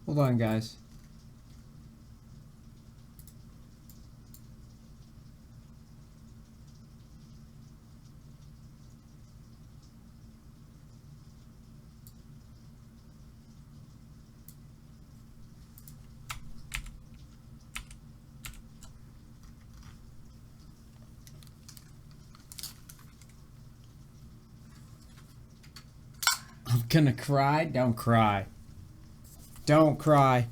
Hold on, guys. I'm gonna cry. Don't cry. Don't cry.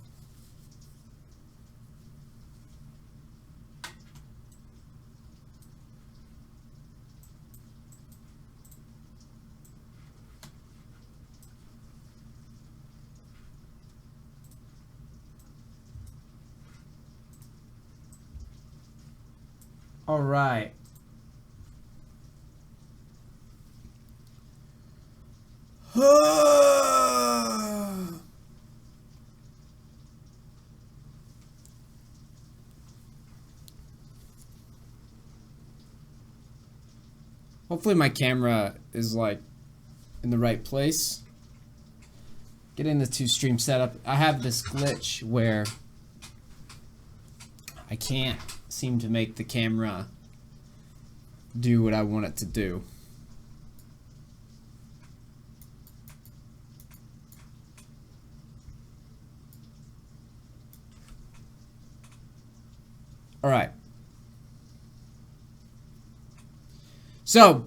All right. Hopefully my camera is like in the right place. Getting the two stream set up. I have this glitch where I can't seem to make the camera do what I want it to do. All right. So,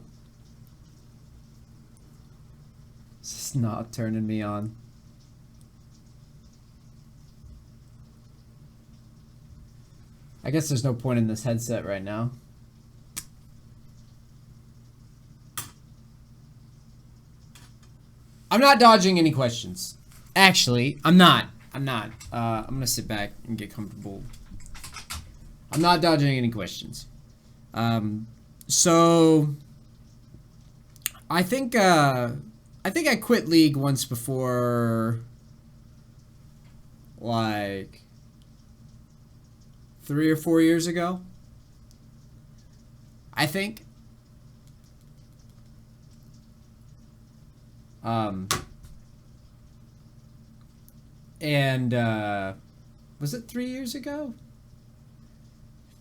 this is not turning me on. I guess there's no point in this headset right now. I'm not dodging any questions. Actually, I'm not. I'm gonna sit back and get comfortable. I'm not dodging any questions. So I think I quit League once before, like 3 or 4 years ago. I think. And was it 3 years ago?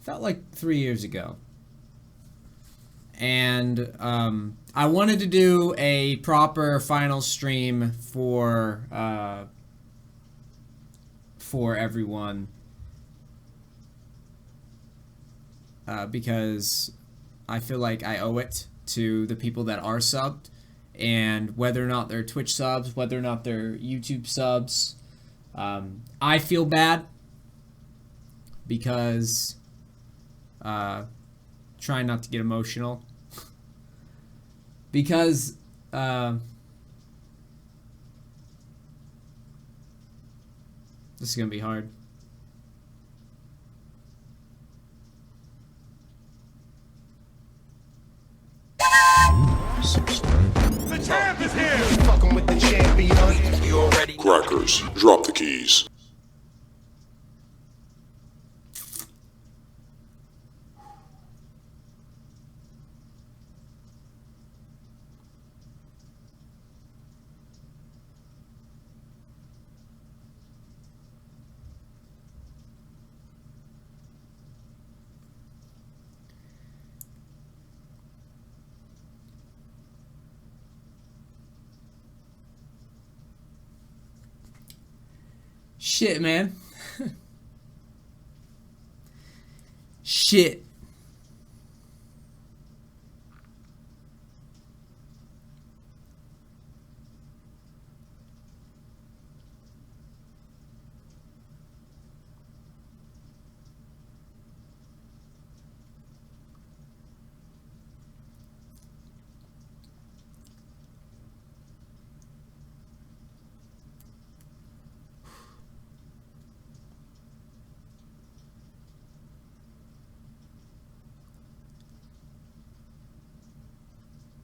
Felt like 3 years ago. And I wanted to do a proper final stream for everyone, because I feel like I owe it to the people that are subbed, and whether or not they're Twitch subs, whether or not they're YouTube subs, I feel bad because trying not to get emotional because this is gonna be hard. The champ is here! Fucking with the champion. You already Crackers, drop the keys. Shit, man. Shit.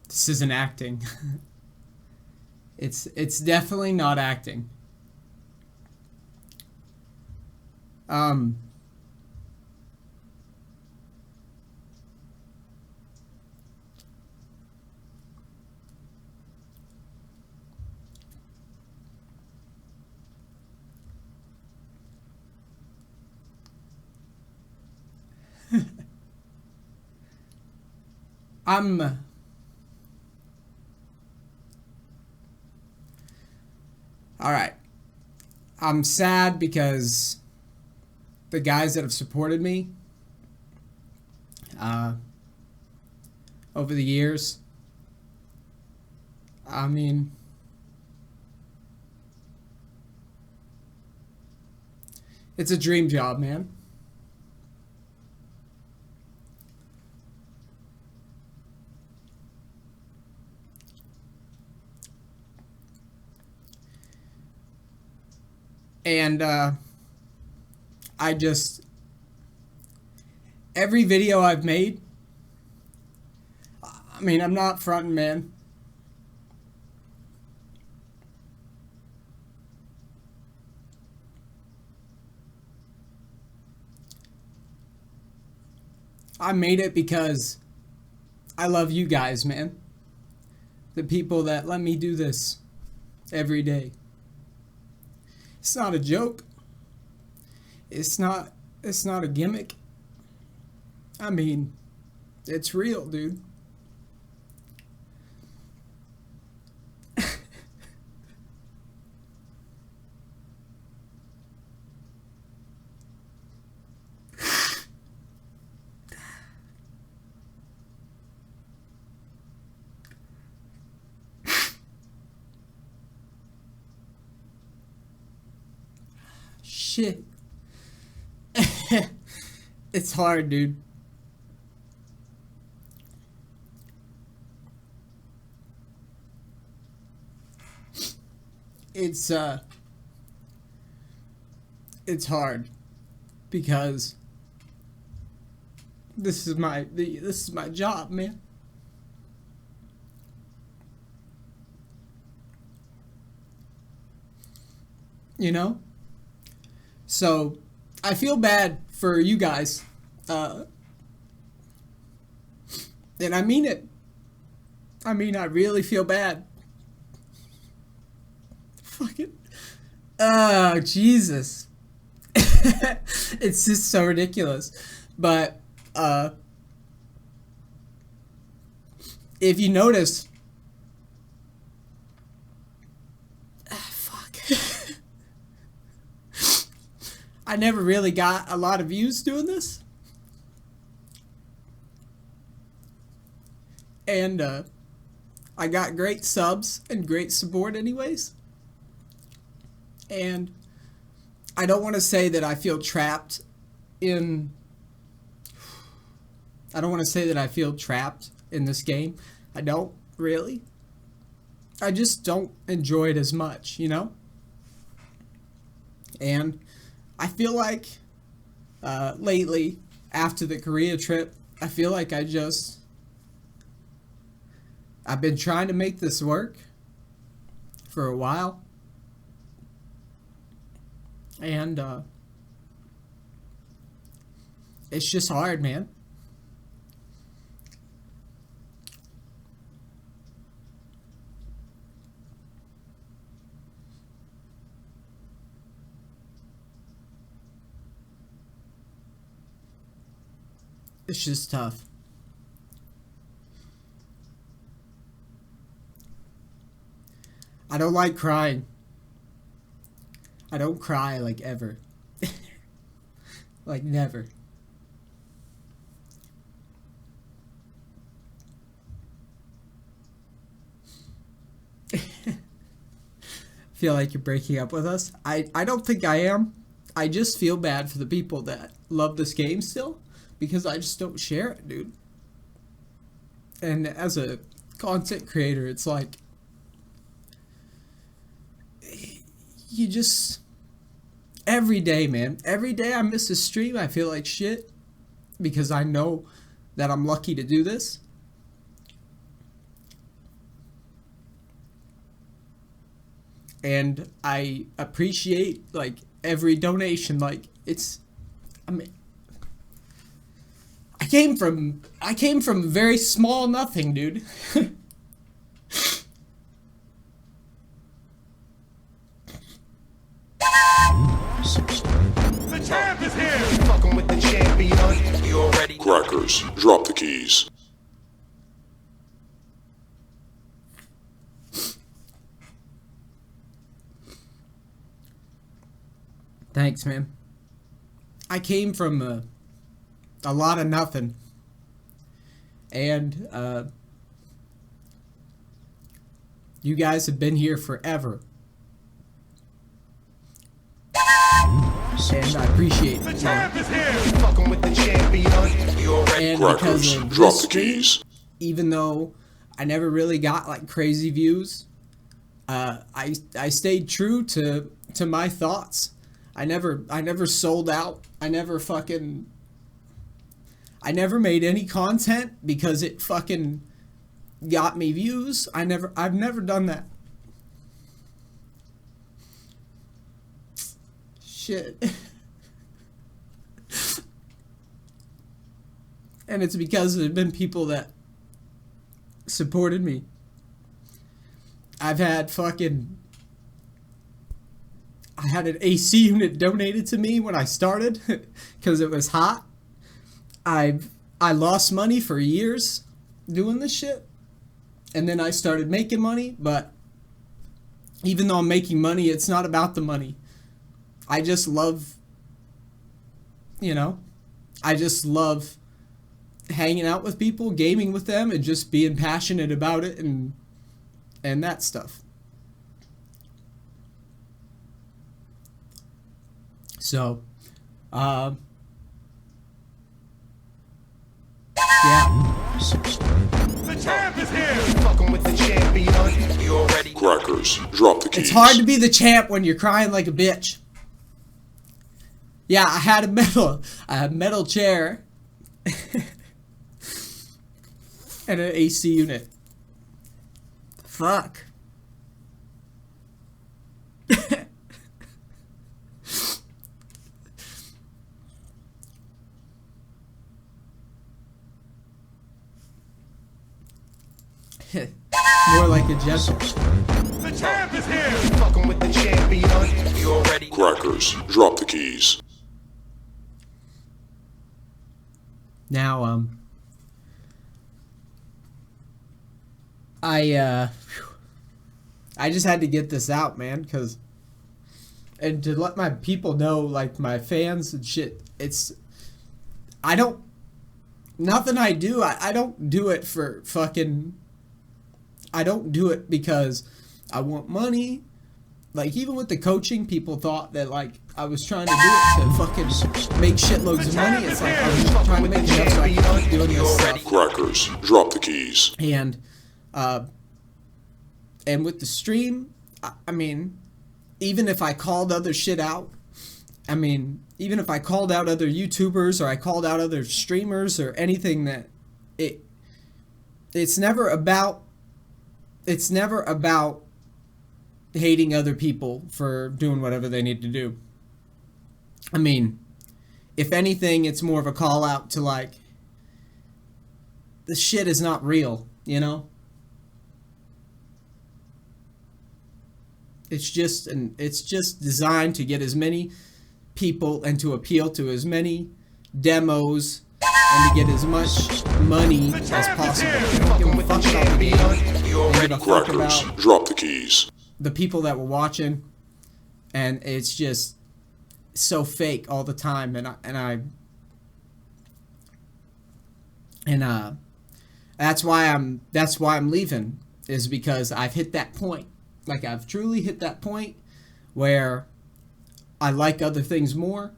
This isn't acting. It's definitely not acting. I'm Alright. I'm sad because the guys that have supported me over the years, I mean, it's a dream job, man. And I just, every video I've made, I mean, I'm not fronting, man. I made it because I love you guys, man. The people that let me do this every day. It's not a joke. It's not a gimmick. I mean, it's real, dude. Shit. It's hard, dude. It's hard because this is my job, man. You know? So, I feel bad for you guys. And I mean it. I mean, I really feel bad. Fucking. Oh, Jesus. It's just so ridiculous. But, if you notice. I never really got a lot of views doing this. And I got great subs and great support anyways. And I don't want to say that I feel trapped in... I don't want to say that I feel trapped in this game. I don't, really. I just don't enjoy it as much, you know? And I feel like lately, after the Korea trip, I feel like I've been trying to make this work for a while. And it's just hard, man. It's just tough. I don't like crying. I don't cry like ever. Like never. Feel like you're breaking up with us? I don't think I am. I just feel bad for the people that love this game still. Because I just don't share it, dude. And as a content creator, it's like... You just... Every day, man. Every day I miss a stream, I feel like shit. Because I know that I'm lucky to do this. And I appreciate, like, every donation. Like, it's... I mean... I came from very small nothing, dude. The champ is here! Fucking with the champion. You already Crackers, drop the keys. Thanks, man. I came from a lot of nothing. And you guys have been here forever. And I appreciate it. The champ is here. Fucking with the champion. You already And Crackers, because of drop this the stream, keys. even though I never really got like crazy views, I stayed true to my thoughts. I never sold out. I never made any content because it fucking got me views. I've never done that. Shit. And it's because there have been people that supported me. I had an AC unit donated to me when I started because it was hot. I lost money for years doing this shit. And then I started making money, but even though I'm making money, it's not about the money. I just love, I just love hanging out with people, gaming with them, and just being passionate about it and that stuff. So, yeah. The champ is here. fucking with the champion. You already Crackers, drop the keys. It's hard to be the champ when you're crying like a bitch. Yeah, I had a metal chair and an AC unit. Fuck. More like a gentle. The champ is here. fucking with the champion. You already Crackers, drop the keys. Now, I just had to get this out, man, and to let my people know, like, my fans and shit, nothing I do, I don't do it for fucking, I don't do it because I want money. Like, even with the coaching, people thought that, like, I was trying to do it to fucking make shitloads of money. It's like, I was just trying to make enough so I can keep doing this stuff. Crackers, drop the keys. And with the stream, I mean, even if I called other shit out, even if I called out other YouTubers or I called out other streamers or anything, that it's never about hating other people for doing whatever they need to do. I mean, if anything, it's more of a call out to, like, this shit is not real, you know? It's just designed to get as many people and to appeal to as many demos and to get as much money as possible. They don't give a fuck about the game. They give a fuck Crackers, about drop the keys. the people that were watching, and it's just so fake all the time. And that's why I'm leaving, is because I've hit that point. Like, I've truly hit that point where I like other things more,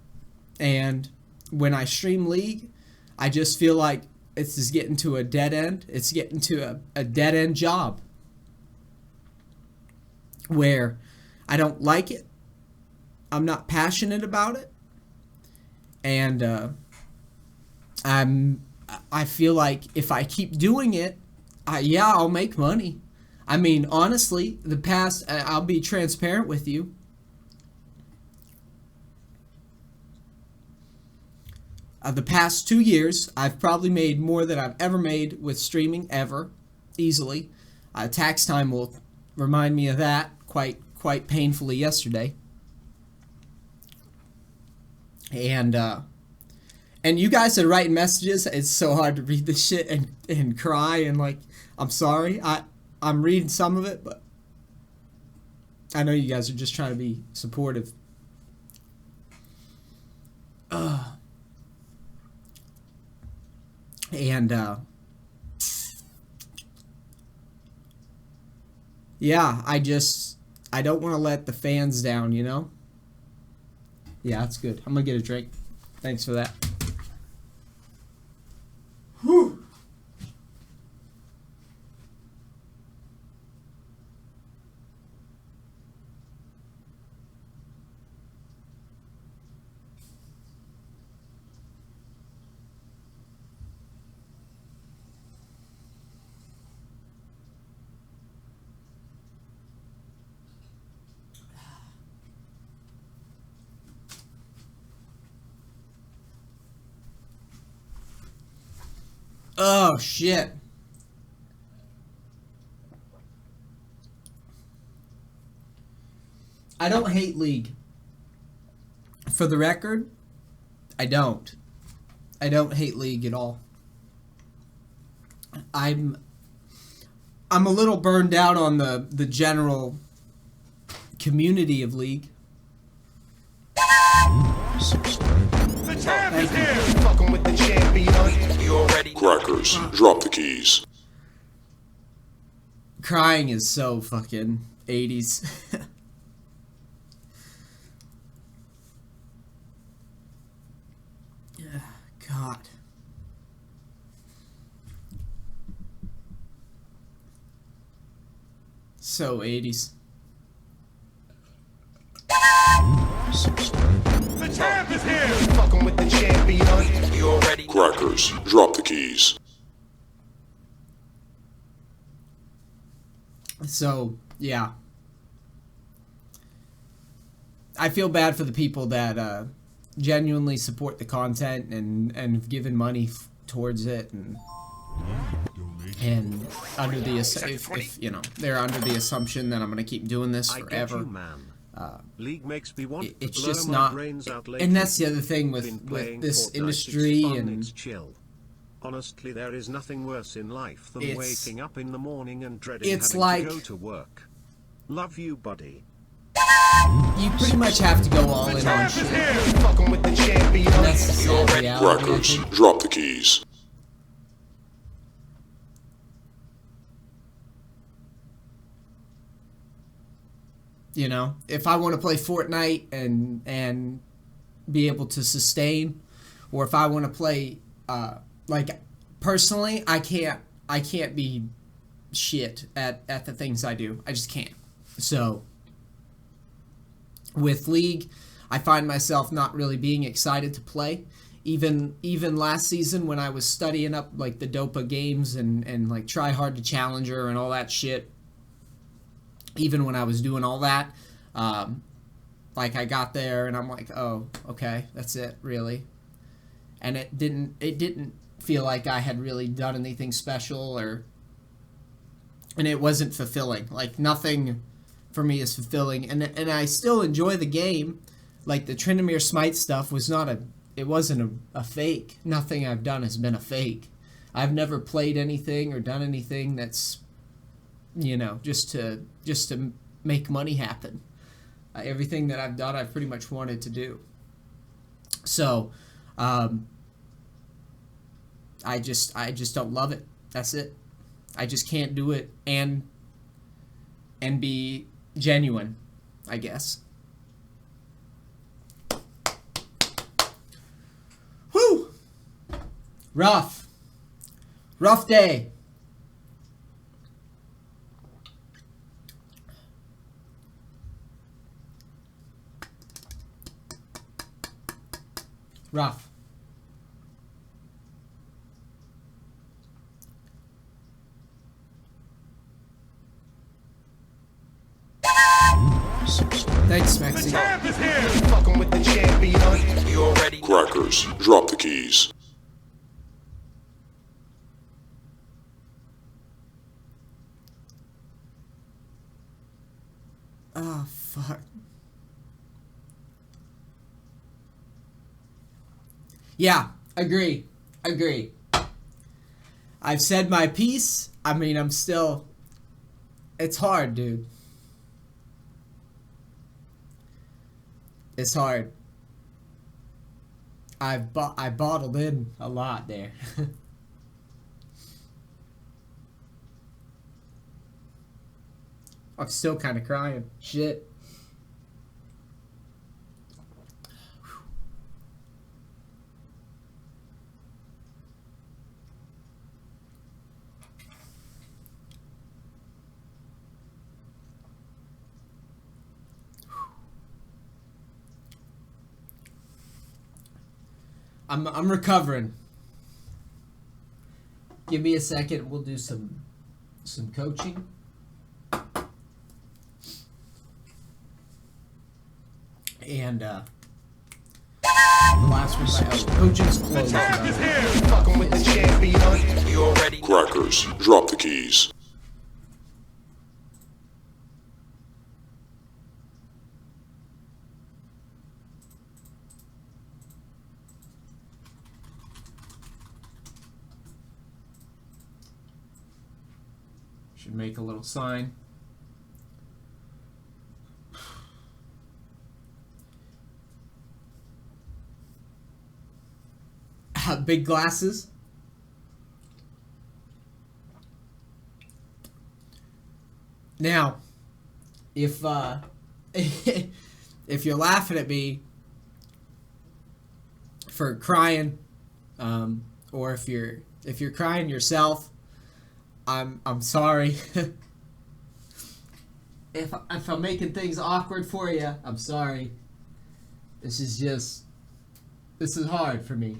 and when I stream League, I just feel like it's just getting to a dead end. It's getting to a dead end job where I don't like it. I'm not passionate about it. And I feel like if I keep doing it, I'll make money. I mean, honestly, I'll be transparent with you. The past 2 years, I've probably made more than I've ever made with streaming, ever, easily. Tax time will remind me of that quite painfully yesterday. And And you guys are writing messages. It's so hard to read this shit and cry and like, I'm sorry. I'm reading some of it, but I know you guys are just trying to be supportive. And yeah, I don't want to let the fans down, you know? Yeah, that's good. I'm gonna get a drink. Thanks for that. Whew. Oh, shit. I don't hate League. For the record, I don't. I don't hate League at all. I'm a little burned out on the general community of League. The champ is here. Fucking with the champion. You already Crackers, drop the keys. Crying is so fucking 80s. God. So 80s. The champ is here. fucking with the champion. You already Crackers, drop the keys. So, yeah. I feel bad for the people that genuinely support the content and have given money towards it and under the if you know, they're under the assumption that I'm going to keep doing this forever. League makes me want to It's blow just my not, brains out and that's the other thing with Been playing this Fortnite, industry it's fun, and it's chill. Honestly, there is nothing worse in life than It's- waking up in the morning and dreading it's having like- to go to work. Love you, buddy. you pretty much have to go all The in on champ is shit. here. fucking with the champion. And that's the sad reality, I Crackers, think. drop the keys. You know, if I want to play Fortnite and be able to sustain, or if I want to play, like personally, I can't be shit at the things I do. I just can't. So with League, I find myself not really being excited to play. Even last season when I was studying up like the DOPA games and like try hard to challenger and all that shit. Even when I was doing all that, like I got there and I'm like, oh, okay, that's it, really. And it didn't feel like I had really done anything special and it wasn't fulfilling. Like nothing for me is fulfilling, and I still enjoy the game. Like the Tryndamere Smite stuff wasn't a fake. Nothing I've done has been a fake. I've never played anything or done anything that's, you know, just to make money happen. Everything that I've done, I've pretty much wanted to do. So, I just don't love it. That's it. I just can't do it and be genuine, I guess. Whew! Rough day. Rough. Thanks, The Maxie. champ is here. fucking with the champion. You already Crackers, drop the keys. Oh, fuck. Yeah, Agree. I've said my piece. I mean, I'm still... It's hard, dude. It's hard. I bottled in a lot there. I'm still kind of crying. Shit. I'm recovering. Give me a second. We'll do some coaching. And the last one, coaching's closed. Champ is here. Fucking with the champion. You already know. Crackers, drop the keys. Should make a little sign. Big glasses. Now, if if you're laughing at me for crying, or if you're crying yourself, I'm sorry. If I'm making things awkward for you, I'm sorry. This is hard for me.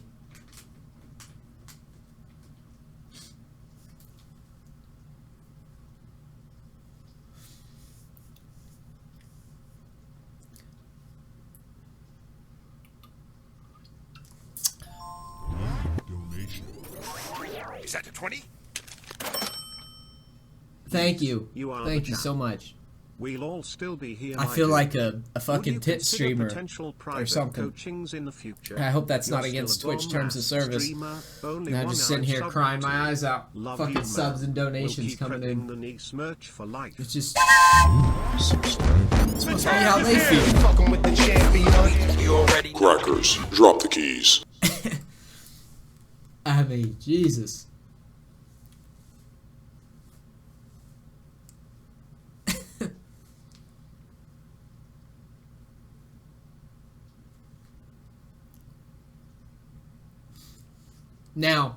Is that a 20? Thank you. You are Thank the you champ. so much. We'll all still be here. I my feel dear. like a Will fucking you tit consider streamer potential or private something. coachings in the future? I hope that's You're not still against a Twitch terms of bomb-ass service. streamer, only And I'm one just sitting hour here sub crying to my you. eyes out. Love Fucking you, man. subs and donations We'll keep coming prepping in. the Neace merch for life. It's just it's supposed to be how they feel. Fucking with the champion. You already know. Crackers, drop the keys. I mean, Jesus. Now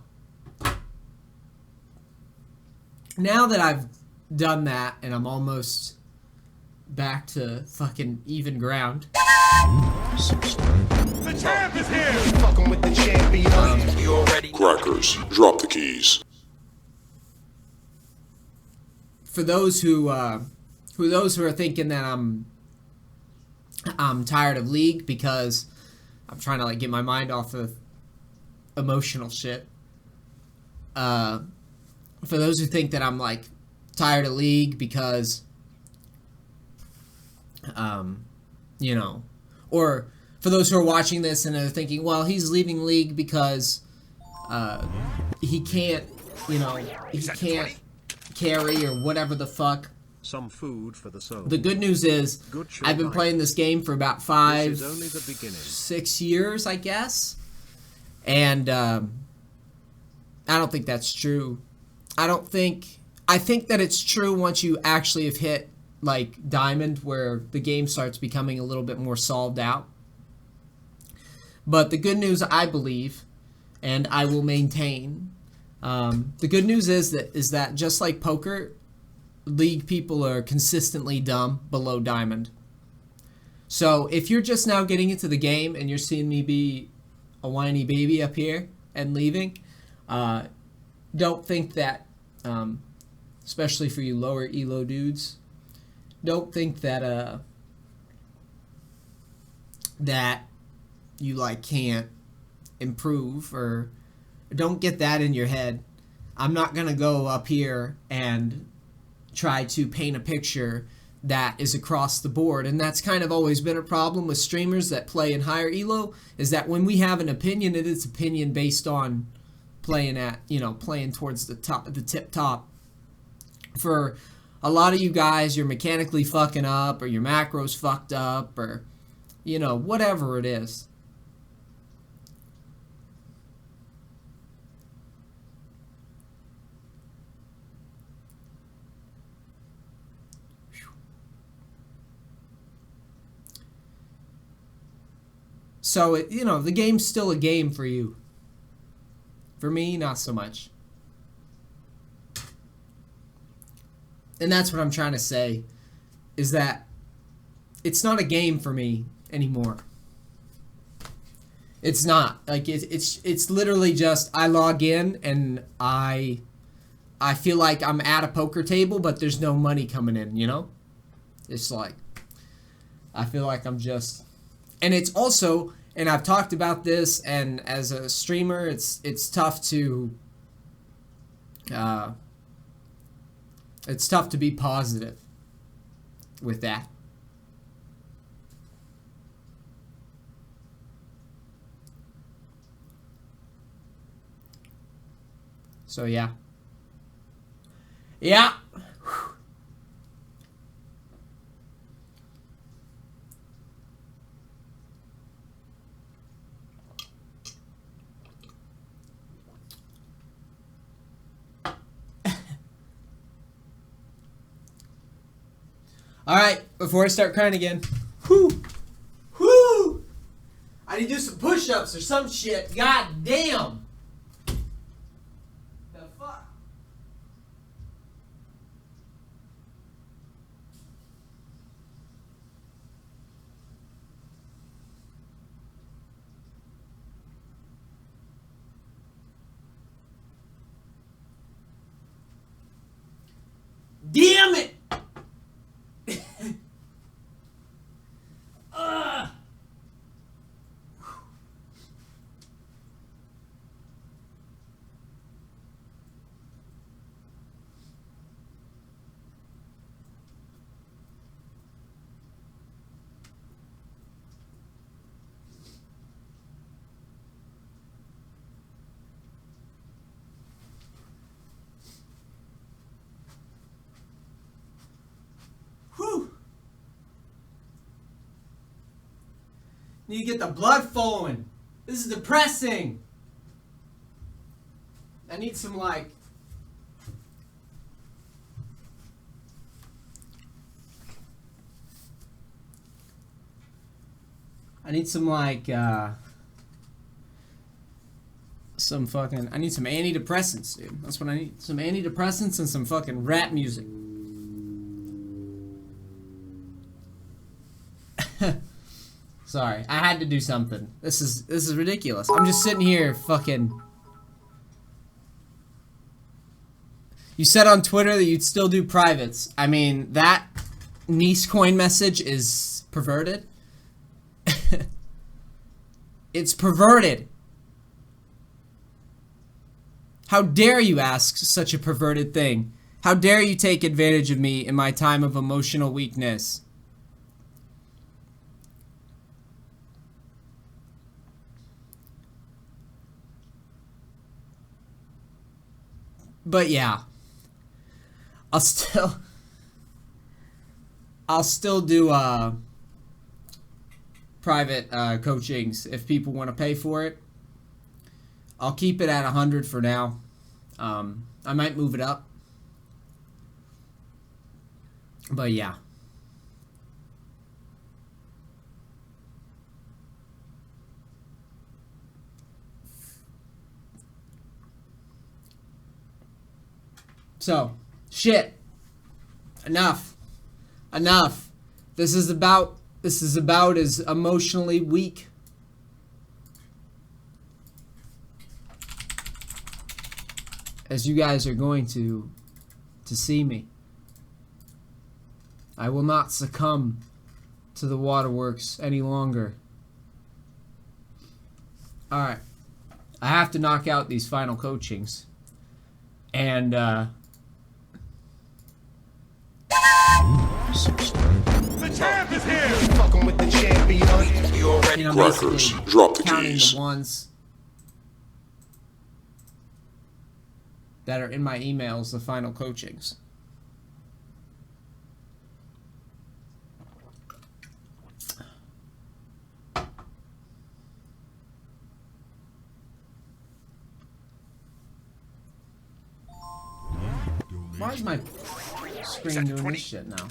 that I've done that and I'm almost back to fucking even ground, The champ is here. Fucking with the champion. You already know. Crackers, drop the keys. for those who are thinking that I'm tired of League because I'm trying to like get my mind off of emotional shit. For those who think that I'm like tired of League because you know, or for those who are watching this and are thinking, well, he's leaving League because he can't, you know, he can't carry or whatever the fuck. Some food for the soul. The good news is Good show, I've been Mike. playing this game for about This is only the beginning. 6 years, I guess. And I don't think that's true. I think that it's true once you actually have hit like Diamond, where the game starts becoming a little bit more solved out. But the good news, I believe, and I will maintain, the good news is that just like poker, League people are consistently dumb below Diamond. So if you're just now getting into the game and you're seeing me be a whiny baby up here and leaving, don't think that, especially for you lower elo dudes, don't think that that you like can't improve, or don't get that in your head. I'm not gonna go up here and try to paint a picture that is across the board. And that's kind of always been a problem with streamers that play in higher elo, is that when we have an opinion, it is opinion based on playing at, playing towards the top, the tip top. For a lot of you guys, you're mechanically fucking up, or your macro's fucked up, or, whatever it is. So, the game's still a game for you. For me, not so much. And that's what I'm trying to say, is that it's not a game for me anymore. It's not. Like, it's literally just, I log in and I feel like I'm at a poker table, but there's no money coming in, It's like, I feel like I'm just... And it's also, and I've talked about this, and as a streamer, it's tough to... it's tough to be positive with that. So, yeah. Yeah. All right, before I start crying again. Whoo! Whoo! I need to do some push-ups or some shit. God damn! The fuck? Damn it! Whew. Need to get the blood flowing. This is depressing. I need some I need some I need some antidepressants, dude. That's what I need. Some antidepressants and some fucking rap music. Sorry, I had to do something. This is ridiculous. I'm just sitting here fucking... You said on Twitter that you'd still do privates. I mean, that Neace coin message is perverted. It's perverted. How dare you ask such a perverted thing? How dare you take advantage of me in my time of emotional weakness? But yeah, I'll still do private coachings if people want to pay for it. I'll keep it at 100 for now. I might move it up, but yeah. So, shit. Enough. This is about as emotionally weak as you guys are going to see me. I will not succumb to the waterworks any longer. Alright. I have to knock out these final coachings. And, The champ is here. Fucking with the champion. You already You know, Crackers, basically drop the counting keys. the ones that are in my emails, the final coachings. Why is my screen doing this shit now?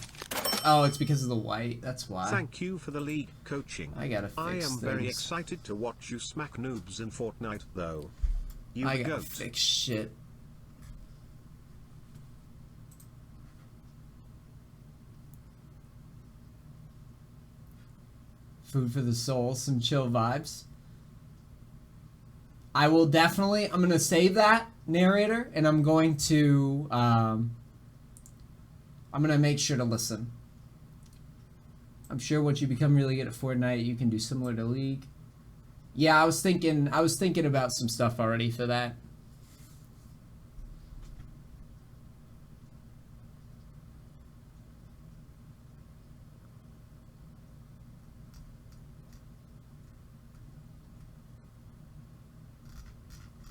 Oh, it's because of the white. That's why. Thank you for the league coaching. I gotta fix I am very things. excited to watch you smack noobs in Fortnite, though. You I gotta goat. fix shit. Food for the soul, some chill vibes. I will definitely, I'm gonna save that narrator, and I'm going to, I'm gonna make sure to listen. I'm sure once you become really good at Fortnite, you can do similar to League. Yeah, I was thinking about some stuff already for that.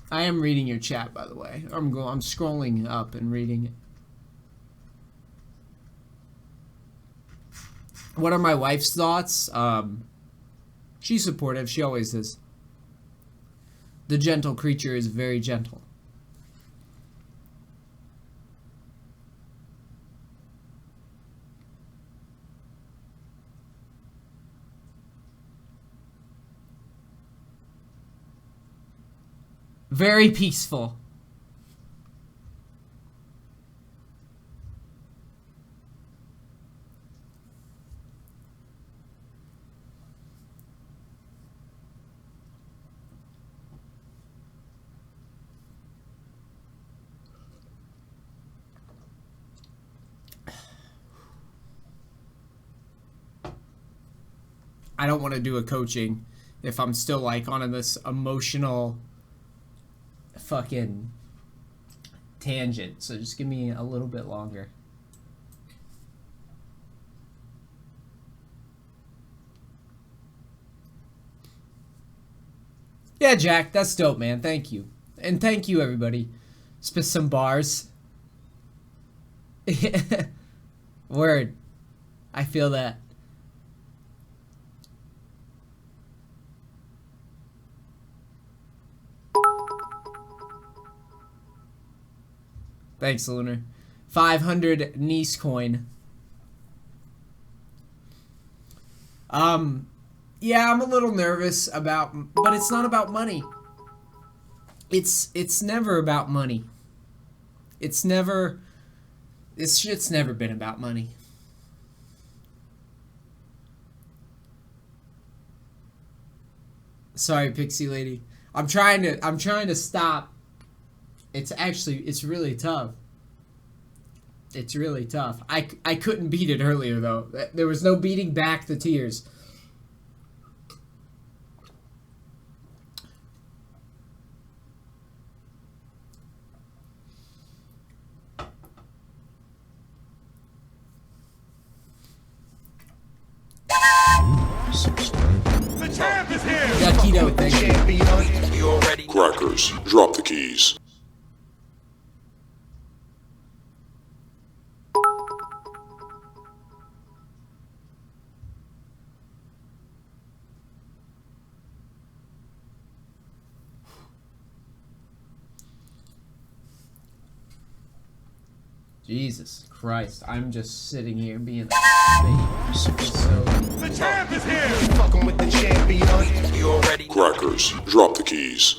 I am reading your chat, by the way. I'm scrolling up and reading it. What are my wife's thoughts? She's supportive. She always is. The gentle creature is very gentle. Very peaceful. I don't want to do a coaching if I'm still like on this emotional fucking tangent. So just give me a little bit longer. Yeah, Jack, that's dope, man. Thank you. And thank you, everybody. Spit some bars. Word. I feel that. Thanks, Lunar. 500 Neace coin. Yeah, I'm a little nervous about, but it's not about money. It's never about money. This shit's never been about money. Sorry, Pixie Lady. I'm trying to stop. It's really tough. It's really tough. I couldn't beat it earlier, though. There was no beating back the tears. The champ is here. Yakido, thank you. Champion. You already Crackers, drop the keys. Jesus Christ, I'm just sitting here being The champ is here. Fucking with the champion. You already Crackers, drop the keys.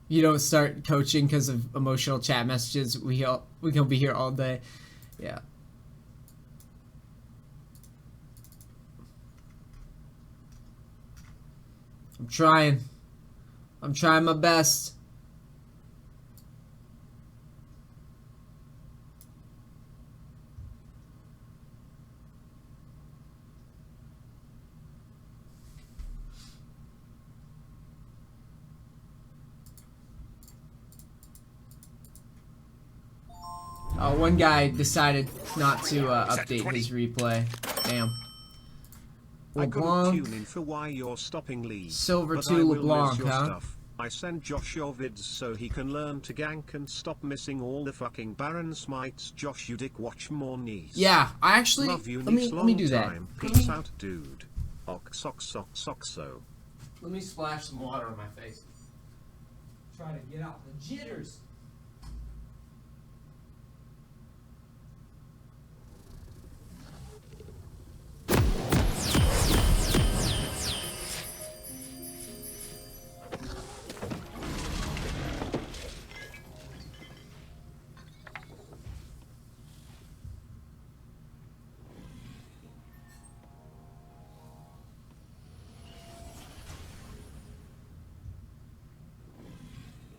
You don't start coaching because of emotional chat messages. We gonna be here all day. Yeah. I'm trying my best. One guy decided not to update his replay. Damn. I couldn't LeBlanc. tune in for why you're stopping Lee. Silver but 2 I will LeBlanc, miss your huh? stuff. I send Josh your vids so he can learn to gank and stop missing all the fucking Baron smites. Josh, you dick, watch more Neace. Yeah, I actually Love you, let me Neace, do that. long time. Peace out, dude. So. Let me splash some water on my face. Try to get out the jitters.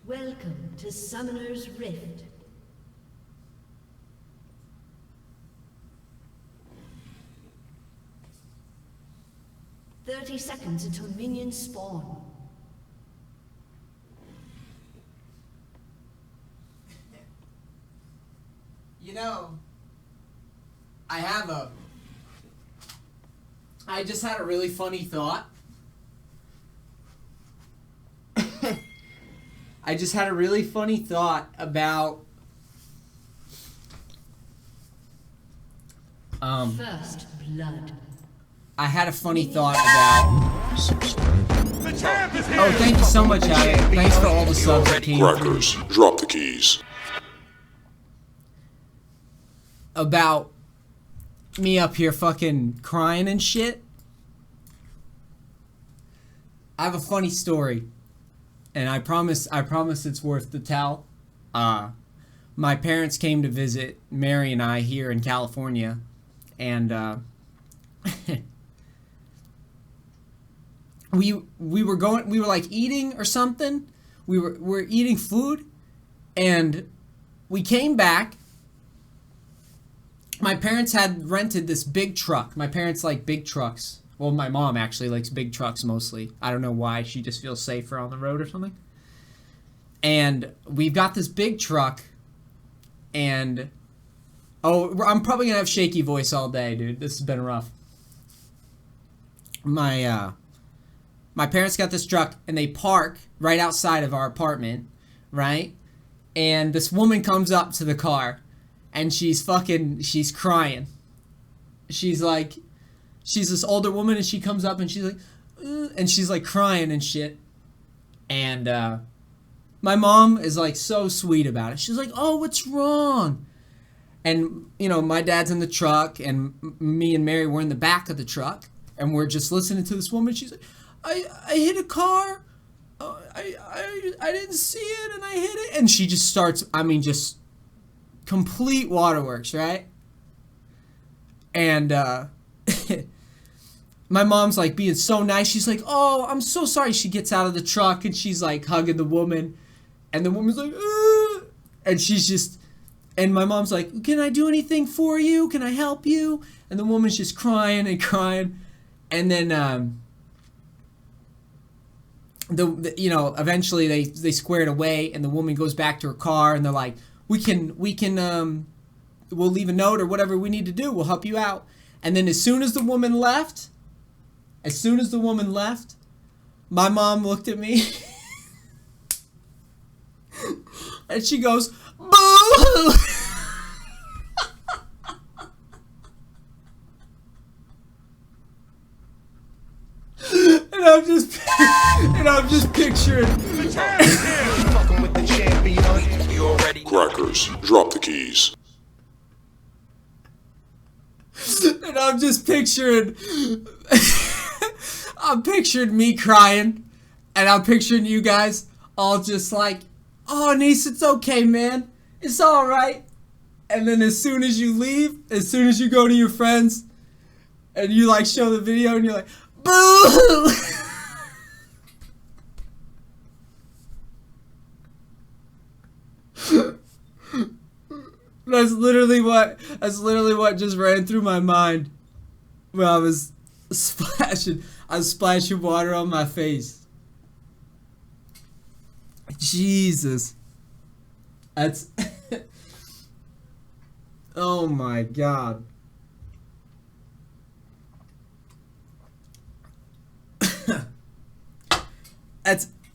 Welcome to Summoner's Rift. "30 seconds until minions spawn." You know, I just had a really funny thought. I just had a really funny thought about First blood. I had a funny thought about The champ is here. Oh, thank you so much, Adam. Thanks for all the subs that came through. Crackers, drop the keys. About me up here fucking crying and shit. I have a funny story. And I promise it's worth the tell. My parents came to visit Mary and I here in California, and we were like eating or something. We were eating food, and we came back. My parents had rented this big truck. My parents like big trucks. Well, my mom actually likes big trucks mostly. I don't know why. She just feels safer on the road or something. And we've got this big truck. And... oh, I'm probably going to have shaky voice all day, dude. This has been rough. My parents got this truck, and they park right outside of our apartment, right? And this woman comes up to the car, and she's crying. She's like... she's this older woman, and she comes up and she's like, and she's like crying and shit. And my mom is like so sweet about it. She's like, "Oh, what's wrong?" And you know, my dad's in the truck, and me and Mary were in the back of the truck, and we're just listening to this woman. She's like, "I hit a car. I didn't see it, and I hit it." And she just starts. I mean, just complete waterworks, right? And my mom's like being so nice. She's like, "Oh, I'm so sorry." She gets out of the truck and she's like hugging the woman. And the woman's like, "Ugh." And she's just, and my mom's like, "Can I do anything for you? Can I help you?" And the woman's just crying and crying. And then, you know, eventually they square it away, and the woman goes back to her car, and they're like, we can, we'll leave a note or whatever we need to do. We'll help you out. And then as soon as the woman left, my mom looked at me and she goes, "Boo!" And I'm just picturing. The champ is here. Fucking with the champion. You already Crackers, drop the keys. And I'm just picturing. I'm picturing me crying, and I'm picturing you guys all just like, "Oh, Neace, it's okay, man. It's all right." And then as soon as you leave, as soon as you go to your friends, and you like show the video, and you're like, "Boo!" That's literally what just ran through my mind when I was splashing water on my face. Jesus. That's Oh my god.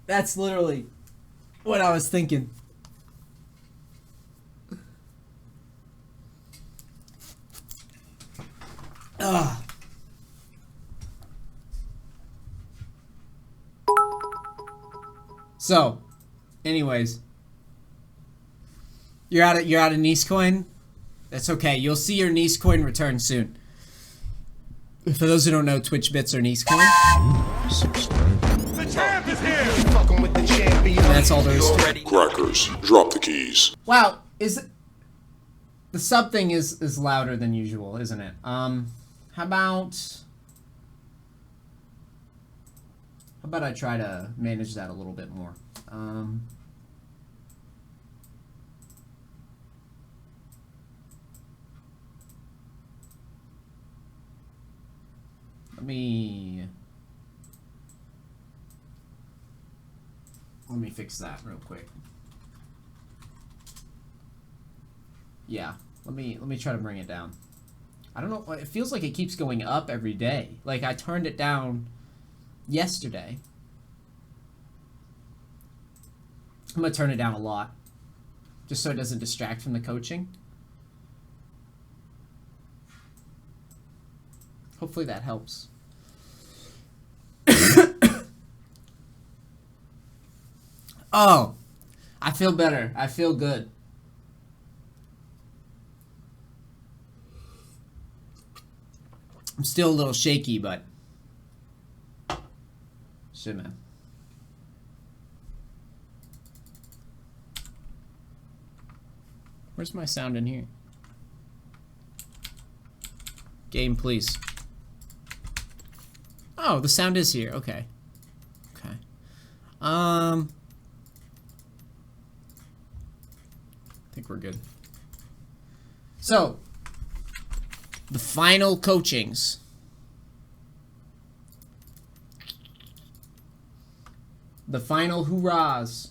That's literally what I was thinking. Ugh. So, anyways, you're out of Neace coin. That's okay. You'll see your Neace coin return soon. For those who don't know, Twitch bits are Neace coin. The champ is here. Fucking with the champion. That's all there is to it. Crackers, drop the keys. Wow, the sub thing is louder than usual, isn't it? How about I try to manage that a little bit more? Let me fix that real quick. Yeah, let me try to bring it down. I don't know, it feels like it keeps going up every day. Like I turned it down yesterday. I'm gonna turn it down a lot, just so it doesn't distract from the coaching. Hopefully that helps. Oh, I feel better. I feel good. I'm still a little shaky, but shit, man. Where's my sound in here? Game, please. Oh, the sound is here. Okay. Okay. I think we're good. So, the final coachings. The final hurrahs.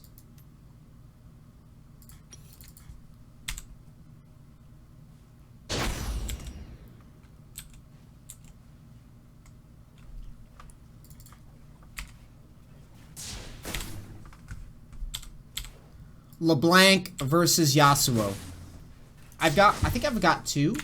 LeBlanc versus Yasuo. I think I've got 2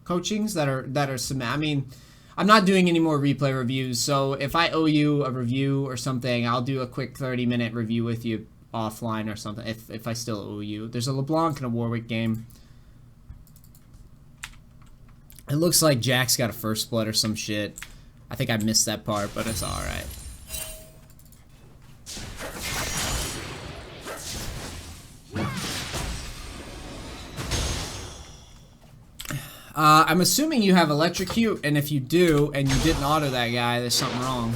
coachings that are some. I mean, I'm not doing any more replay reviews, so if I owe you a review or something, I'll do a quick 30-minute review with you offline or something, if I still owe you. There's a LeBlanc and a Warwick game. It looks like Jack's got a first blood or some shit. I think I missed that part, but it's alright. I'm assuming you have electrocute, and if you do, and you didn't auto that guy, there's something wrong.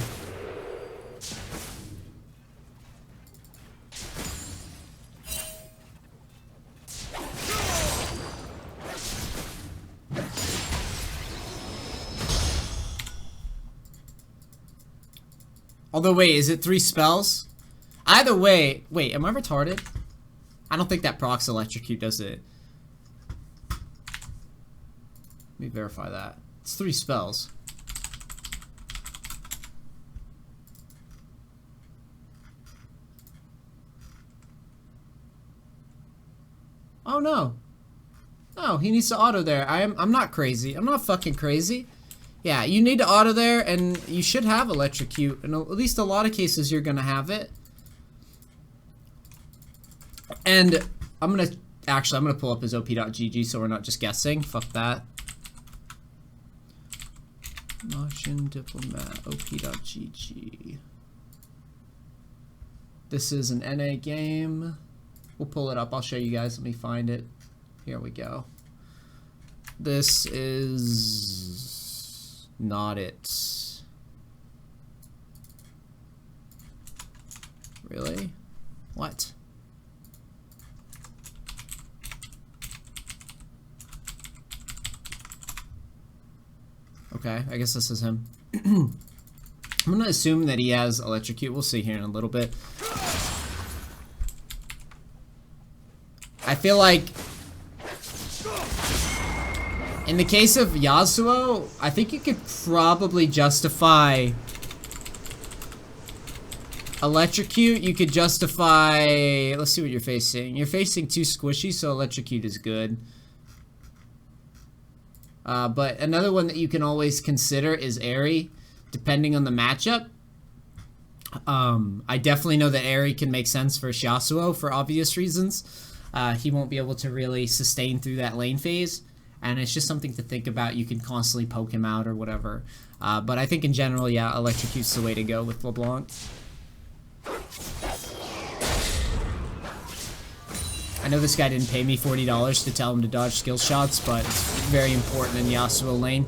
Although, wait, is it 3 spells? Either way, wait, am I retarded? I don't think that procs electrocute, does it? Let me verify that. It's 3 spells. Oh no. No, he needs to auto there. I'm not crazy. I'm not fucking crazy. Yeah, you need to auto there, and you should have electrocute. In at least a lot of cases, you're gonna have it. And I'm gonna pull up his op.gg so we're not just guessing. Fuck that. Martian Diplomat, op.gg. This is an NA game. We'll pull it up. I'll show you guys. Let me find it. Here we go. This is not it. Really? What? Okay, I guess this is him. I'm gonna assume that he has electrocute. We'll see here in a little bit. I feel like In the case of Yasuo, I think you could probably justify Electrocute. You could justify... Let's see what you're facing. You're facing 2 squishy, so Electrocute is good. But another one that you can always consider is Airy, depending on the matchup. I definitely know that Airy can make sense for Yasuo for obvious reasons. He won't be able to really sustain through that lane phase, and it's just something to think about. You can constantly poke him out or whatever. But I think in general, yeah, Electrocute's the way to go with LeBlanc. I know this guy didn't pay me $40 to tell him to dodge skill shots, but it's very important in Yasuo lane.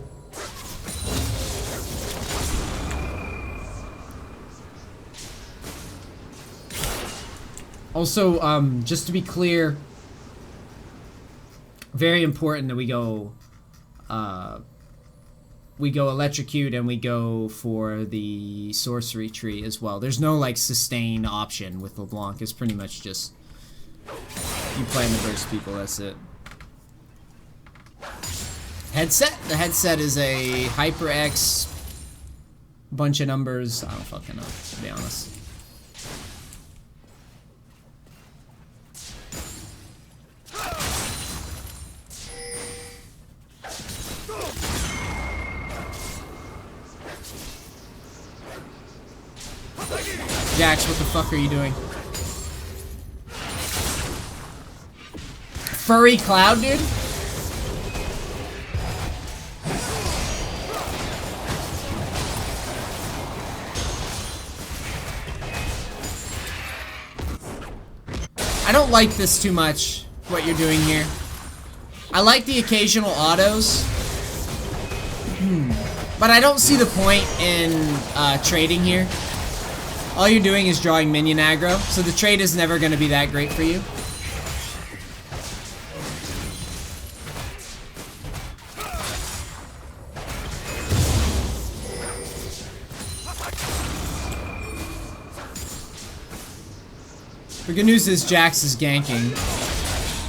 Also, just to be clear, very important that we go Electrocute and we go for the sorcery tree as well. There's no like sustain option with LeBlanc. It's pretty much just you plan to burst people, that's it. Headset? The headset is a HyperX bunch of numbers. I don't fucking know, to be honest. Jax, what the fuck are you doing? Furry cloud, dude? I don't like this too much, what you're doing here. I like the occasional autos. But I don't see the point in trading here. All you're doing is drawing minion aggro, so the trade is never going to be that great for you. The good news is Jax is ganking.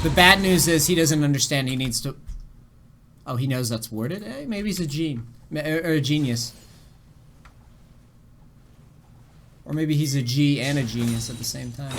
The bad news is he doesn't understand he needs to... Oh, he knows that's warded? Hey, maybe he's a gene. Or a genius. Or maybe he's a G and a genius at the same time.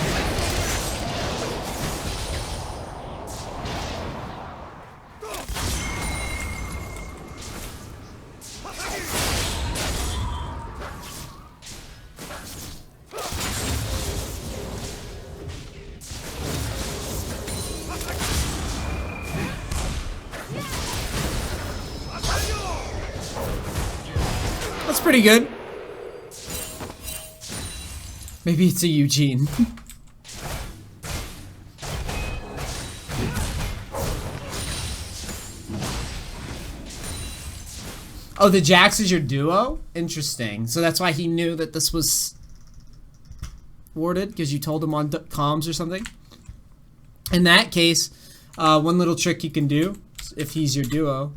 That's pretty good. Maybe it's a Eugene. Oh, the Jax is your duo? Interesting. So that's why he knew that this was warded, because you told him on comms or something? In that case, one little trick you can do, if he's your duo.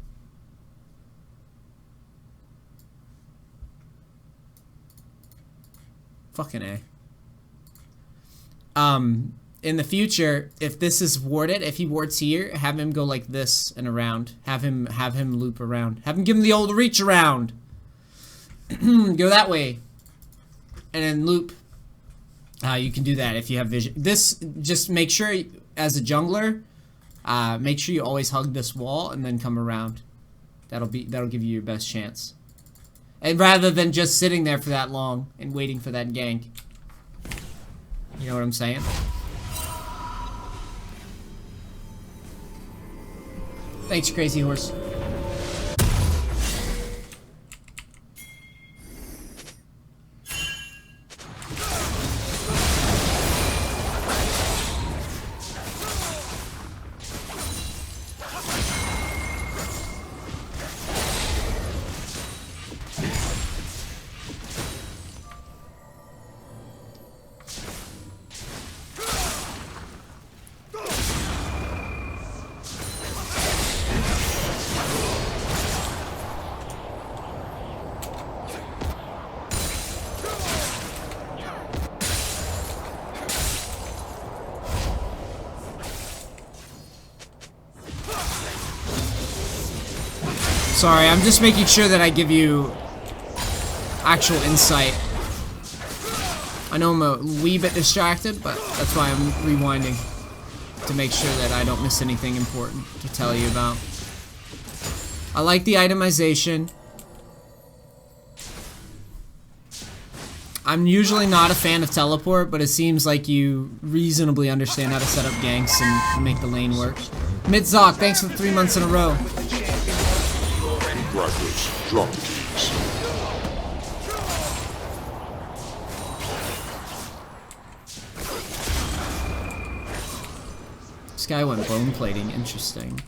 Fucking A. In the future, if this is warded, if he wards here, have him go like this and around. Have him loop around. Have him give him the old reach around. Go that way. And then loop. You can do that if you have vision. This, just make sure, as a jungler, make sure you always hug this wall and then come around. That'll give you your best chance. And rather than just sitting there for that long and waiting for that gank. You know what I'm saying? Thanks, Crazy Horse. Sorry, I'm just making sure that I give you actual insight. I know I'm a wee bit distracted, but that's why I'm rewinding to make sure that I don't miss anything important to tell you about. I like the itemization. I'm usually not a fan of teleport, but it seems like you reasonably understand how to set up ganks and make the lane work. Midzok, thanks for the 3 months in a row. Crackers, drop the keys. This guy went bone plating, interesting.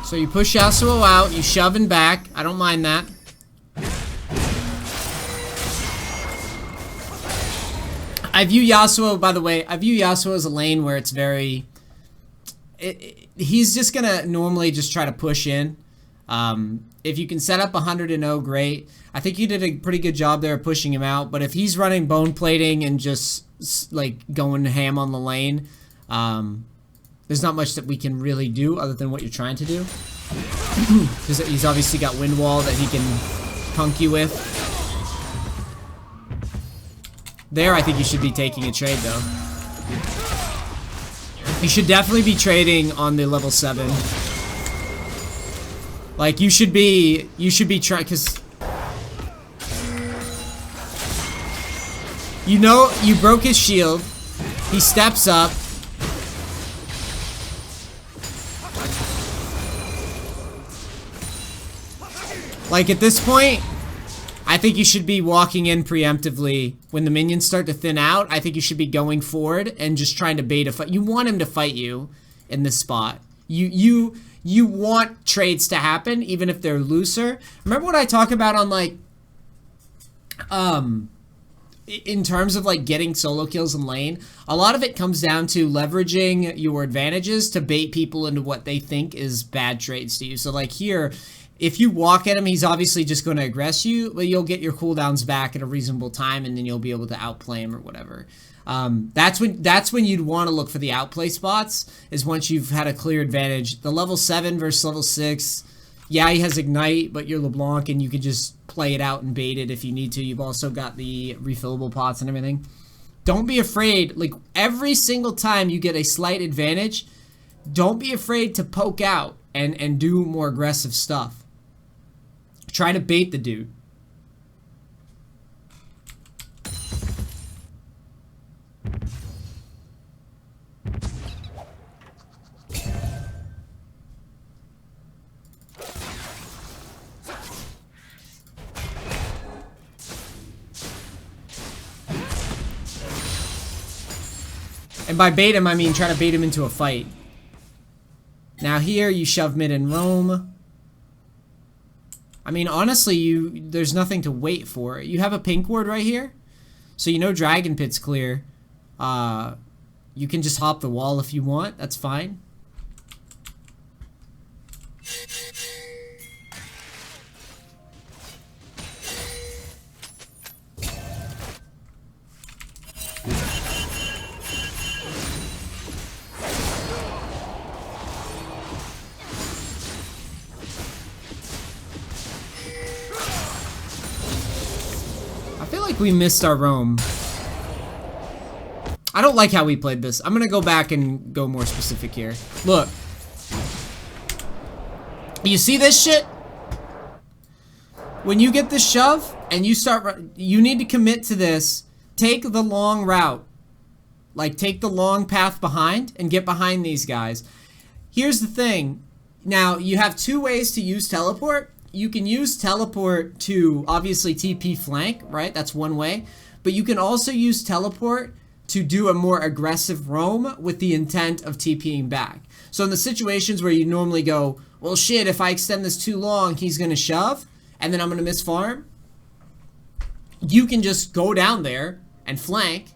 So you push Yasuo out, you shove him back. I don't mind that. I view Yasuo, by the way, I view Yasuo as a lane where it's very... he's just gonna normally just try to push in. If you can set up 100-0, great. I think you did a pretty good job there of pushing him out, but if he's running bone plating and just like going ham on the lane, there's not much that we can really do other than what you're trying to do. Because he's obviously got wind wall that he can punk you with. There, I think you should be taking a trade though. You should definitely be trading on the level 7. Like you should be trying, because you know you broke his shield. He steps up. Like at this point, I think you should be walking in preemptively. When the minions start to thin out, I think you should be going forward and just trying to bait a fight. You want him to fight you in this spot. You want trades to happen, even if they're looser. Remember what I talk about on like, in terms of like getting solo kills in lane? A lot of it comes down to leveraging your advantages to bait people into what they think is bad trades to you. So like here, if you walk at him, he's obviously just going to aggress you, but you'll get your cooldowns back at a reasonable time, and then you'll be able to outplay him or whatever. That's when you'd want to look for the outplay spots, is once you've had a clear advantage. The level 7 versus level 6, yeah, he has Ignite, but you're LeBlanc, and you can just play it out and bait it if you need to. You've also got the refillable pots and everything. Don't be afraid. Like, every single time you get a slight advantage, don't be afraid to poke out and do more aggressive stuff. Try to bait the dude. And by bait him, I mean try to bait him into a fight. Now here, you shove mid and roam. I mean, honestly, there's nothing to wait for. You have a pink ward right here, so you know Dragon Pit's clear. You can just hop the wall if you want. That's fine. We missed our roam. I don't like how we played this. I'm gonna go back and go more specific here. Look. You see this shit? When you get this shove and you start, you need to commit to this. Take the long route. Like, take the long path behind and get behind these guys. Here's the thing. Now, you have two ways to use teleport. You can use teleport to obviously TP flank, right? That's one way. But you can also use teleport to do a more aggressive roam with the intent of TPing back. So in the situations where you normally go, well shit, if I extend this too long, he's gonna shove, and then I'm gonna miss farm. you can just go down there and flank,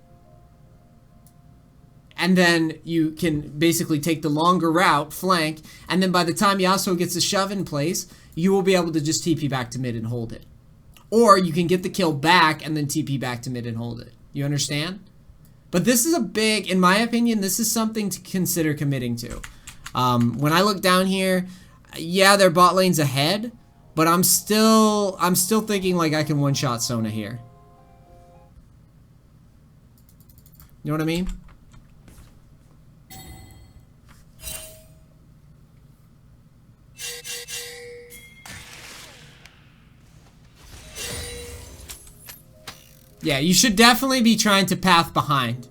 and then you can basically take the longer route, flank, and then by the time Yasuo gets a shove in place, you will be able to just TP back to mid and hold it. Or you can get the kill back and then TP back to mid and hold it. You understand? But this is a big, in my opinion, this is something to consider committing to. When I look down here, yeah, their bot lane's ahead, but I'm still thinking like I can one-shot Sona here. You know what I mean? Yeah, you should definitely be trying to path behind.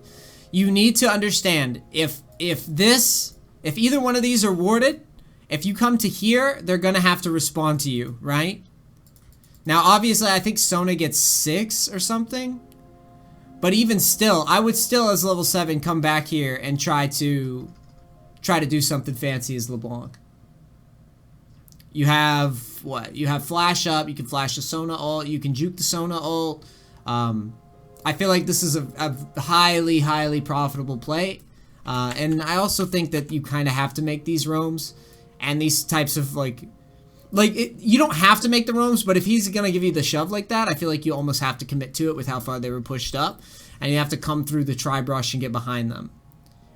You need to understand if either one of these are warded, if you come to here, they're gonna have to respond to you, right? Now, obviously, I think Sona gets 6 or something, but even still, I would still, as level 7, come back here and try to do something fancy as LeBlanc. You have what? You have flash up. You can flash the Sona ult. You can juke the Sona ult. I feel like this is a highly, highly profitable play. And I also think that you kind of have to make these roams and these types of you don't have to make the roams, but if he's going to give you the shove like that, I feel like you almost have to commit to it with how far they were pushed up. And you have to come through the tri-brush and get behind them.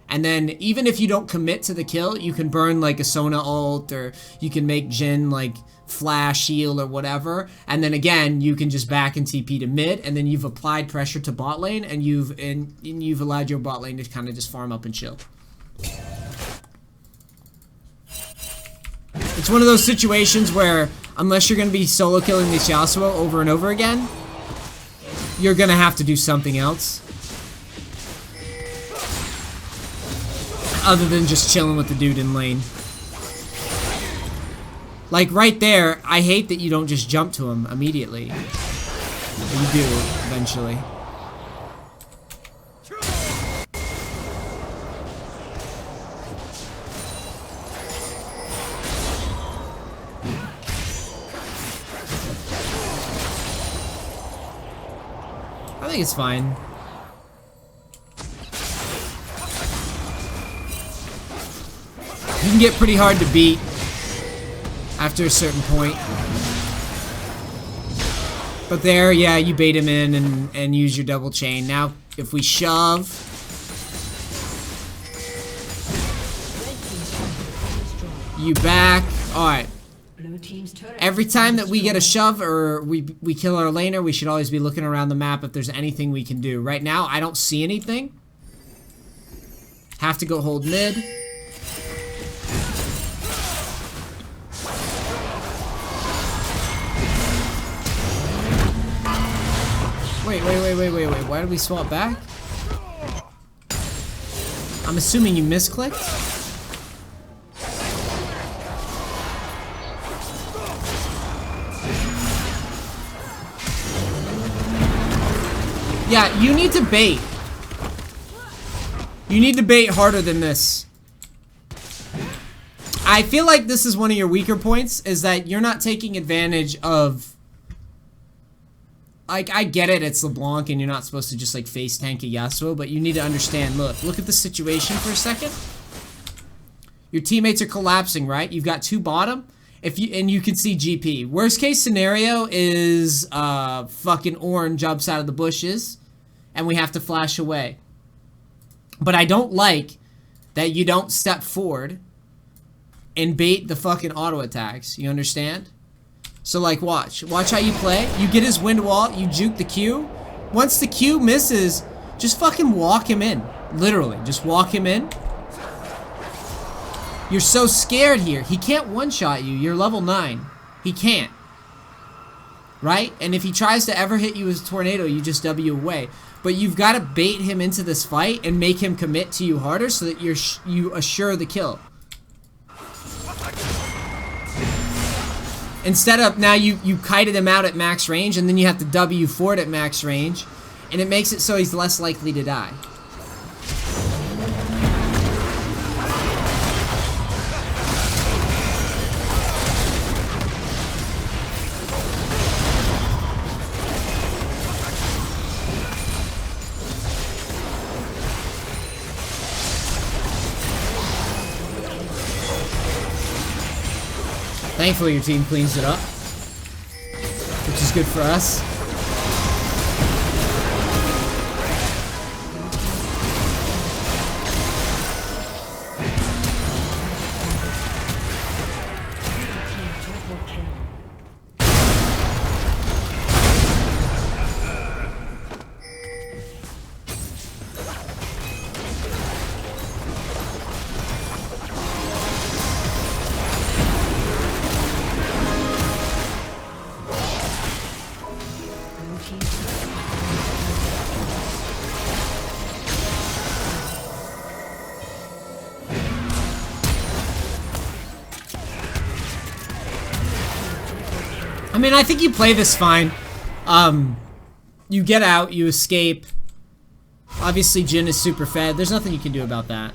And then even if you don't commit to the kill, you can burn like a Sona ult, or you can make Jhin like flash heal or whatever, and then again you can just back and TP to mid, and then you've applied pressure to bot lane, and you've allowed your bot lane to kind of just farm up and chill. It's one of those situations where unless you're going to be solo killing this Yasuo over and over again, you're going to have to do something else other than just chilling with the dude in lane. Like right there, I hate that you don't just jump to him immediately. But you do, eventually. I think it's fine. You can get pretty hard to beat after a certain point. But there, yeah, you bait him in and use your double chain. Now, if we shove... You back. Alright. Every time that we get a shove or we kill our laner, we should always be looking around the map if there's anything we can do. Right now, I don't see anything. Have to go hold mid. Wait. Why did we swap back? I'm assuming you misclicked? Yeah, you need to bait. You need to bait harder than this. I feel like this is one of your weaker points, is that you're not taking advantage of... Like, I get it, it's LeBlanc and you're not supposed to just like face tank a Yasuo, but you need to understand, look at the situation for a second. Your teammates are collapsing, right? You've got 2 bottom, and you can see GP. Worst case scenario is fucking Ornn jumps out of the bushes and we have to flash away. But I don't like that you don't step forward and bait the fucking auto attacks. You understand? So like watch how you play. You get his wind wall, you juke the Q. Once the Q misses, just fucking walk him in. Literally, just walk him in. You're so scared here. He can't one-shot you. You're level 9. He can't. Right? And if he tries to ever hit you with a tornado, you just W away. But you've got to bait him into this fight and make him commit to you harder so that you assure the kill. Instead of now you kited him out at max range and then you have to W forward at max range, and it makes it so he's less likely to die. Thankfully, your team cleans it up, which is good for us. I mean, I think you play this fine. You get out, you escape. Obviously, Jhin is super fed. There's nothing you can do about that.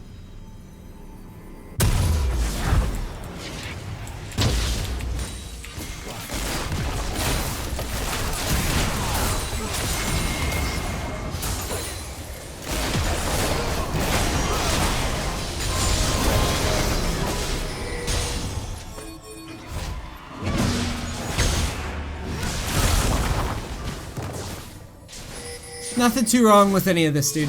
Nothing too wrong with any of this, dude.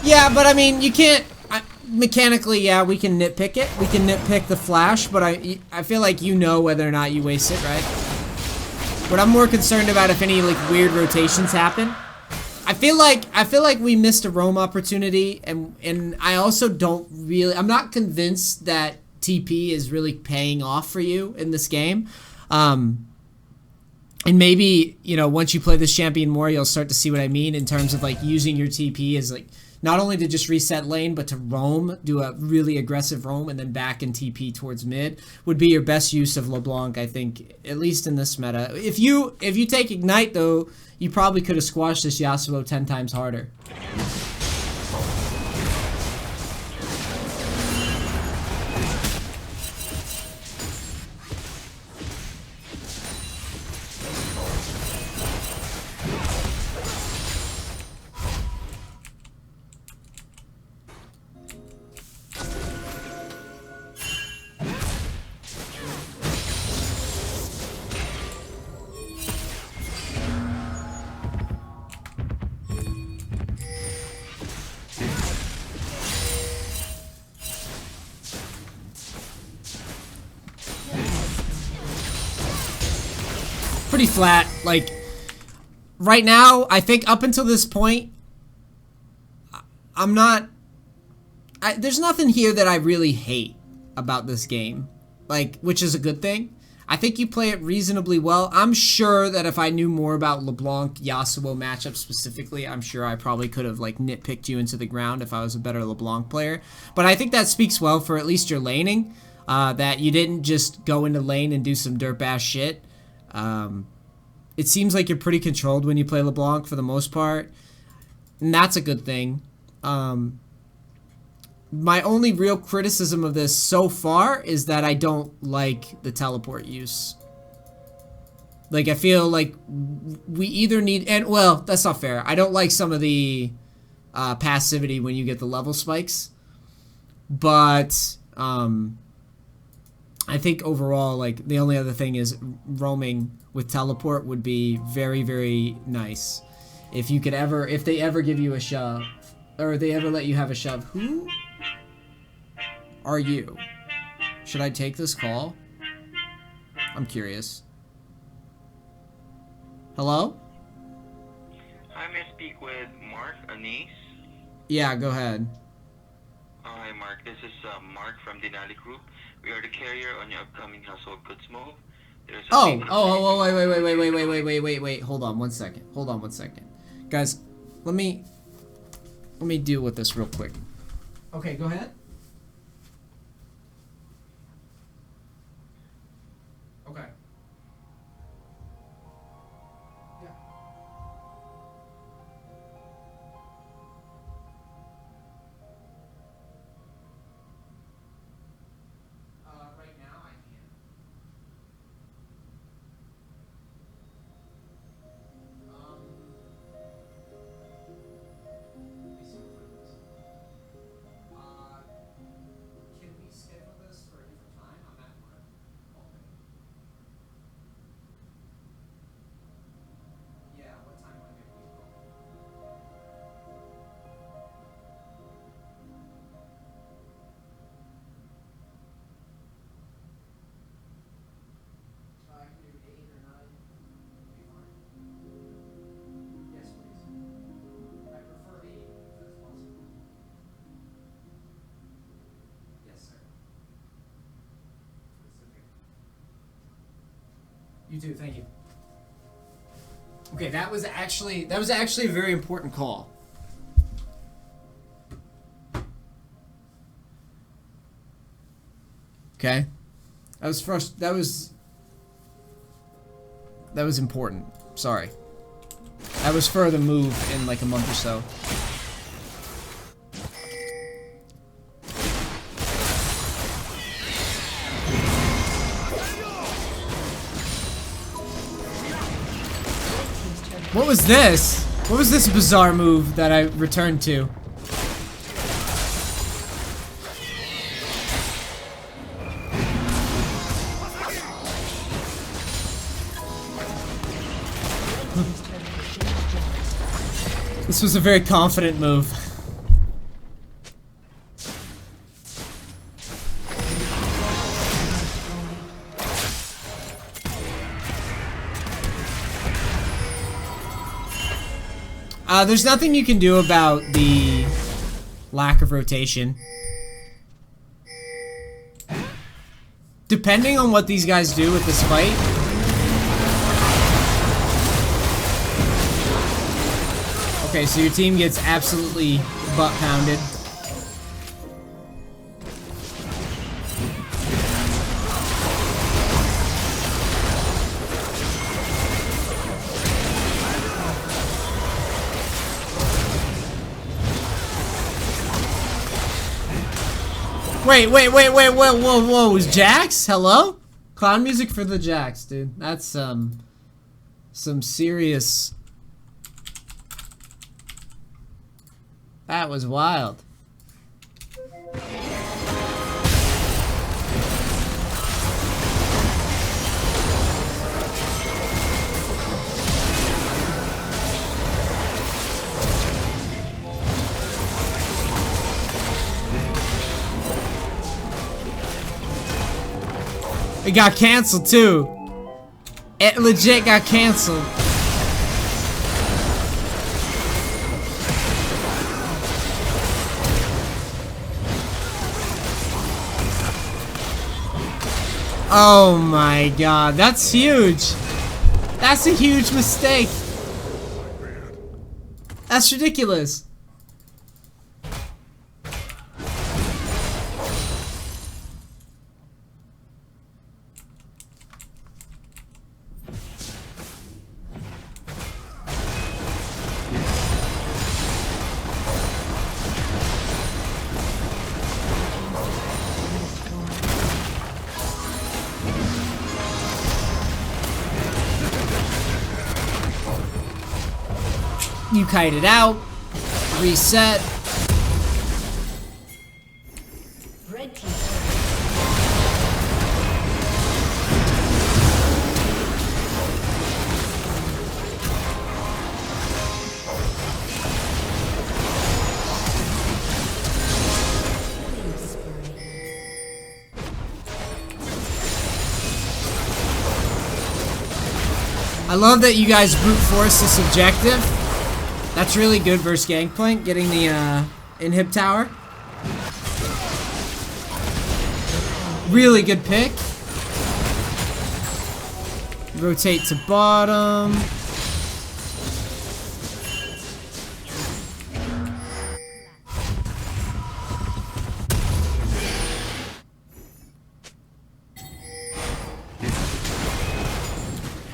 Yeah, but I mean, you can't... mechanically, yeah, we can nitpick it. We can nitpick the flash, but I feel like you know whether or not you waste it, right? But I'm more concerned about if any, like, weird rotations happen. I feel like we missed a roam opportunity, and I also don't really... I'm not convinced that TP is really paying off for you in this game. And maybe, you know, once you play this champion more, you'll start to see what I mean in terms of, like, using your TP as, like, not only to just reset lane, but to roam, do a really aggressive roam, and then back and TP towards mid would be your best use of LeBlanc, I think, at least in this meta. If you take Ignite, though, you probably could have squashed this Yasuo 10 times harder. Pretty flat. Like, right now, I think up until this point, I'm not... there's nothing here that I really hate about this game. Like, which is a good thing. I think you play it reasonably well. I'm sure that if I knew more about LeBlanc Yasuo matchup specifically, I'm sure I probably could have, like, nitpicked you into the ground if I was a better LeBlanc player. But I think that speaks well for at least your laning. That you didn't just go into lane and do some dirtbass shit. It seems like you're pretty controlled when you play LeBlanc for the most part, and that's a good thing. My only real criticism of this so far is that I don't like the teleport use. Like, I feel like we either need... And, well, that's not fair. I don't like some of the passivity when you get the level spikes. But... I think overall, like, the only other thing is roaming with teleport would be very, very nice. If you could ever, if they ever give you a shove, or they ever let you have a shove. Who are you? Should I take this call? I'm curious. Hello? Hi, may I speak with Mark or Neace? Yeah, go ahead. Hi, Mark. This is Mark from the Unedited Group. We are the carrier on your upcoming household goods move. There's a Wait. Hold on one second. Guys, let me deal with this real quick. Okay, go ahead. Okay. Yeah. Right now I can't. You too. Thank you. Okay, that was actually a very important call. Okay, that was important. Sorry, that was for the move in like a month or so. What was this? What was this bizarre move that I returned to? This was a very confident move. There's nothing you can do about the lack of rotation. Depending on what these guys do with this fight. Okay, so your team gets absolutely butt pounded. Whoa, was Jax? Hello? Clown music for the Jax, dude. That's, some serious... That was wild. It got canceled too. It legit got canceled. Oh my god, that's huge. That's a huge mistake. That's ridiculous. You kite it out, reset. Red team. I love that you guys brute force this objective. That's really good versus Gangplank, getting the inhib tower. Really good pick. Rotate to bottom.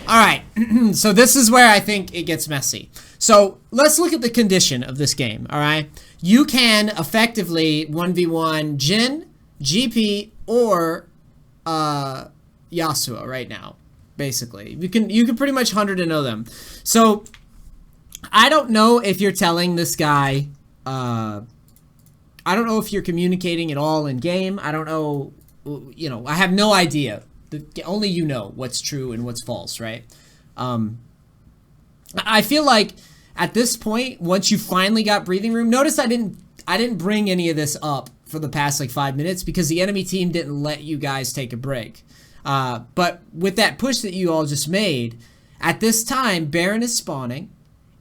Alright, so this is where I think it gets messy. So let's look at the condition of this game, alright? You can effectively 1v1 Jhin, GP, or Yasuo right now, basically. You can pretty much 100-0 them. So I don't know if you're telling this guy, I don't know if you're communicating at all in game. I don't know, you know, I have no idea. Only you know what's true and what's false, right? I feel like at this point, once you finally got breathing room, notice I didn't bring any of this up for the past like 5 minutes because the enemy team didn't let you guys take a break. But with that push that you all just made, at this time, Baron is spawning,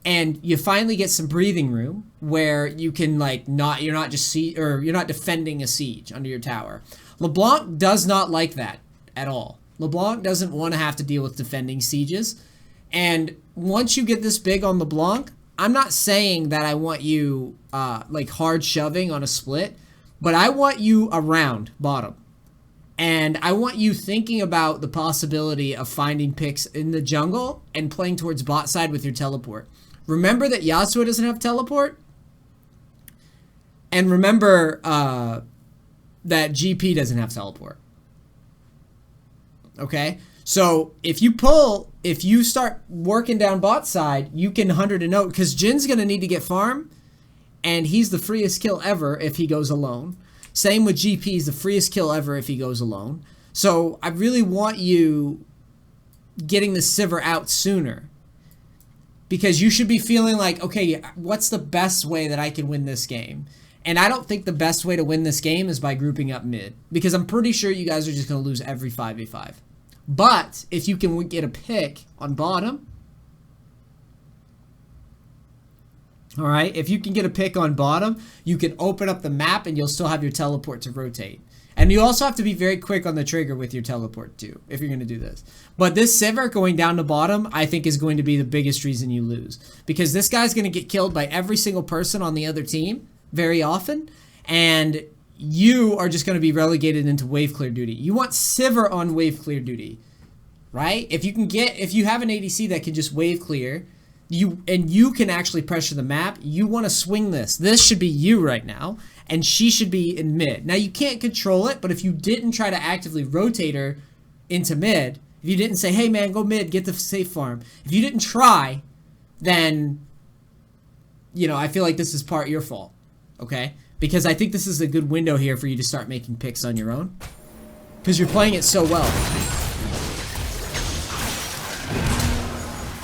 and you finally get some breathing room where you can like you're not defending a siege under your tower. LeBlanc does not like that at all. LeBlanc doesn't want to have to deal with defending sieges. And once you get this big on LeBlanc, I'm not saying that I want you like hard shoving on a split, but I want you around bottom. And I want you thinking about the possibility of finding picks in the jungle and playing towards bot side with your teleport. Remember that Yasuo doesn't have teleport? And remember that GP doesn't have teleport. Okay? So if you start working down bot side, you can 100 and 0 because Jin's going to need to get farm, and he's the freest kill ever if he goes alone. Same with GP, he's the freest kill ever if he goes alone. So I really want you getting the Sivir out sooner, because you should be feeling like, okay, what's the best way that I can win this game? And I don't think the best way to win this game is by grouping up mid, because I'm pretty sure you guys are just going to lose every 5v5. But if you can get a pick on bottom, all right, if you can get a pick on bottom, you can open up the map and you'll still have your teleport to rotate. And you also have to be very quick on the trigger with your teleport too, if you're going to do this. But this Sivir going down to bottom, I think is going to be the biggest reason you lose. Because this guy's going to get killed by every single person on the other team very often. And you are just going to be relegated into wave clear duty. You want Sivir on wave clear duty, right? If you have an ADC that can just wave clear, you can actually pressure the map, you want to swing this. This should be you right now, and she should be in mid. Now, you can't control it, but if you didn't try to actively rotate her into mid, if you didn't say, hey man, go mid, get the safe farm, if you didn't try, then, you know, I feel like this is part your fault, okay? Because I think this is a good window here for you to start making picks on your own, because you're playing it so well.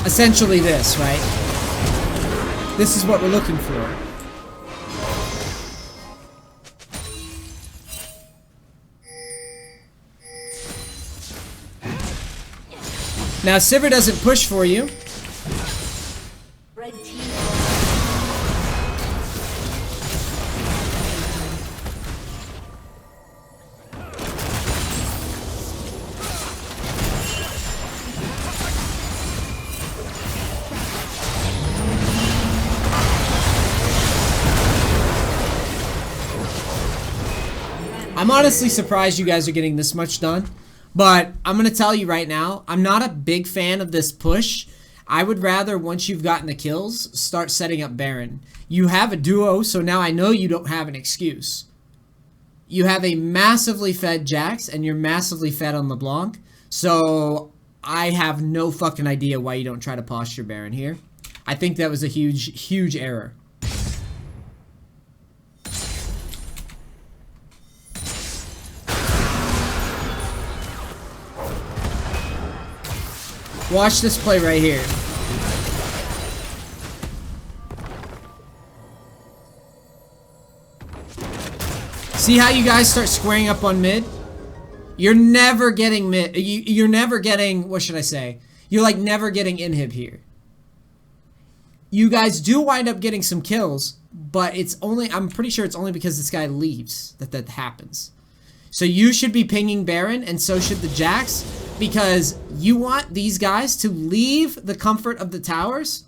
Essentially this, right? This is what we're looking for. Now, Sivir doesn't push for you. Red team. I'm honestly surprised you guys are getting this much done, but I'm going to tell you right now, I'm not a big fan of this push. I would rather, once you've gotten the kills, start setting up Baron. You have a duo, so now I know you don't have an excuse. You have a massively fed Jax, and you're massively fed on LeBlanc, so I have no fucking idea why you don't try to posture Baron here. I think that was a huge, huge error. Watch this play right here. See how you guys start squaring up on mid? You're never getting mid. You're never getting, what should I say? You're like never getting inhib here. You guys do wind up getting some kills, but it's only, I'm pretty sure it's only because this guy leaves that happens. So you should be pinging Baron, and so should the Jax, because you want these guys to leave the comfort of the towers,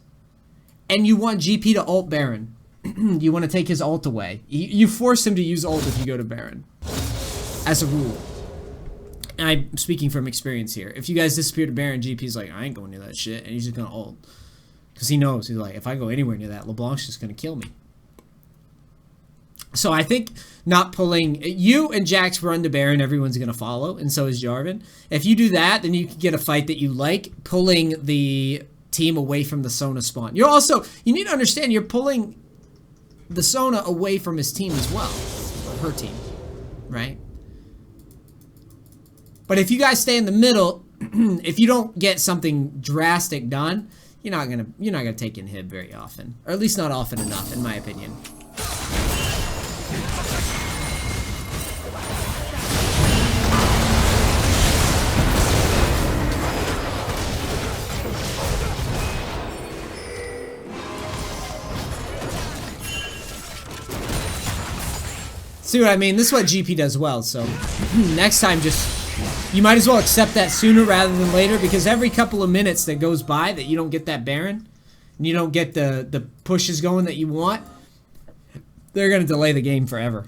and you want GP to ult Baron. You want to take his ult away. You force him to use ult if you go to Baron, as a rule. And I'm speaking from experience here. If you guys disappear to Baron, GP's like, I ain't going near that shit, and he's just going to ult. Because he knows, he's like, if I go anywhere near that, LeBlanc's just going to kill me. So I think not pulling, you and Jax run to Baron, everyone's going to follow, and so is Jarvan. If you do that, then you can get a fight that you like, pulling the team away from the Sona spawn. You're also, you need to understand, you're pulling the Sona away from his team as well, or her team, right? But if you guys stay in the middle, if you don't get something drastic done, you're not gonna take inhib very often, or at least not often enough, in my opinion. See what I mean? This is what GP does well, so next time just You might as well accept that sooner rather than later, because every couple of minutes that goes by that you don't get that Baron, and you don't get the pushes going that you want, they're going to delay the game forever.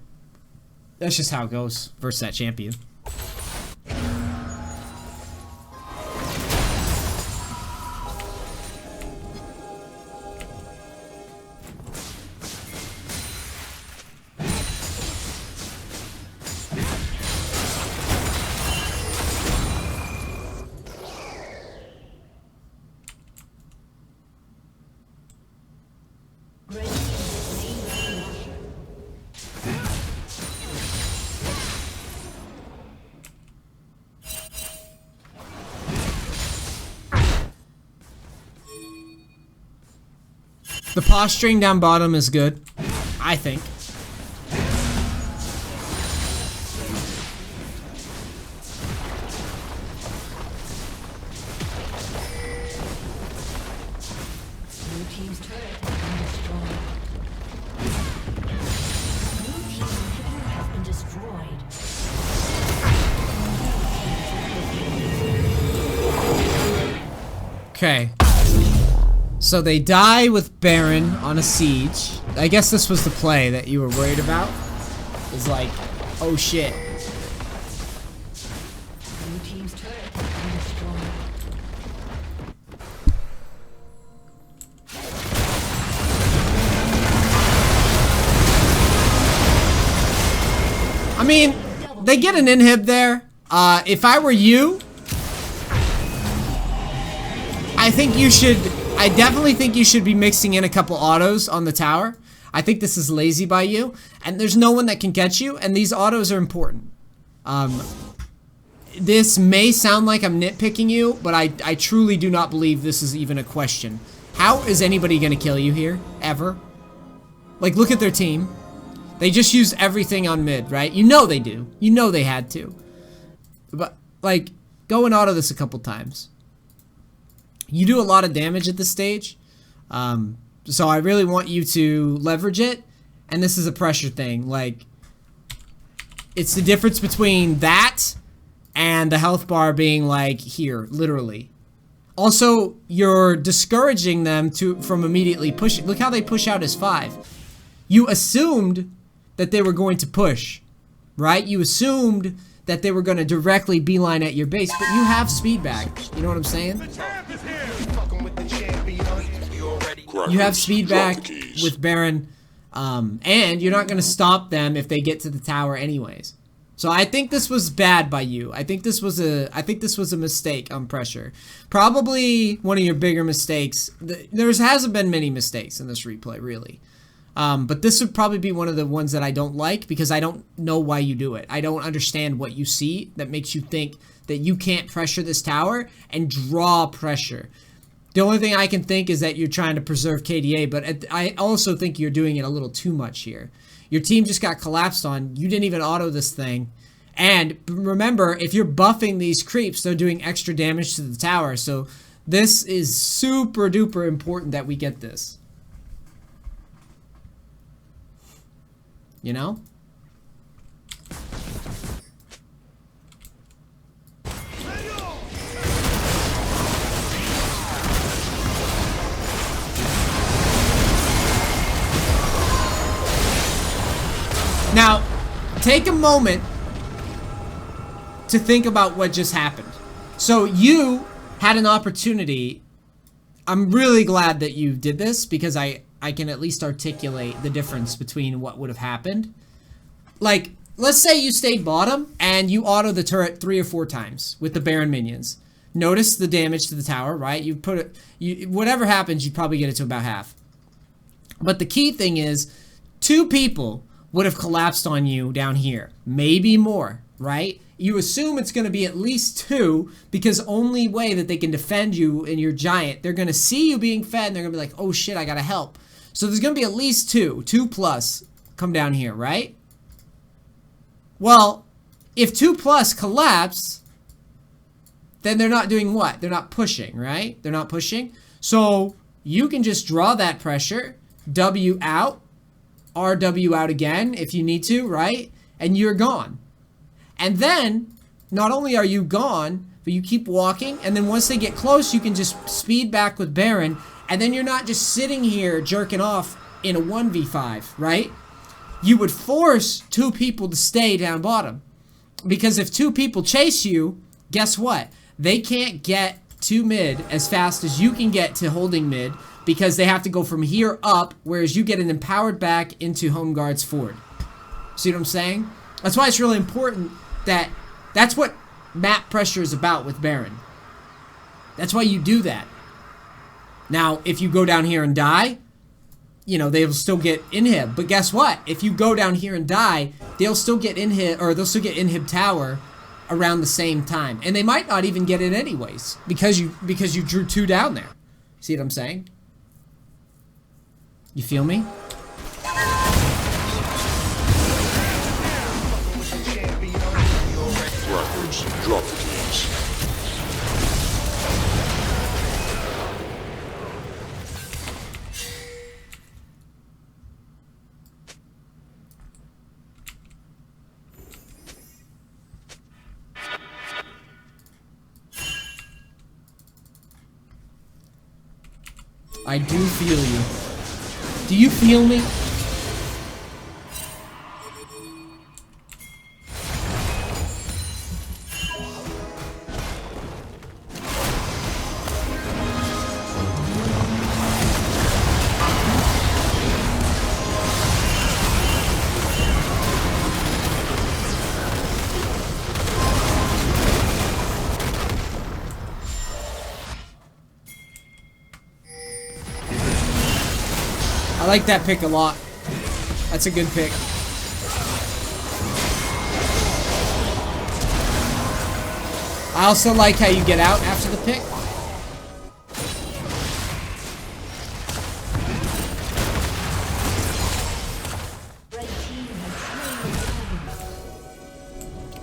That's just how it goes versus that champion. The posturing down bottom is good, I think. Blue team's turret has been destroyed. Blue team's inhibitor has been destroyed. Okay. So they die with Baron on a siege. I guess this was the play that you were worried about. It's like, oh shit. Blue team's turret has been destroyed. I mean, they get an inhib there. If I were you, I definitely think you should be mixing in a couple autos on the tower. I think this is lazy by you, and there's no one that can catch you, and these autos are important. This may sound like I'm nitpicking you, but I truly do not believe this is even a question. How is anybody gonna kill you here, ever? Like, look at their team. They just use everything on mid, right? You know they do. You know they had to. But, like, go and auto this a couple times. You do a lot of damage at this stage, so I really want you to leverage it, and this is a pressure thing. Like, it's the difference between that and the health bar being like here, literally. Also, you're discouraging them from immediately pushing. Look how they push out as 5. You assumed that they were going to push, right? You assumed that they were going to directly beeline at your base, but you have speed back. You know what I'm saying? You have speed back with Baron, and you're not going to stop them if they get to the tower anyways. So I think this was bad by you. I think this was a mistake on pressure. Probably one of your bigger mistakes. There hasn't been many mistakes in this replay, really. But this would probably be one of the ones that I don't like, because I don't know why you do it. I don't understand what you see that makes you think that you can't pressure this tower and draw pressure. The only thing I can think is that you're trying to preserve KDA, but I also think you're doing it a little too much here. Your team just got collapsed on. You didn't even auto this thing. And remember, if you're buffing these creeps, they're doing extra damage to the tower. So this is super duper important that we get this. You know? Now, take a moment to think about what just happened. So you had an opportunity. I'm really glad that you did this, because I can at least articulate the difference between what would have happened. Like, let's say you stayed bottom and you auto the turret 3 or 4 times with the Baron minions. Notice the damage to the tower, right? You put it, whatever happens, you probably get it to about half. But the key thing is, 2 people would have collapsed on you down here. Maybe more, right? You assume it's going to be at least 2, because only way that they can defend you and your giant, they're going to see you being fed and they're going to be like, oh shit, I got to help. So there's going to be at least 2 plus come down here, right? Well, if 2 plus collapse, then they're not doing what? They're not pushing, right? They're not pushing. So you can just draw that pressure, W out, RW out again if you need to, right? And you're gone. And then not only are you gone, but you keep walking, and then once they get close, you can just speed back with Baron, and then you're not just sitting here jerking off in a 1v5, right? You would force 2 people to stay down bottom. Because if 2 people chase you, guess what? They can't get to mid as fast as you can get to holding mid, because they have to go from here up, whereas you get an empowered back into home guards forward. See what I'm saying? That's why it's really important that that's what map pressure is about with Baron. That's why you do that. Now, if you go down here and die, you know, they'll still get inhib. But guess what? If you go down here and die, they'll still get inhib, or they'll still get inhib tower around the same time. And they might not even get it anyways, because you drew 2 down there. See what I'm saying? You feel me? Records drop keys. I do feel you. Do you feel me? I like that pick a lot. That's a good pick. I also like how you get out after the pick.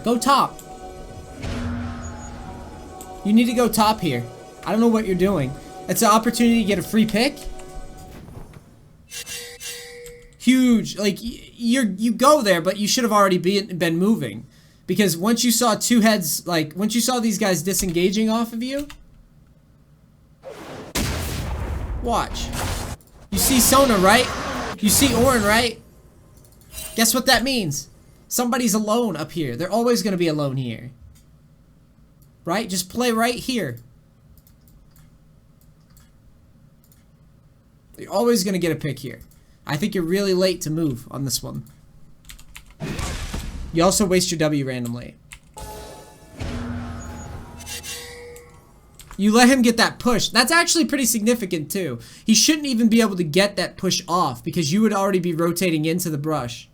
Go top. You need to go top here. I don't know what you're doing. It's an opportunity to get a free pick. Huge, like you go there, but you should have already been moving, because once you saw 2 heads, like once you saw these guys disengaging off of you, watch. You see Sona, right? You see Orin, right? Guess what that means? Somebody's alone up here. They're always gonna be alone here, right? Just play right here. You're always gonna get a pick here. I think you're really late to move on this one. You also waste your W randomly. You let him get that push. That's actually pretty significant too. He shouldn't even be able to get that push off, because you would already be rotating into the brush.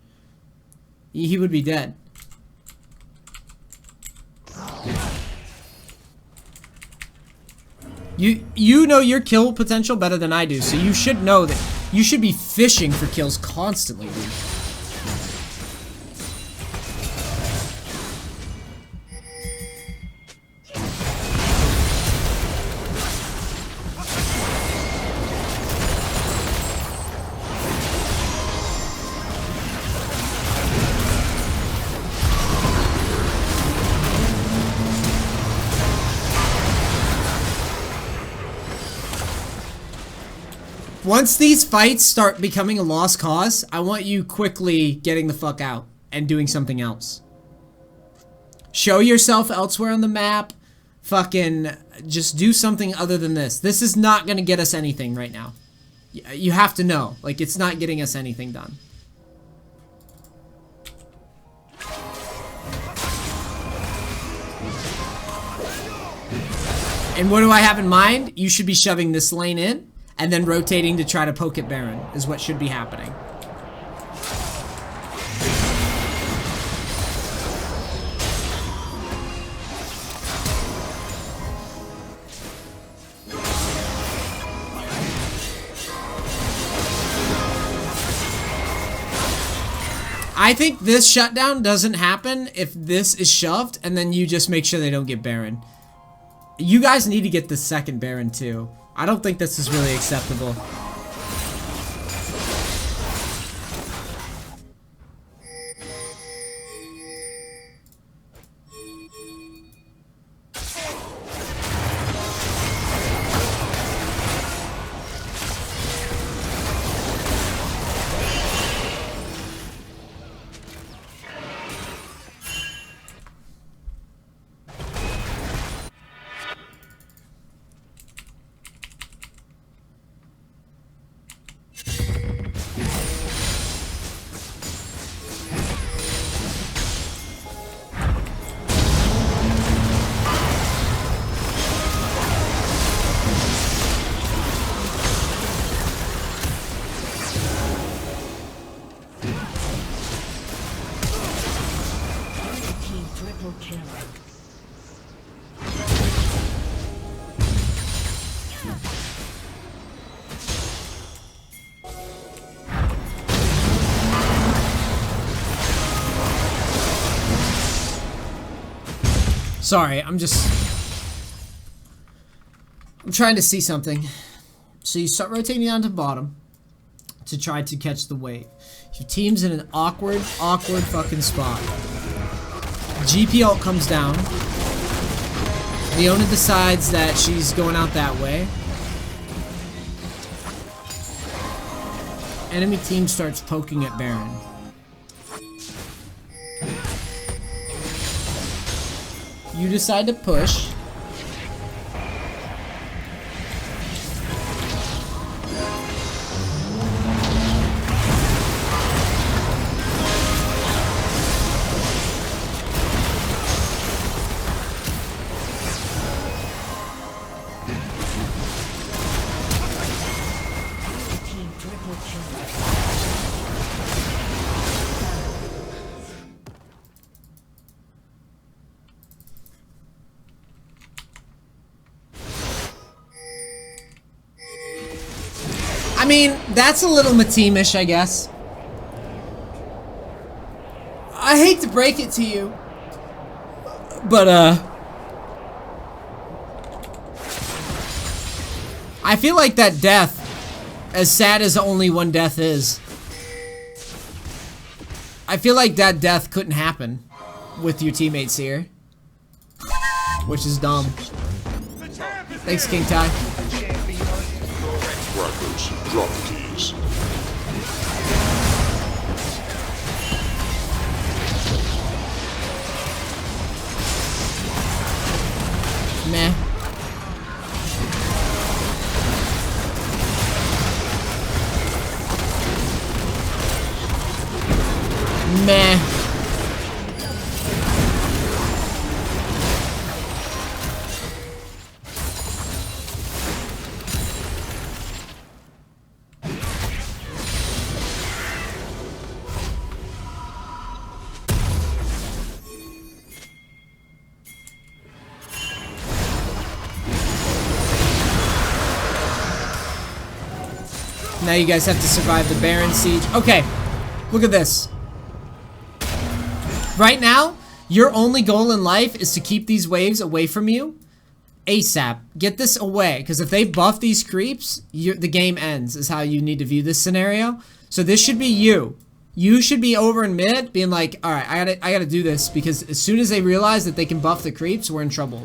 He would be dead. You know your kill potential better than I do, so you should know that you should be fishing for kills constantly, dude. Once these fights start becoming a lost cause, I want you quickly getting the fuck out and doing something else. Show yourself elsewhere on the map. Fucking just do something other than this. This is not gonna get us anything right now. You have to know. Like, it's not getting us anything done. And what do I have in mind? You should be shoving this lane in, and then rotating to try to poke at Baron is what should be happening. I think this shutdown doesn't happen if this is shoved, and then you just make sure they don't get Baron. You guys need to get the second Baron too. I don't think this is really acceptable. Sorry, I'm trying to see something. So you start rotating down to bottom to try to catch the wave. Your team's in an awkward fucking spot. GP ult comes down. Leona decides that she's going out that way. Enemy team starts poking at Baron. You decide to push. I mean, that's a little Mateemish, I guess. I hate to break it to you, but I feel like that death, as sad as only one death is, I feel like that death couldn't happen with your teammates here, which is dumb. Thanks, King Ty. Crackers, drop the keys. Meh. Meh. Now you guys have to survive the Baron siege. Okay, look at this. Right now, your only goal in life is to keep these waves away from you. ASAP. Get this away, because if they buff these creeps, the game ends, is how you need to view this scenario. So this should be you. You should be over in mid, being like, alright, I gotta do this, because as soon as they realize that they can buff the creeps, we're in trouble.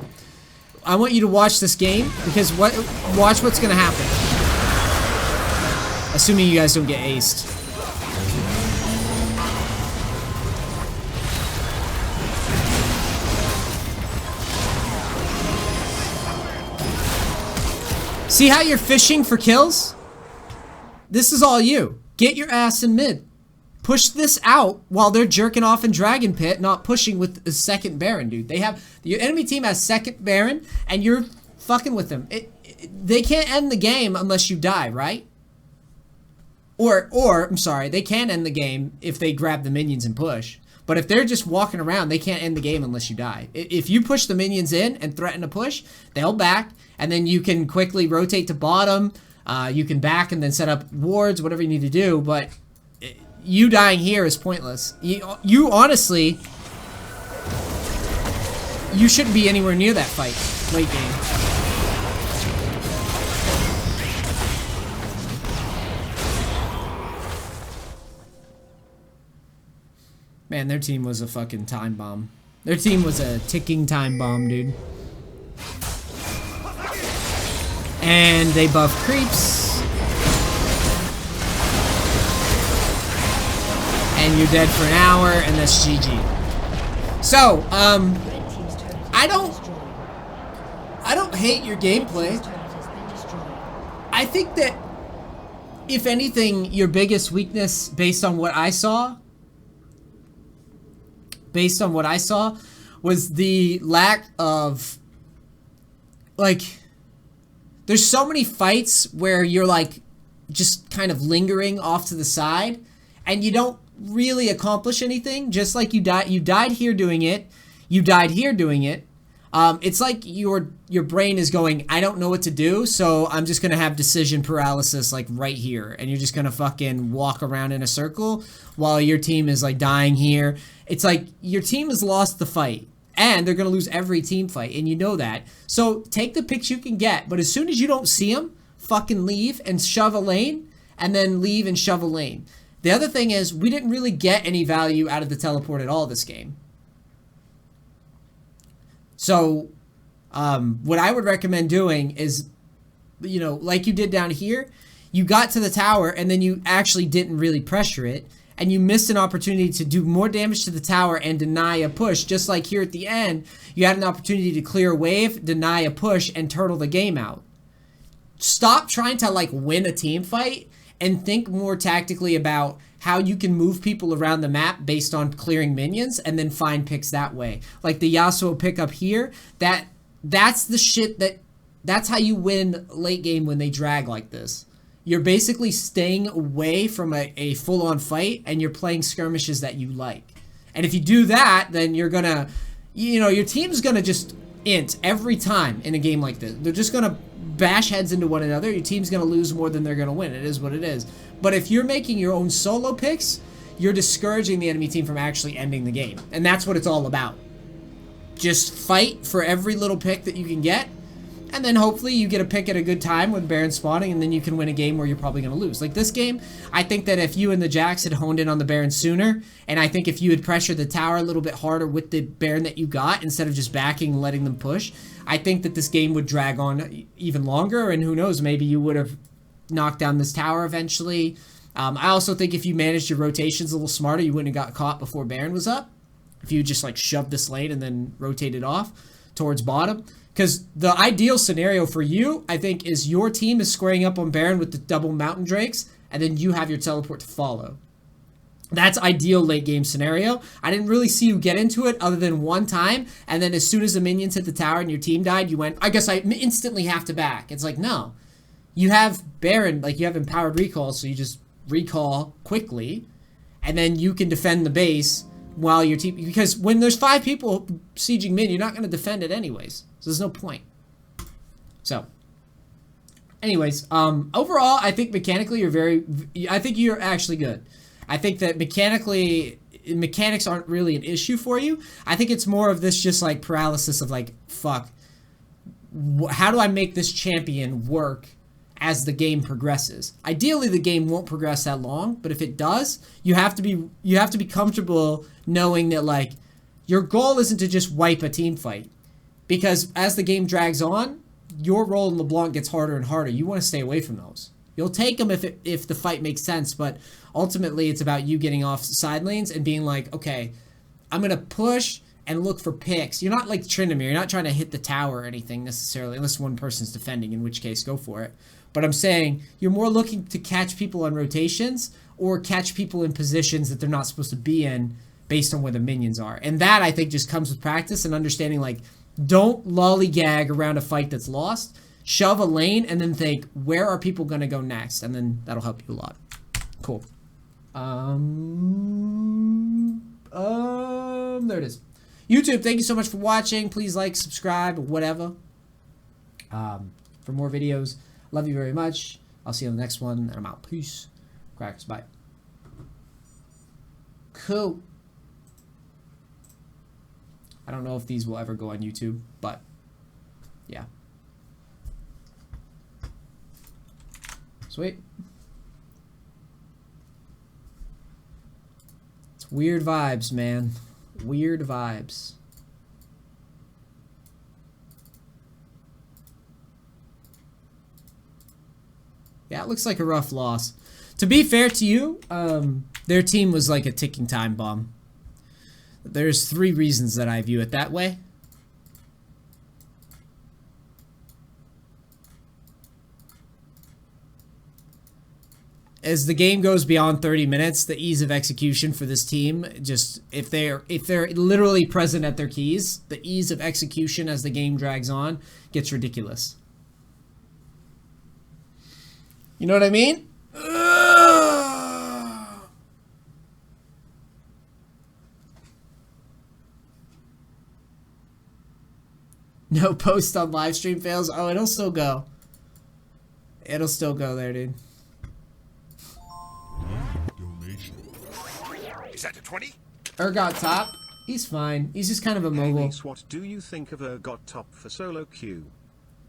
I want you to watch this game, because watch what's gonna happen. Assuming you guys don't get aced. See how you're fishing for kills? This is all you. Get your ass in mid. Push this out while they're jerking off in Dragon Pit, not pushing with the second Baron, dude. Your enemy team has second Baron, and you're fucking with them. They can't end the game unless you die, right? Or, I'm sorry, they can end the game if they grab the minions and push. But if they're just walking around, they can't end the game unless you die. If you push the minions in and threaten to push, they'll back, and then you can quickly rotate to bottom. You can back and then set up wards, whatever you need to do, but you dying here is pointless. You honestly, you shouldn't be anywhere near that fight late game. Man, their team was a fucking time bomb. Their team was a ticking time bomb, dude. And they buff creeps. And you're dead for an hour, and that's GG. So, I don't hate your gameplay. I think that, if anything, your biggest weakness, based on what I saw, was the lack of, like, there's so many fights where you're, like, just kind of lingering off to the side, and you don't really accomplish anything. Just like you died here doing it, you died here doing it. It's like your brain is going, I don't know what to do, so I'm just gonna have decision paralysis, like, right here, and you're just gonna fucking walk around in a circle while your team is, like, dying here. It's like your team has lost the fight, And they're going to lose every team fight, and you know that. So take the picks you can get, but as soon as you don't see them, fucking leave and shove a lane, and then leave and shove a lane. The other thing is, we didn't really get any value out of the teleport at all this game. So, what I would recommend doing is, you know, like you did down here, you got to the tower, and then you actually didn't really pressure it, and you missed an opportunity to do more damage to the tower and deny a push. Just like here at the end, you had an opportunity to clear a wave, deny a push, and turtle the game out. Stop trying to, like, win a team fight and think more tactically about how you can move people around the map based on clearing minions and then find picks that way. Like the Yasuo pick up here, that's the shit that's how you win late game when they drag like this. You're basically staying away from a full-on fight, and you're playing skirmishes that you like. And if you do that, then you're gonna, you know, your team's gonna just int every time in a game like this. They're just gonna bash heads into one another. Your team's gonna lose more than they're gonna win. It is what it is. But if you're making your own solo picks, you're discouraging the enemy team from actually ending the game. And that's what it's all about. Just fight for every little pick that you can get, and then hopefully you get a pick at a good time when Baron spawning, and then you can win a game where you're probably going to lose. Like this game, I think that if you and the Jax had honed in on the Baron sooner, and I think if you had pressured the tower a little bit harder with the Baron that you got, instead of just backing and letting them push, I think that this game would drag on even longer, and who knows, maybe you would have knocked down this tower eventually. I also think if you managed your rotations a little smarter, you wouldn't have got caught before Baron was up. If you just like shoved this lane and then rotated off towards bottom. Because the ideal scenario for you, I think, is your team is squaring up on Baron with the double Mountain Drakes, and then you have your teleport to follow. That's ideal late game scenario. I didn't really see you get into it other than one time, and then as soon as the minions hit the tower and your team died, you went, I guess I instantly have to back. It's like, no. You have Baron, like you have empowered recall, so you just recall quickly, and then you can defend the base while your team, because when there's 5 people sieging mid, you're not going to defend it anyways. So there's no point. So, anyways, overall, I think mechanically I think you're actually good. I think that mechanics aren't really an issue for you. I think it's more of this just like paralysis of like, fuck, how do I make this champion work as the game progresses? Ideally, the game won't progress that long, but if it does, you have to be comfortable knowing that like your goal isn't to just wipe a team fight, because as the game drags on, your role in LeBlanc gets harder and harder. You want to stay away from those. You'll take them if the fight makes sense, but ultimately it's about you getting off side lanes and being like, okay, I'm gonna push and look for picks. You're not like Tryndamere. You're not trying to hit the tower or anything necessarily, unless one person's defending, in which case go for it. But I'm saying you're more looking to catch people on rotations or catch people in positions that they're not supposed to be in based on where the minions are. And that, I think, just comes with practice and understanding, like, don't lollygag around a fight that's lost. Shove a lane and then think, where are people going to go next? And then that'll help you a lot. Cool. There it is. YouTube, thank you so much for watching. Please like, subscribe, whatever. For more videos. Love you very much. I'll see you on the next one, and I'm out. Peace. Crackers, bye. Cool. I don't know if these will ever go on YouTube, but yeah. Sweet. It's weird vibes, man. Weird vibes. Yeah, it looks like a rough loss. To be fair to you, their team was like a ticking time bomb. There's 3 reasons that I view it that way. As the game goes beyond 30 minutes, the ease of execution for this team, just if they're literally present at their keys, the ease of execution as the game drags on gets ridiculous. You know what I mean? No post on live stream fails. Oh, it'll still go. It'll still go there, dude. Is that a 20? Ergot top. He's fine. He's just kind of Hey, immobile. Neace, what do you think of got top for solo queue?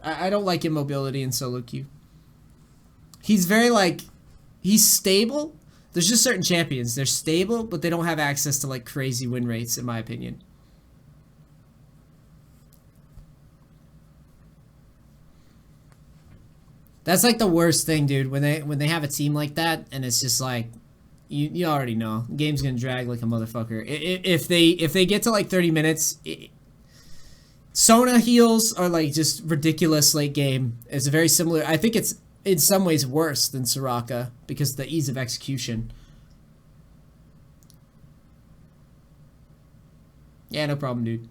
I don't like immobility in solo queue. He's very like, he's stable. There's just certain champions. They're stable, but they don't have access to like crazy win rates, in my opinion. That's like the worst thing, dude. When they have a team like that, and it's just like, you already know, the game's gonna drag like a motherfucker. If they get to like 30 minutes, Sona heals are like just ridiculous late game. It's a very similar. I think it's in some ways worse than Soraka because of the ease of execution. Yeah, no problem, dude.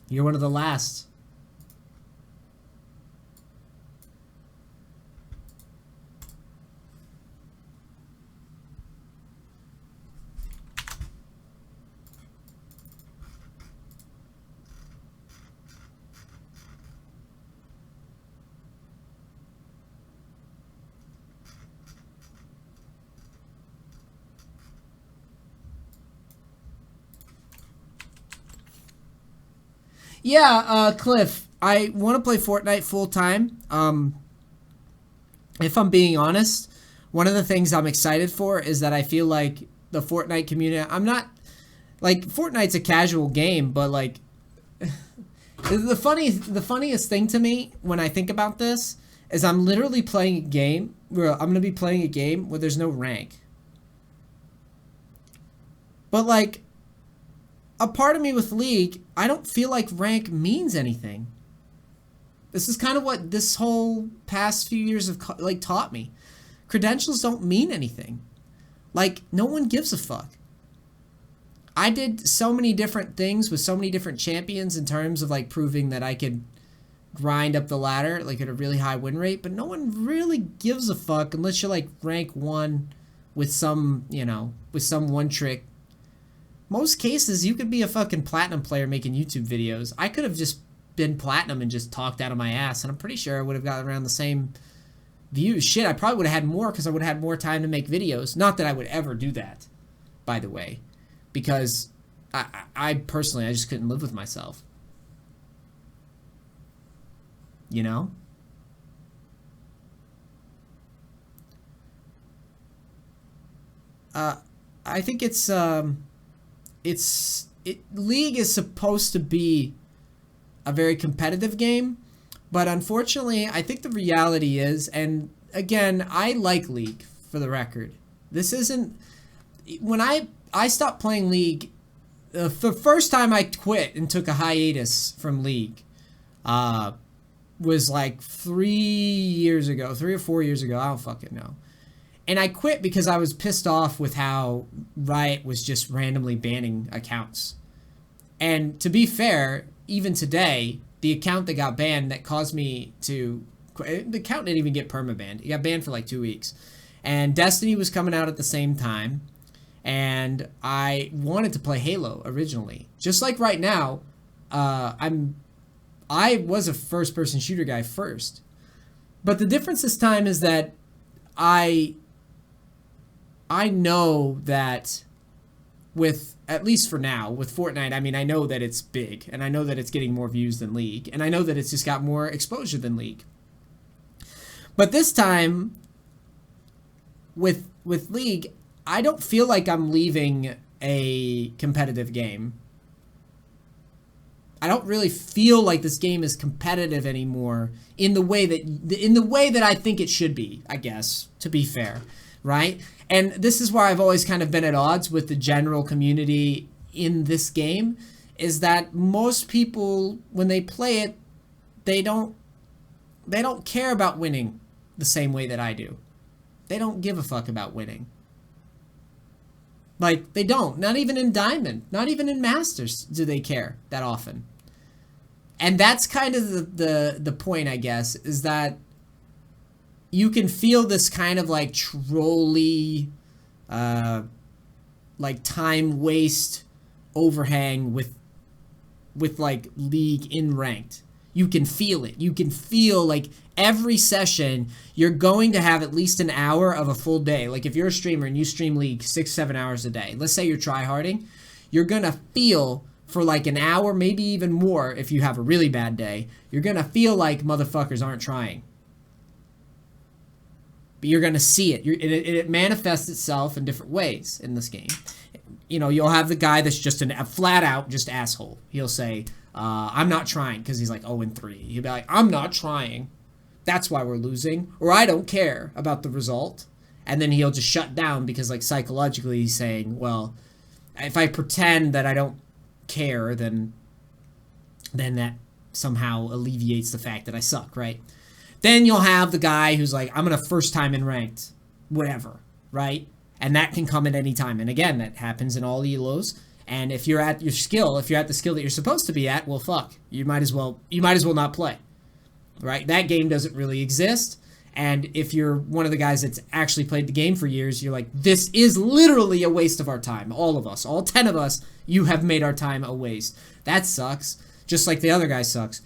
You're one of the last. Yeah, Cliff, I want to play Fortnite full time. If I'm being honest, one of the things I'm excited for is that I feel like the Fortnite community, I'm not, like, Fortnite's a casual game, but, like, the funniest thing to me when I think about this is I'm literally playing a game where I'm going to be playing a game where there's no rank. But, like, a part of me with League, I don't feel like rank means anything. This is kind of what this whole past few years have like taught me. Credentials don't mean anything. Like, no one gives a fuck. I did so many different things with so many different champions in terms of like proving that I could grind up the ladder like at a really high win rate, but no one really gives a fuck unless you're like rank 1 with some, you know, with some one trick. Most cases, you could be a fucking platinum player making YouTube videos. I could have just been platinum and just talked out of my ass, and I'm pretty sure I would have got around the same views. Shit, I probably would have had more because I would have had more time to make videos. Not that I would ever do that, by the way, because I personally, I just couldn't live with myself. You know? I think League is supposed to be a very competitive game, but unfortunately, I think the reality is, and again, I like League for the record. This isn't, when I stopped playing League, the first time I quit and took a hiatus from League, was like 3 years ago, 3 or 4 years ago, I don't fucking know. And I quit because I was pissed off with how Riot was just randomly banning accounts. And to be fair, even today, the account that got banned that caused me to... The account didn't even get permabanned. It got banned for like 2 weeks. And Destiny was coming out at the same time. And I wanted to play Halo originally. Just like right now, I was a first-person shooter guy first. But the difference this time is that I know that with, at least for now, with Fortnite, I mean, I know that it's big, and I know that it's getting more views than League, and I know that it's just got more exposure than League. But this time, with League, I don't feel like I'm leaving a competitive game. I don't really feel like this game is competitive anymore in the way that I think it should be, I guess, to be fair, right? And this is where I've always kind of been at odds with the general community in this game, is that most people, when they play it, they don't care about winning the same way that I do. They don't give a fuck about winning. Like, they don't. Not even in Diamond. Not even in Masters do they care that often. And that's kind of the point, I guess, is that you can feel this kind of like trolly, like time waste overhang with like League in ranked. You can feel it. You can feel like every session you're going to have at least an hour of a full day. Like if you're a streamer and you stream League 6-7 hours a day, let's say you're tryharding, you're going to feel for like an hour, maybe even more if you have a really bad day, you're going to feel like motherfuckers aren't trying. But you're going to see it. It manifests itself in different ways in this game. You know, you'll have the guy that's just a flat out just asshole. He'll say, I'm not trying, because he's like 0-3. He'll be like, I'm not trying. That's why we're losing. Or I don't care about the result. And then he'll just shut down because like psychologically he's saying, well, if I pretend that I don't care, then that somehow alleviates the fact that I suck, right? Then you'll have the guy who's like, I'm gonna first time in ranked, whatever, right? And that can come at any time. And again, that happens in all elos. And if you're at your skill, if you're at the skill that you're supposed to be at, well, fuck, you might as well not play, right? That game doesn't really exist. And if you're one of the guys that's actually played the game for years, you're like, this is literally a waste of our time. All of us, all 10 of us, you have made our time a waste. That sucks. Just like the other guy sucks.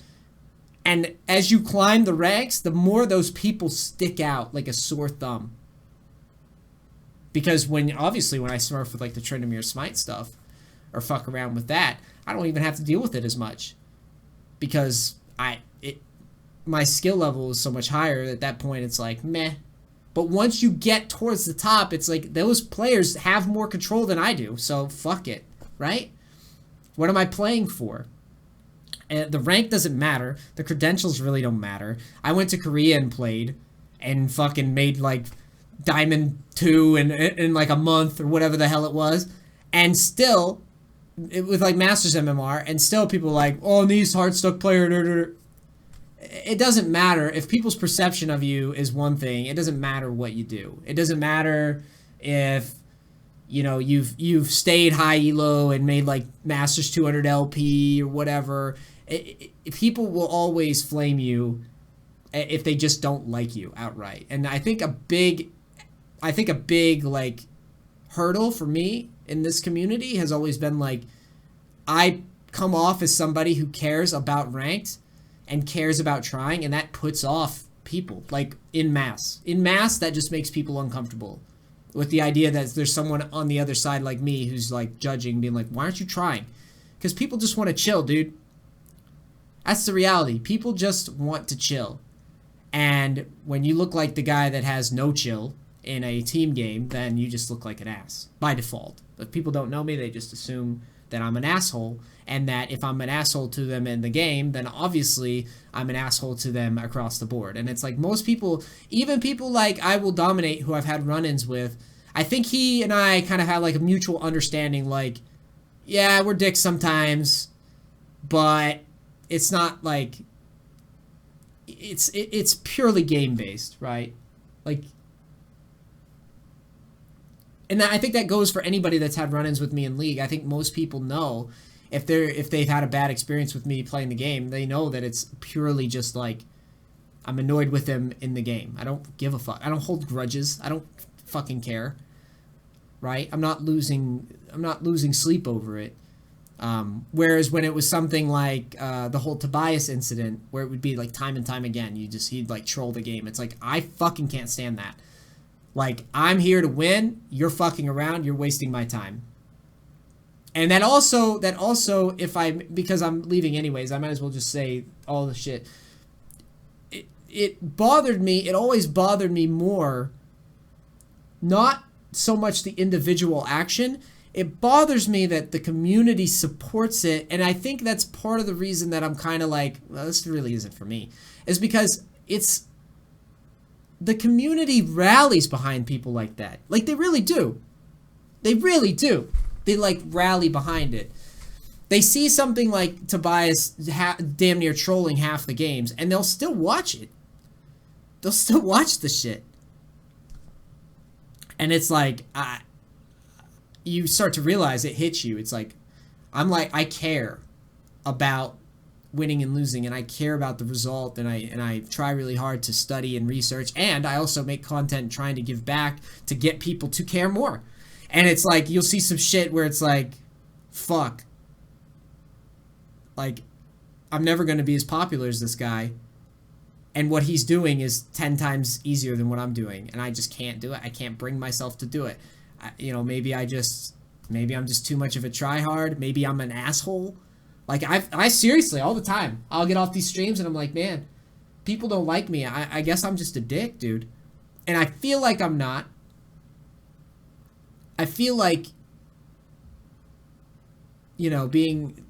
And as you climb the ranks, the more those people stick out like a sore thumb. Because obviously when I smurf with like the Tryndamere Smite stuff, or fuck around with that, I don't even have to deal with it as much. Because my skill level is so much higher at that point, it's like, meh. But once you get towards the top, it's like those players have more control than I do, so fuck it, right? What am I playing for? And the rank doesn't matter. The credentials really don't matter. I went to Korea and played and fucking made like Diamond 2 in like a month or whatever the hell it was. And still, with like Masters MMR, and still people are like, oh, Neace, hard stuck player. It doesn't matter. If people's perception of you is one thing, it doesn't matter what you do. It doesn't matter if, you know, you've stayed high elo and made like Masters 200 LP or whatever. People will always flame you if they just don't like you outright. And I think a big like hurdle for me in this community has always been like, I come off as somebody who cares about ranked and cares about trying, and that puts off people like in mass. In mass, that just makes people uncomfortable with the idea that there's someone on the other side like me who's like judging, being like, why aren't you trying? Because people just want to chill, dude. That's the reality. People just want to chill. And when you look like the guy that has no chill in a team game, then you just look like an ass by default. If people don't know me, they just assume that I'm an asshole, and that if I'm an asshole to them in the game, then obviously I'm an asshole to them across the board. And it's like most people, even people like I Will Dominate, who I've had run-ins with, I think he and I kind of had like a mutual understanding, like, yeah, we're dicks sometimes, but it's not like, it's purely game-based, right? Like, and I think that goes for anybody that's had run-ins with me in League. I think most people know if they've had a bad experience with me playing the game, they know that it's purely just like I'm annoyed with them in the game. I don't give a fuck. I don't hold grudges. I don't fucking care. Right? I'm not losing sleep over it. Whereas when it was something like the whole Tobias incident, where it would be like time and time again, he'd like troll the game. It's like, I fucking can't stand that. Like, I'm here to win, you're fucking around, you're wasting my time. And that also, because I'm leaving anyways, I might as well just say all the shit. It bothered me, it always bothered me more, not so much the individual action, it bothers me that the community supports it, and I think that's part of the reason that I'm kind of like, well, this really isn't for me, is because the community rallies behind people like that. Like, they really do. They really do. They, like, rally behind it. They see something like Tobias damn near trolling half the games, and they'll still watch it. They'll still watch the shit. And it's like, you start to realize it hits you. It's like, I care about winning and losing, and I care about the result, and I try really hard to study and research, and I also make content trying to give back to get people to care more. And it's like, you'll see some shit where it's like, fuck, like, I'm never going to be as popular as this guy, and what he's doing is 10 times easier than what I'm doing, and I just can't do it. I can't bring myself to do it. Maybe I just Maybe I'm just too much of a tryhard. Maybe I'm an asshole. Like, I seriously, all the time, I'll get off these streams and I'm like, man, people don't like me. I guess I'm just a dick, dude. And I feel like I'm not. I feel like, you know, being...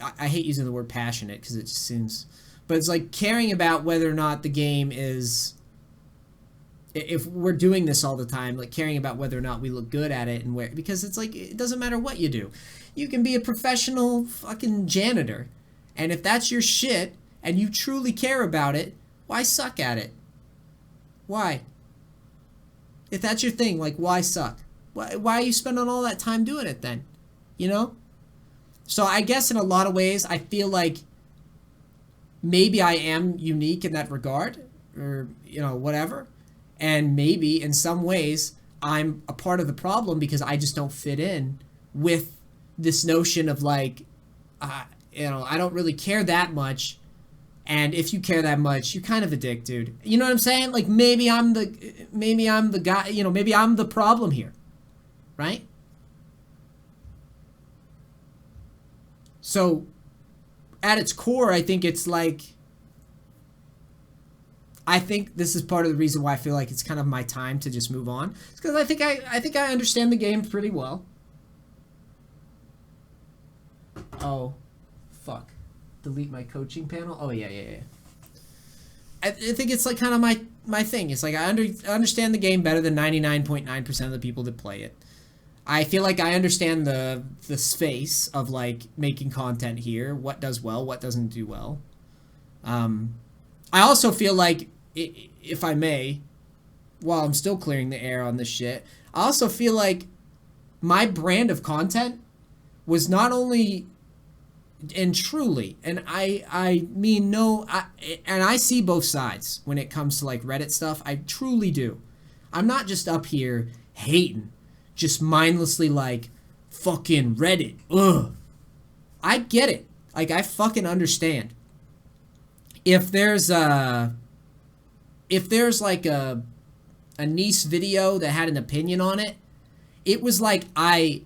I hate using the word passionate because it just seems... But it's like caring about whether or not the game is... If we're doing this all the time, like caring about whether or not we look good at it and where... Because it's like, it doesn't matter what you do. You can be a professional fucking janitor. And if that's your shit, and you truly care about it, why suck at it? Why? If that's your thing, like, why suck? Why are you spending all that time doing it then? You know? So I guess in a lot of ways, I feel like maybe I am unique in that regard, or, you know, whatever. And maybe in some ways, I'm a part of the problem because I just don't fit in with this notion of like, you know, I don't really care that much. And if you care that much, you're kind of a dick, dude. You know what I'm saying? Like, maybe I'm the guy, you know, maybe I'm the problem here. Right? So, at its core, I think it's like... I think this is part of the reason why I feel like it's kind of my time to just move on. It's because I think I understand the game pretty well. Oh, fuck. Delete my coaching panel? Oh, yeah. I think it's like kind of my thing. It's like I understand the game better than 99.9% of the people that play it. I feel like I understand the space of like making content here. What does well, what doesn't do well. I also feel like, if I may, while I'm still clearing the air on this shit, I also feel like my brand of content was not only and truly, and I mean no, and I see both sides when it comes to like Reddit stuff. I truly do. I'm not just up here hating, just mindlessly like, fucking Reddit, ugh. I get it. Like, I fucking understand. If there's like a Neace video that had an opinion on it, it was like I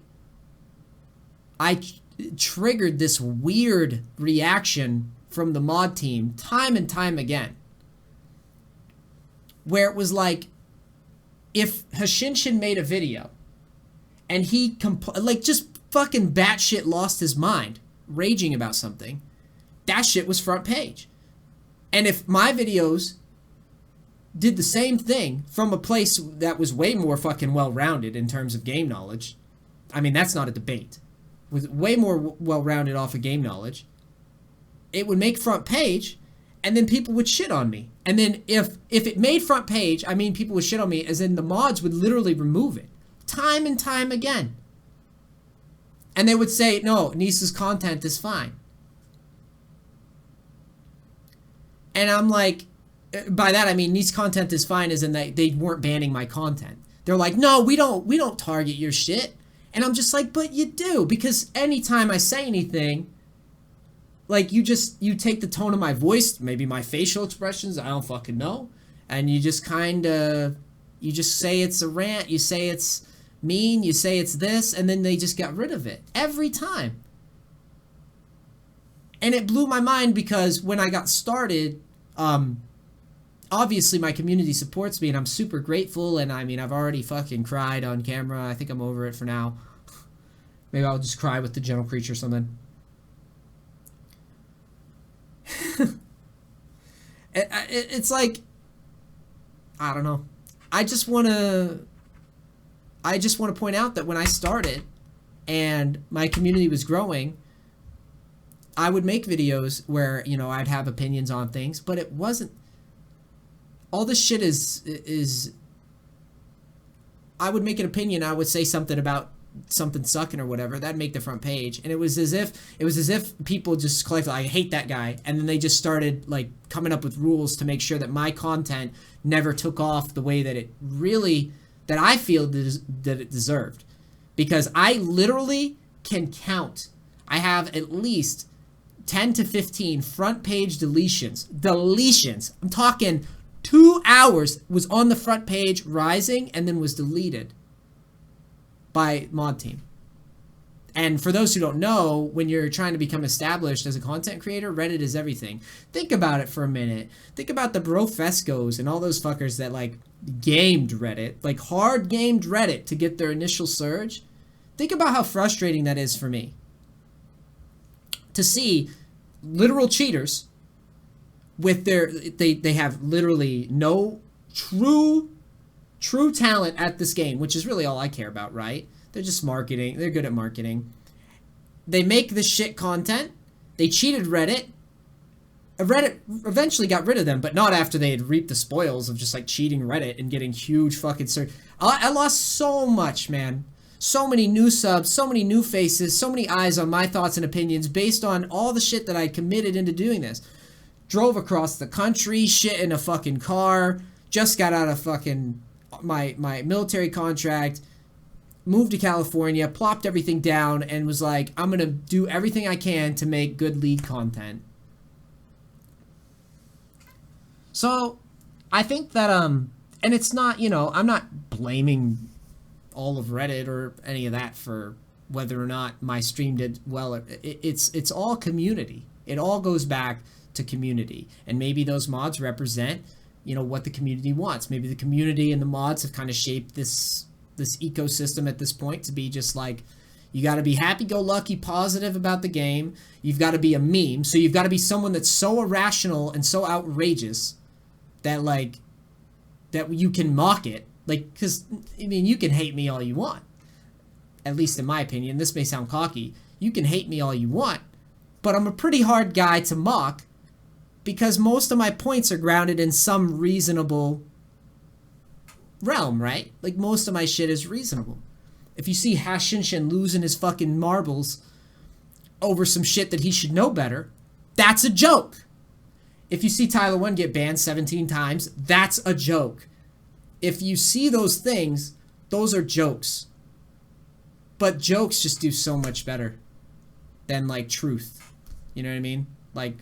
triggered this weird reaction from the mod team time and time again, where it was like, if Hashinshin made a video and he like just fucking batshit lost his mind raging about something, that shit was front page. And if my videos did the same thing from a place that was way more fucking well-rounded in terms of game knowledge, I mean, that's not a debate, with way more well-rounded off of game knowledge, it would make front page, and then people would shit on me. And then if it made front page, I mean people would shit on me, as in the mods would literally remove it. Time and time again. And they would say, no, Neace's content is fine. And I'm like, by that I mean Neace content is fine as in that they weren't banning my content. They're like, no, we don't target your shit. And I'm just like, but you do, because anytime I say anything, like you take the tone of my voice, maybe my facial expressions, I don't fucking know, and you just you just say it's a rant, you say it's mean, you say it's this, and then they just got rid of it every time. And it blew my mind because when I got started, obviously my community supports me and I'm super grateful, and I mean, I've already fucking cried on camera. I think I'm over it for now. Maybe I'll just cry with the gentle creature or something. It's like, I don't know. I just want to point out that when I started and my community was growing, I would make videos where, you know, I'd have opinions on things, but it wasn't, all this shit is I would make an opinion, I would say something about something sucking or whatever, that'd make the front page, and it was as if people just collectively, I hate that guy, and then they just started like coming up with rules to make sure that my content never took off the way that it really, that I feel that it deserved. Because I literally can count, I have at least 10 to 15 front page deletions. I'm talking 2 hours was on the front page rising and then was deleted by mod team. And for those who don't know, when you're trying to become established as a content creator, Reddit is everything. Think about it for a minute. Think about the Brofescos and all those fuckers that like gamed Reddit, like hard gamed Reddit to get their initial surge. Think about how frustrating that is for me. To see literal cheaters with they have literally no true talent at this game, which is really all I care about, right? They're just marketing. They're good at marketing. They make this shit content. They cheated Reddit. Reddit eventually got rid of them, but not after they had reaped the spoils of just like cheating Reddit and getting huge fucking search. I lost so much, man. So many new subs, so many new faces, so many eyes on my thoughts and opinions based on all the shit that I committed into doing this. Drove across the country, shit in a fucking car, just got out of fucking my military contract, moved to California, plopped everything down, and was like, I'm gonna do everything I can to make good league content. So, I think that, and it's not, you know, I'm not blaming all of Reddit or any of that for whether or not my stream did well. It's all community. It all goes back to community. And maybe those mods represent, you know, what the community wants. Maybe the community and the mods have kind of shaped this ecosystem at this point to be just like, you got to be happy-go-lucky, positive about the game. You've got to be a meme. So you've got to be someone that's so irrational and so outrageous that, like, that you can mock it. Like, because, I mean, you can hate me all you want. At least in my opinion. This may sound cocky. You can hate me all you want. But I'm a pretty hard guy to mock because most of my points are grounded in some reasonable realm, right? Like, most of my shit is reasonable. If you see Hashinshin losing his fucking marbles over some shit that he should know better, that's a joke. If you see Tyler 1 get banned 17 times, that's a joke. If you see those things, those are jokes. But jokes just do so much better than, like, truth. You know what I mean? Like,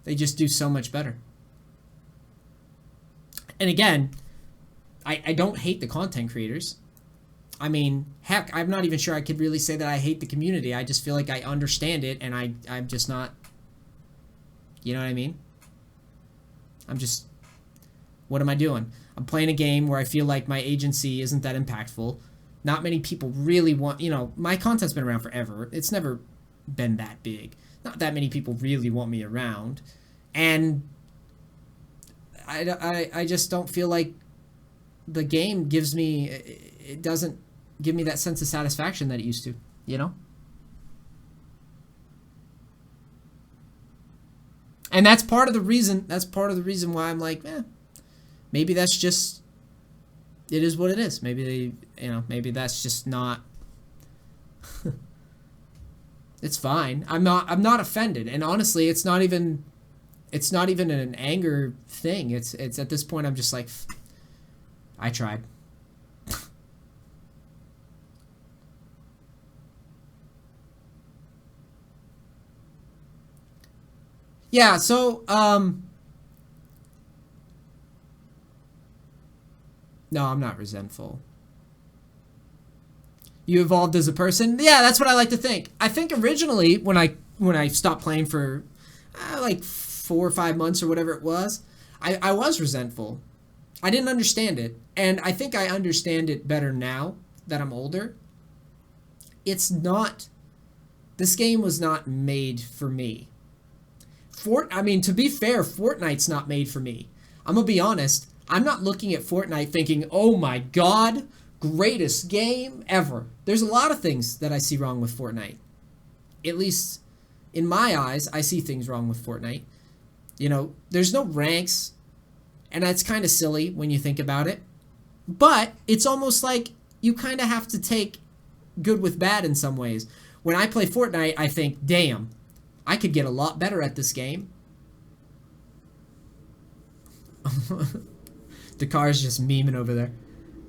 they just do so much better. And again, I don't hate the content creators. I mean, heck, I'm not even sure I could really say that I hate the community. I just feel like I understand it, and I'm just not... You know what I mean? I'm just... What am I doing? I'm playing a game where I feel like my agency isn't that impactful. Not many people really want... You know, my content's been around forever. It's never been that big. Not that many people really want me around. And I just don't feel like the game gives me... It doesn't give me that sense of satisfaction that it used to, you know? And that's part of the reason why I'm like, maybe that's just, it is what it is. Maybe maybe that's just not, it's fine. I'm not offended. And honestly, it's not even an anger thing. It's at this point, I'm just like, I tried. Yeah, so, no, I'm not resentful. You evolved as a person? Yeah, that's what I like to think. I think originally, when I stopped playing for, like 4 or 5 months or whatever it was, I was resentful. I didn't understand it. And I think I understand it better now that I'm older. It's not, this game was not made for me. I mean, to be fair, Fortnite's not made for me. I'm gonna be honest. I'm not looking at Fortnite thinking, oh my god, greatest game ever. There's a lot of things that I see wrong with Fortnite. At least, in my eyes, I see things wrong with Fortnite. You know, there's no ranks, and that's kind of silly when you think about it. But it's almost like you kind of have to take good with bad in some ways. When I play Fortnite, I think, damn, I could get a lot better at this game. The car's just memeing over there.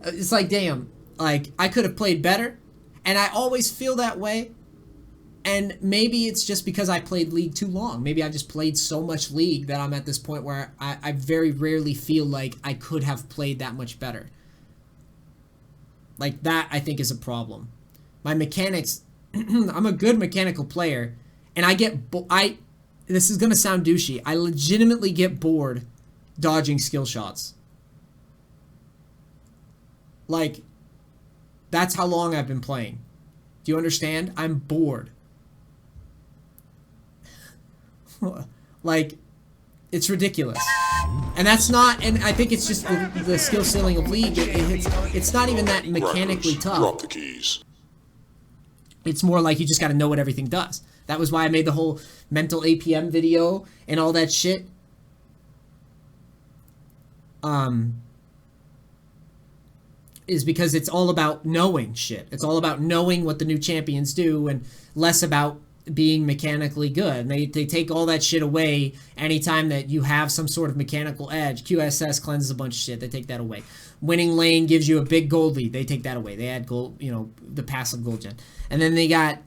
It's like, damn, like, I could have played better. And I always feel that way. And maybe it's just because I played League too long. Maybe I just played so much League that I'm at this point where I very rarely feel like I could have played that much better. Like, that, I think, is a problem. My mechanics... I'm a good mechanical player, and I get... This is going to sound douchey. I legitimately get bored dodging skill shots. Like, that's how long I've been playing. Do you understand? I'm bored. Like, it's ridiculous. And that's not, and I think it's just the skill ceiling of League. It's not even that mechanically tough. Drop the keys. It's more like you just got to know what everything does. That was why I made the whole mental APM video and all that shit. Is because it's all about knowing shit. It's all about knowing what the new champions do and less about being mechanically good. And they take all that shit away anytime that you have some sort of mechanical edge. QSS cleanses a bunch of shit. They take that away. Winning lane gives you a big gold lead. They take that away. They add gold, the passive gold gen. And then they got,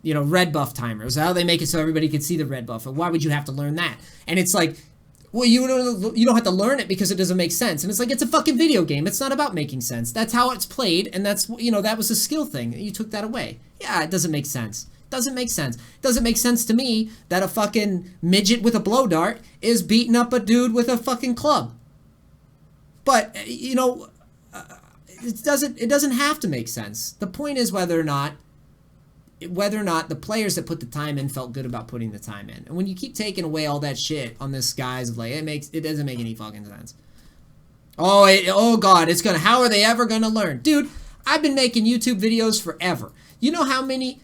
red buff timers. How they make it so everybody can see the red buff. And why would you have to learn that? And it's like, well, you don't have to learn it because it doesn't make sense. And it's like, it's a fucking video game. It's not about making sense. That's how it's played, and that's, that was a skill thing. You took that away. Yeah, it doesn't make sense. Doesn't make sense. Doesn't make sense to me that a fucking midget with a blow dart is beating up a dude with a fucking club. But, it doesn't have to make sense. The point is whether or not the players that put the time in felt good about putting the time in. And when you keep taking away all that shit on this guise of like, it doesn't make any fucking sense. Oh God, how are they ever gonna learn? Dude, I've been making YouTube videos forever. You know how many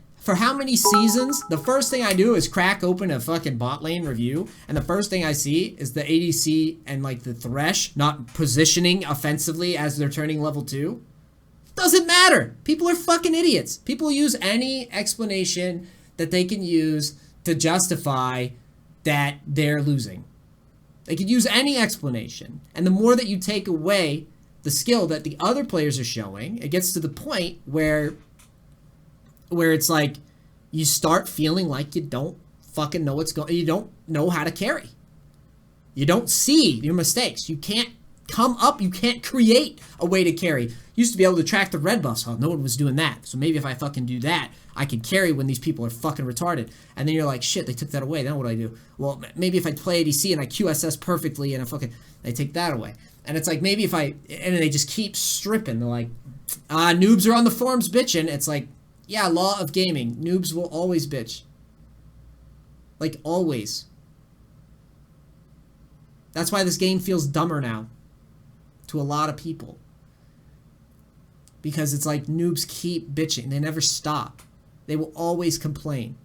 seasons, the first thing I do is crack open a fucking bot lane review, and the first thing I see is the ADC and like the Thresh not positioning offensively as they're turning level 2. Doesn't matter. People are fucking idiots. People use any explanation that they can use to justify that they're losing. They could use any explanation. And the more that you take away the skill that the other players are showing, it gets to the point where it's like you start feeling like you don't fucking know you don't know how to carry. You don't see your mistakes. You can't come up, you can't create a way to carry. Used to be able to track the red buffs. Oh, no one was doing that. So maybe if I fucking do that, I can carry when these people are fucking retarded. And then you're like, shit, they took that away. Then what do I do? Well, maybe if I play ADC and I QSS perfectly and they take that away. And it's like, maybe and they just keep stripping. They're like, noobs are on the forums bitching. It's like, yeah, law of gaming. Noobs will always bitch. Like, always. That's why this game feels dumber now. To a lot of people. Because it's like noobs keep bitching. They never stop. They will always complain.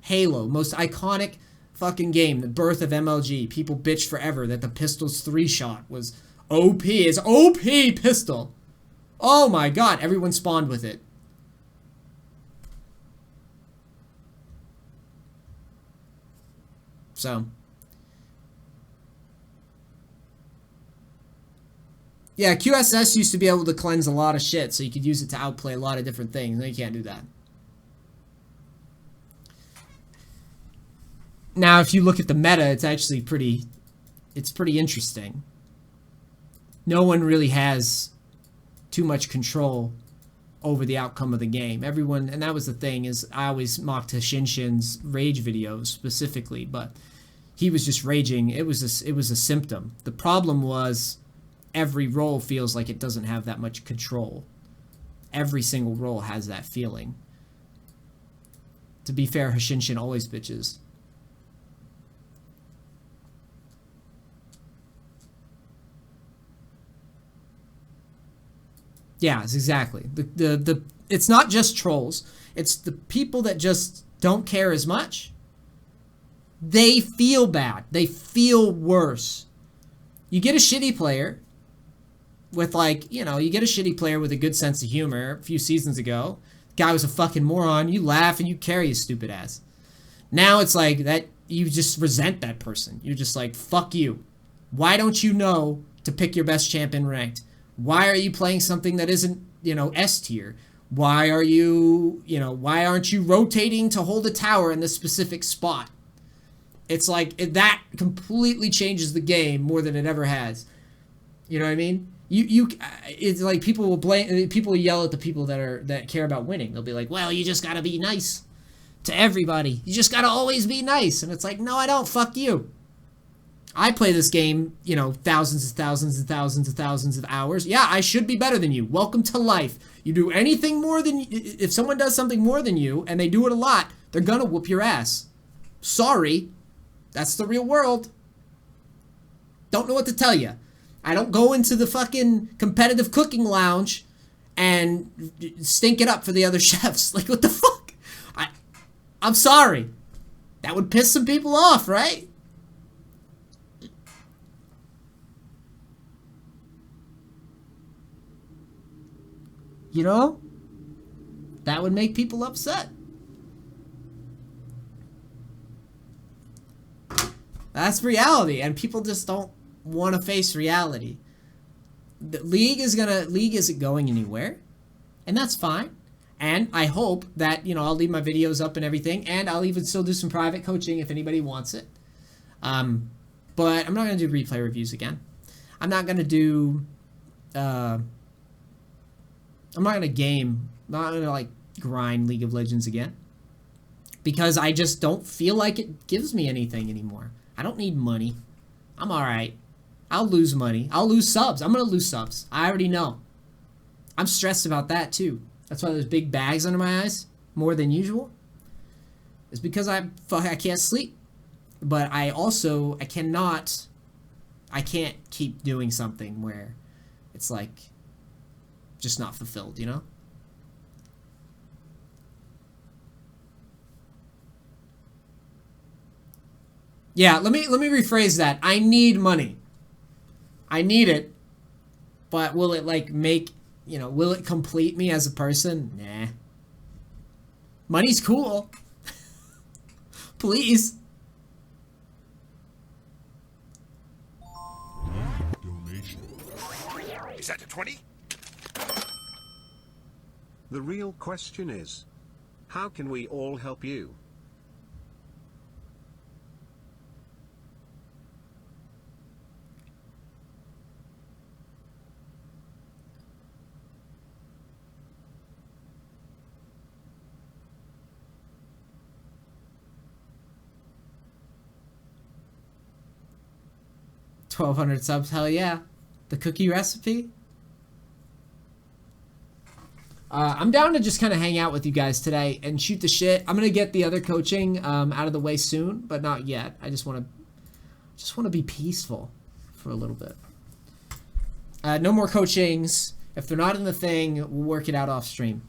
Halo, most iconic fucking game. The birth of MLG. People bitch forever that the pistol's 3-shot was OP. It's OP pistol. Oh my god. Everyone spawned with it. So... yeah, QSS used to be able to cleanse a lot of shit, so you could use it to outplay a lot of different things. Now you can't do that. Now, if you look at the meta, it's actually pretty interesting. No one really has too much control over the outcome of the game. Everyone, and that was the thing, is I always mocked Shinshin's rage videos specifically, but he was just raging. It was a symptom. The problem was every role feels like it doesn't have that much control. Every single role has that feeling. To be fair, Hashinshin always bitches. Yeah, exactly. It's not just trolls. It's the people that just don't care as much. They feel bad. They feel worse. You get a shitty player with you get a shitty player with a good sense of humor a few seasons ago. Guy was a fucking moron. You laugh and you carry his stupid ass. Now it's like that you just resent that person. You're just like, fuck you. Why don't you know to pick your best champion ranked? Why are you playing something that isn't, S tier? Why aren't you rotating to hold a tower in this specific spot? It's like that completely changes the game more than it ever has. You know what I mean? It's like people will yell at the people that care about winning. They'll be like, well, you just gotta be nice to everybody. You just gotta always be nice. And it's like, no, I don't. Fuck you. I play this game, you know, thousands and thousands and thousands and thousands of hours. Yeah, I should be better than you. Welcome to life. You do anything more than... If someone does something more than you, and they do it a lot, they're gonna whoop your ass. Sorry. That's the real world. Don't know what to tell you. I don't go into the fucking competitive cooking lounge and stink it up for the other chefs. Like, what the fuck? I'm sorry. That would piss some people off, right? You know? That would make people upset. That's reality, and people just don't want to face reality. The league isn't going anywhere, and that's fine. And I hope that, you know, I'll leave my videos up and everything, and I'll even still do some private coaching if anybody wants it. But I'm not going to do replay reviews again. I'm not going to do... I'm not gonna like grind League of Legends again, because I just don't feel like it gives me anything anymore. I don't need money. I'm alright. I'll lose money. I'll lose subs. I'm gonna lose subs. I already know. I'm stressed about that too. That's why there's big bags under my eyes more than usual. It's because I can't sleep. But I can't keep doing something where it's like just not fulfilled, you know? Yeah, let me rephrase that. I need money. I need it. But will it like make, you know, will it complete me as a person? Nah. Money's cool. Please. Is that a 20? The real question is, how can we all help you? $1,200 subs, hell yeah. The cookie recipe? I'm down to just kind of hang out with you guys today and shoot the shit. I'm gonna get the other coaching out of the way soon, but not yet. I just want to be peaceful for a little bit. No more coachings. If they're not in the thing, we'll work it out off stream.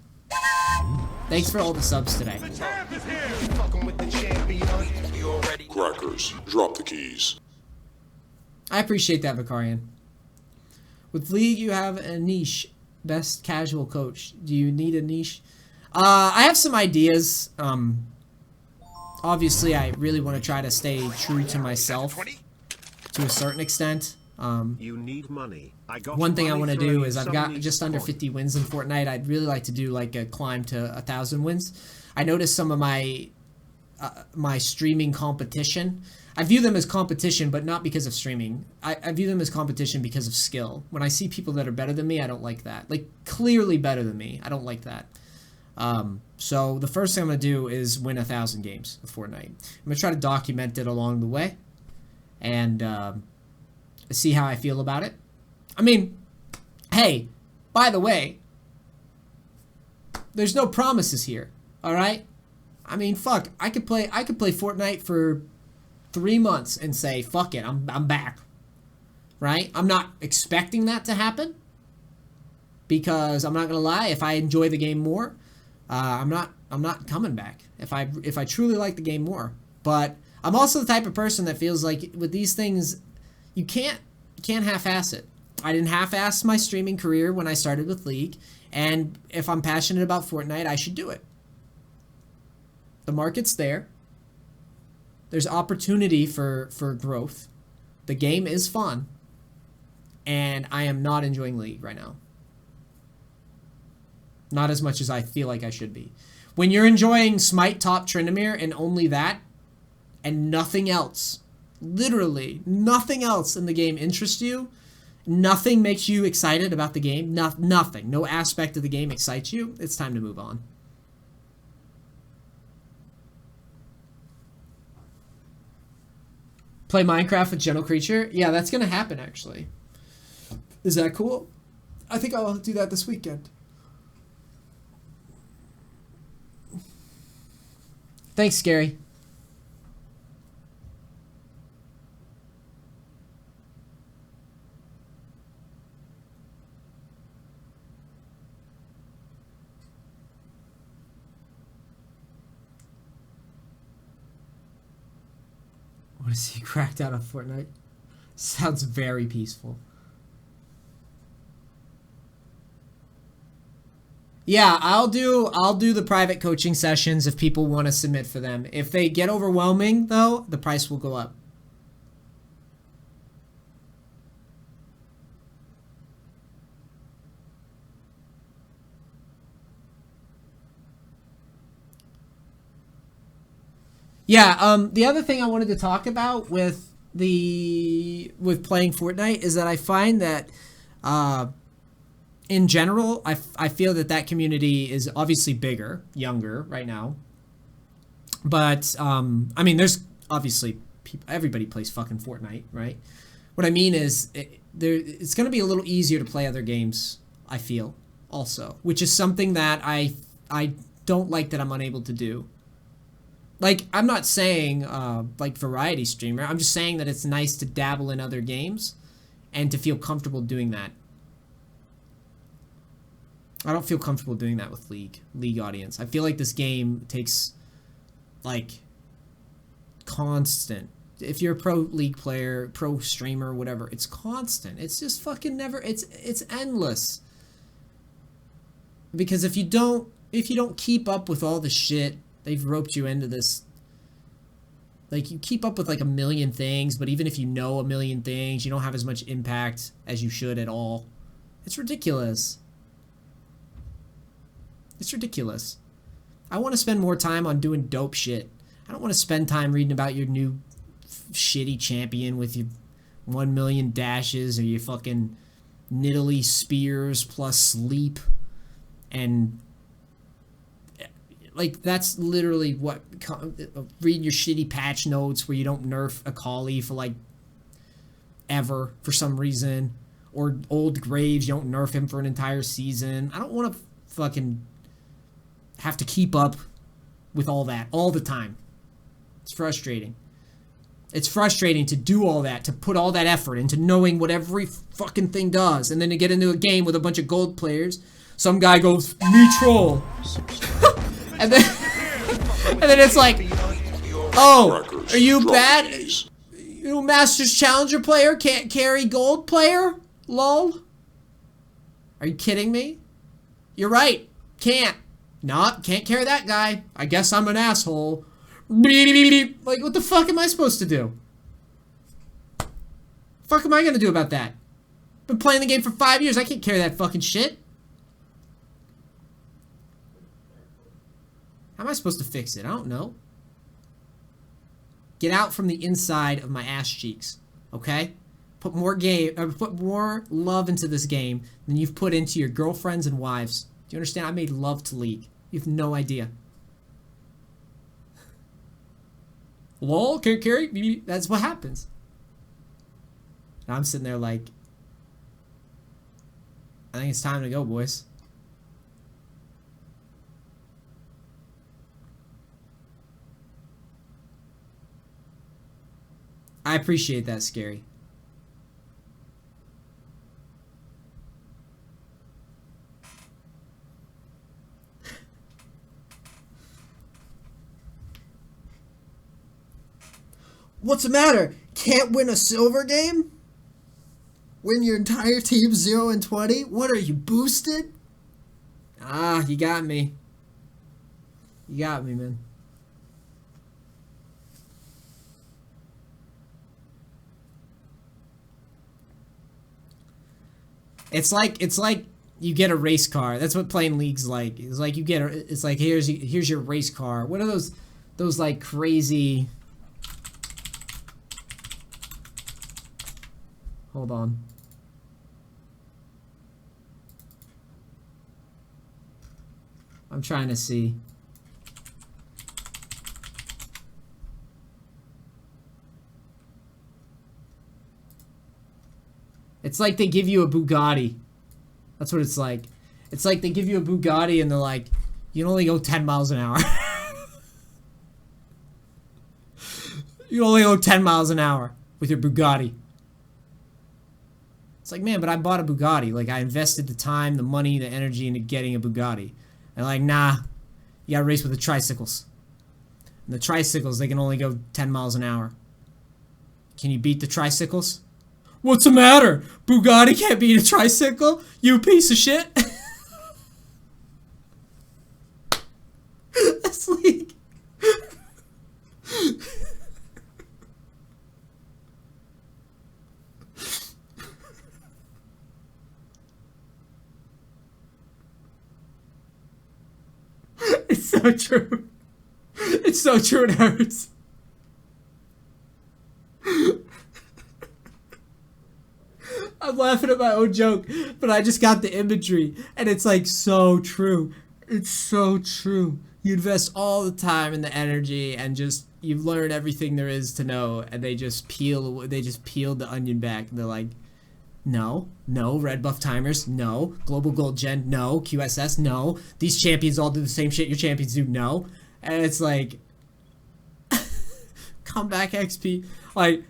Thanks for all the subs today. The champ is here. Fucking with the champion. You already Crackers, drop the keys. I appreciate that, Vicarian. With League, you have a niche. Best casual coach. Do you need a niche? I have some ideas. Obviously, I really want to try to stay true to myself to a certain extent. You need money. One thing I want to do is I've got just under 50 wins in Fortnite. I'd really like to do like a climb to 1,000 wins. I noticed some of my streaming competition. I view them as competition, but not because of streaming. I view them as competition because of skill. When I see people that are better than me, I don't like that. Like, clearly better than me. I don't like that. So the first thing I'm going to do is win 1,000 games of Fortnite. I'm going to try to document it along the way and see how I feel about it. I mean, hey, by the way, there's no promises here, all right? I mean, fuck, I could play Fortnite for 3 months and say, fuck it, I'm back. Right? I'm not expecting that to happen, because I'm not gonna lie, if I enjoy the game more, I'm not coming back. If I truly like the game more. But I'm also the type of person that feels like with these things, you can't half-ass it. I didn't half-ass my streaming career when I started with League, and if I'm passionate about Fortnite, I should do it. The market's there. There's opportunity for growth. The game is fun. And I am not enjoying League right now. Not as much as I feel like I should be. When you're enjoying Smite Top Tryndamere and only that, and nothing else, literally nothing else in the game interests you, nothing makes you excited about the game, nothing, no aspect of the game excites you, it's time to move on. Play Minecraft with Gentle Creature? Yeah, that's gonna happen actually. Is that cool? I think I'll do that this weekend. Thanks, Scary. Want to see cracked out on Fortnite? Sounds very peaceful. Yeah, I'll do the private coaching sessions if people want to submit for them. If they get overwhelming though, the price will go up. Yeah, the other thing I wanted to talk about with playing Fortnite is that I find that in general, I feel that community is obviously bigger, younger right now. But I mean, there's obviously everybody plays fucking Fortnite, right? What I mean is it's going to be a little easier to play other games, I feel, also, which is something that I don't like that I'm unable to do. Like, I'm not saying, like, variety streamer. I'm just saying that it's nice to dabble in other games and to feel comfortable doing that. I don't feel comfortable doing that with League audience. I feel like this game takes, like, constant. If you're a pro League player, pro streamer, whatever, it's constant. It's just fucking never, it's endless. Because if you don't keep up with all the shit, they've roped you into this. Like, you keep up with like a million things, but even if you know a million things, you don't have as much impact as you should at all. It's ridiculous. It's ridiculous. I want to spend more time on doing dope shit. I don't want to spend time reading about your new shitty champion with your 1 million dashes or your fucking Nidalee spears plus sleep and... Like, that's literally what... Reading your shitty patch notes where you don't nerf Akali for, like, ever, for some reason. Or Old Graves, you don't nerf him for an entire season. I don't want to fucking have to keep up with all that all the time. It's frustrating. It's frustrating to do all that, to put all that effort into knowing what every fucking thing does, and then to get into a game with a bunch of gold players. Some guy goes, me troll. And then it's like, oh, are you bad? You Masters Challenger player can't carry gold player? Lol. Are you kidding me? You're right. Can't. Not, can't carry that guy. I guess I'm an asshole. Like, what the fuck am I supposed to do? Fuck am I gonna do about that? Been playing the game for 5 years. I can't carry that fucking shit. How am I supposed to fix it? I don't know. Get out from the inside of my ass cheeks, okay? Put more love into this game than you've put into your girlfriends and wives. Do you understand? I made love to League. You have no idea. Lol, can't carry. That's what happens. And I'm sitting there like, I think it's time to go, boys. I appreciate that, Scary. What's the matter? Can't win a silver game? Win your entire team 0-20? What are you, boosted? Ah, you got me. You got me, man. It's like you get a race car. That's what playing League's like. It's like you get it's like here's your race car. What are those like crazy? Hold on. I'm trying to see. It's like they give you a Bugatti. That's what it's like. It's like they give you a Bugatti and they're like, you can only go 10 miles an hour. You can only go 10 miles an hour with your Bugatti. It's like, man, but I bought a Bugatti. Like, I invested the time, the money, the energy into getting a Bugatti. And like, nah, you gotta race with the tricycles. And the tricycles, they can only go 10 miles an hour. Can you beat the tricycles? What's the matter? Bugatti can't beat a tricycle? You piece of shit. That's like... It's so true. It's so true, it hurts. I'm laughing at my own joke, but I just got the imagery, and it's like so true. It's so true. You invest all the time and the energy, and just you learn everything there is to know, and they just peeled the onion back. And they're like, no, red buff timers, no, global gold gen, no, QSS, no. These champions all do the same shit your champions do, no. And it's like, comeback XP, like.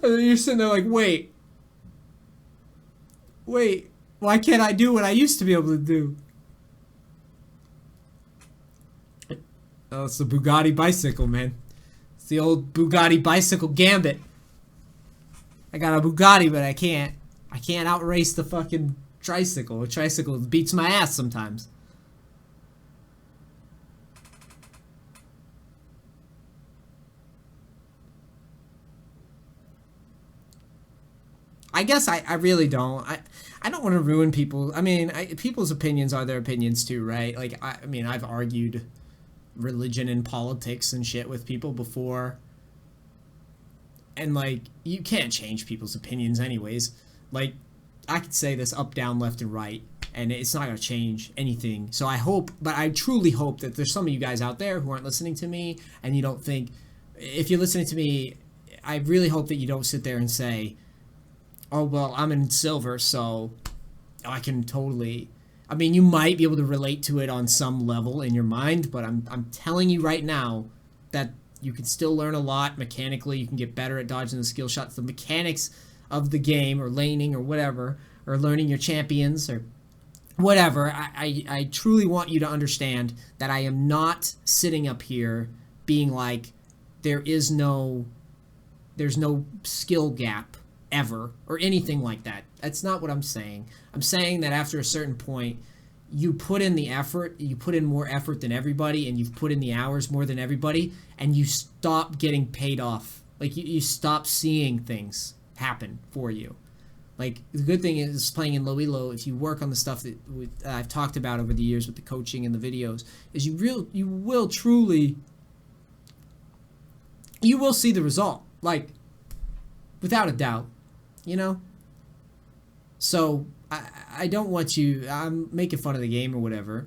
And then you're sitting there like, wait, why can't I do what I used to be able to do? Oh, it's the Bugatti bicycle, man. It's the old Bugatti bicycle gambit. I got a Bugatti, but I can't outrace the fucking tricycle. A tricycle beats my ass sometimes. I guess I really don't. I don't want to ruin people. I mean, people's opinions are their opinions too, right? Like, I mean, I've argued religion and politics and shit with people before. And, like, you can't change people's opinions anyways. Like, I could say this up, down, left, and right, and it's not going to change anything. So I hope, but I truly hope that there's some of you guys out there who aren't listening to me, and you don't think, if you're listening to me, I really hope that you don't sit there and say, oh, well, I'm in silver, so I can totally... I mean, you might be able to relate to it on some level in your mind, but I'm telling you right now that you can still learn a lot mechanically. You can get better at dodging the skill shots. The mechanics of the game, or laning, or whatever, or learning your champions, or whatever. I truly want you to understand that I am not sitting up here being like, there's no skill gap ever, or anything like that. That's not what I'm saying. I'm saying that after a certain point, you put in the effort, you put in more effort than everybody, and you've put in the hours more than everybody, and you stop getting paid off. Like, you stop seeing things happen for you. Like, the good thing is playing in Low, if you work on the stuff that I've talked about over the years with the coaching and the videos, is you will truly, you will see the result. Like, without a doubt. You know? So, I don't want you... I'm making fun of the game or whatever.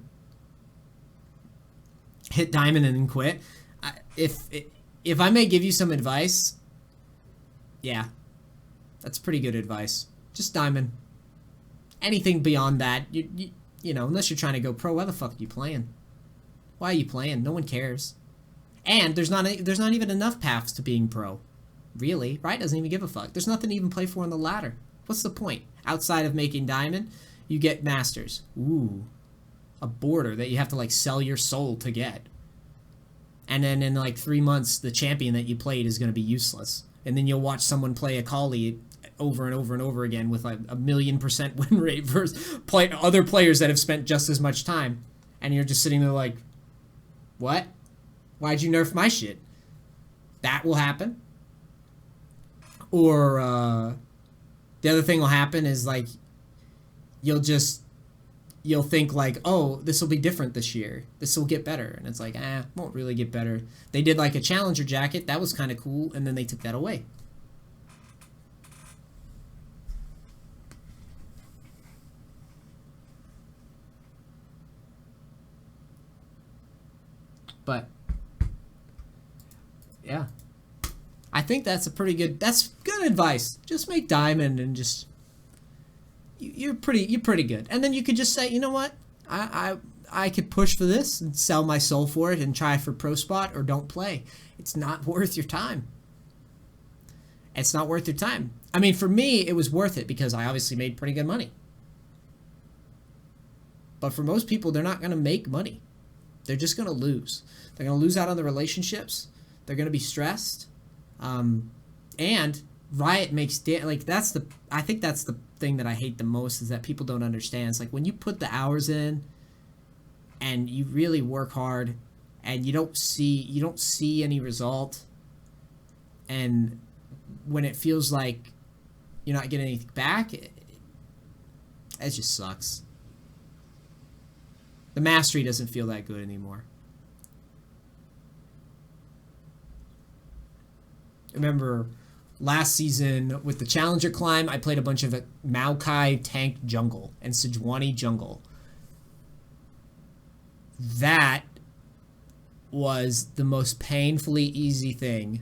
Hit diamond and then quit. If I may give you some advice, yeah. That's pretty good advice. Just diamond. Anything beyond that, you know, unless you're trying to go pro, why the fuck are you playing? Why are you playing? No one cares. And there's not even enough paths to being pro. Really? Riot doesn't even give a fuck. There's nothing to even play for on the ladder. What's the point? Outside of making diamond, you get masters. Ooh. A border that you have to, like, sell your soul to get. And then in, like, 3 months, the champion that you played is going to be useless. And then you'll watch someone play Akali over and over and over again with, like, 1,000,000% win rate versus other players that have spent just as much time. And you're just sitting there like, what? Why'd you nerf my shit? That will happen. Or, the other thing will happen is, like, you'll think, like, oh, this will be different this year. This will get better. And it's like, won't really get better. They did, like, a Challenger jacket. That was kind of cool. And then they took that away. But yeah, I think that's that's good advice. Just make diamond and just you're pretty good. And then you could just say, you know what, I could push for this and sell my soul for it and try for pro spot or don't play. It's not worth your time. It's not worth your time. I mean, for me, it was worth it because I obviously made pretty good money. But for most people, they're not going to make money. They're just going to lose. They're going to lose out on the relationships. They're going to be stressed. And Riot makes I think that's the thing that I hate the most is that people don't understand. It's like when you put the hours in and you really work hard and you don't see any result, and when it feels like you're not getting anything back, it just sucks. The mastery doesn't feel that good anymore. Remember last season with the Challenger climb, I played a bunch of Maokai tank jungle and Sejuani jungle. That was the most painfully easy thing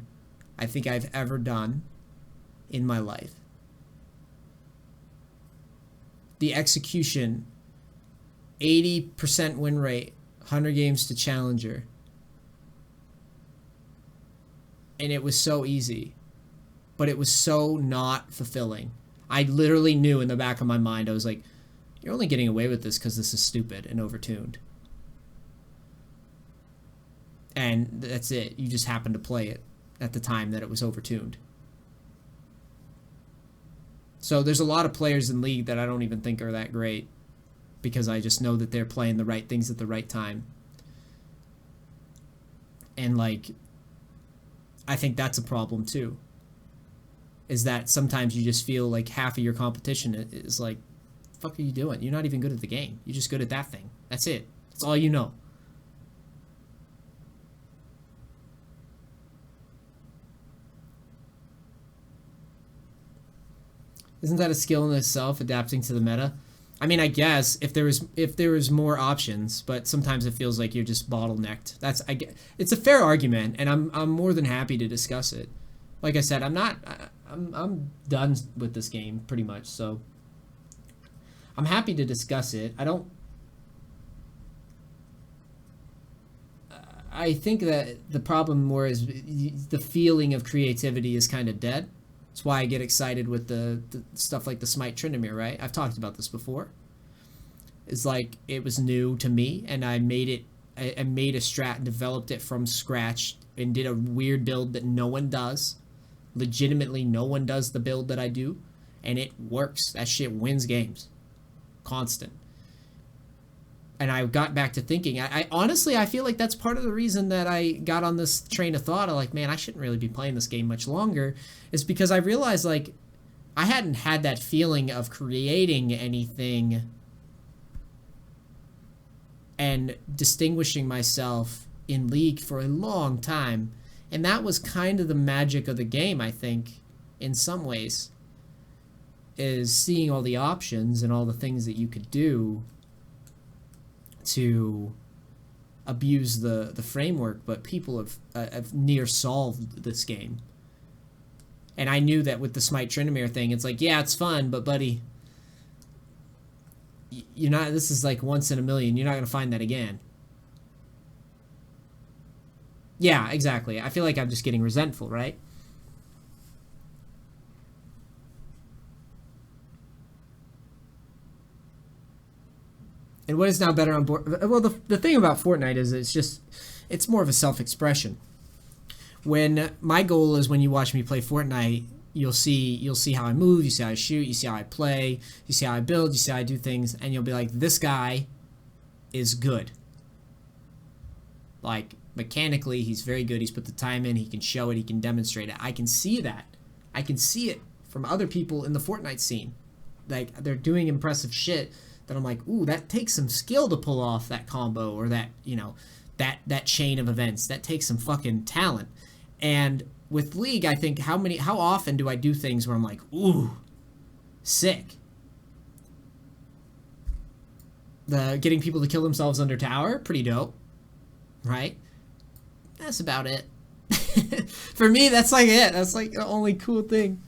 I think I've ever done in my life. The execution, 80% win rate, 100 games to Challenger. And it was so easy, but it was so not fulfilling. I literally knew in the back of my mind, I was like, you're only getting away with this because this is stupid and overtuned. And that's it. You just happened to play it at the time that it was overtuned. So there's a lot of players in League that I don't even think are that great because I just know that they're playing the right things at the right time. And like, I think that's a problem too. Is that sometimes you just feel like half of your competition is like, the fuck are you doing? You're not even good at the game. You're just good at that thing. That's it. That's all you know. Isn't that a skill in itself, adapting to the meta? I mean, I guess if there was more options, but sometimes it feels like you're just bottlenecked. It's a fair argument, and I'm more than happy to discuss it. Like I said, I'm done with this game pretty much, so I'm happy to discuss it. I think that the problem more is the feeling of creativity is kind of dead. That's why I get excited with the stuff like the Smite Tryndamere, right? I've talked about this before. It's like it was new to me, and I made it. I made a strat and developed it from scratch and did a weird build that no one does. Legitimately, no one does the build that I do, and it works. That shit wins games. Constant. And I got back to thinking. I honestly, I feel like that's part of the reason that I got on this train of thought of like, man, I shouldn't really be playing this game much longer, is because I realized like I hadn't had that feeling of creating anything and distinguishing myself in League for a long time. And that was kind of the magic of the game, I think, in some ways, is seeing all the options and all the things that you could do to abuse the framework, but people have near solved this game. And I knew that with the Smite Tryndamere thing, it's like, yeah, it's fun, but buddy, you're not. This is like once in a million. You're not gonna find that again. Yeah, exactly. I feel like I'm just getting resentful, right? And what is now better on board? Well, the thing about Fortnite is it's more of a self-expression. When my goal is when you watch me play Fortnite, you'll see how I move, you see how I shoot, you see how I play, you see how I build, you see how I do things, and you'll be like, this guy is good. Like, mechanically, he's very good. He's put the time in. He can show it. He can demonstrate it. I can see that. I can see it from other people in the Fortnite scene. Like, they're doing impressive shit that I'm like, ooh, that takes some skill to pull off that combo or that, you know, that chain of events. That takes some fucking talent. And with League, I think how often do I do things where I'm like, ooh, sick. The getting people to kill themselves under tower, pretty dope, right? That's about it. For me, that's like it. That's like the only cool thing.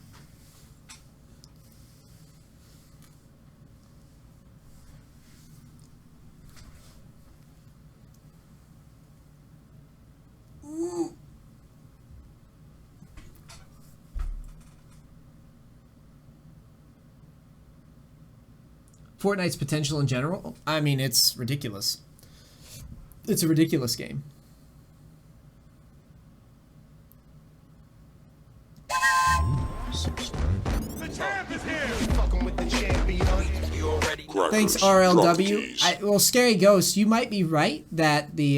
Fortnite's potential in general, I mean, it's ridiculous. It's a ridiculous game. The champ is here. Fucking with the champion. You already know. Thanks, Drop the RLW. keys. Well, Scary Ghost, you might be right that the...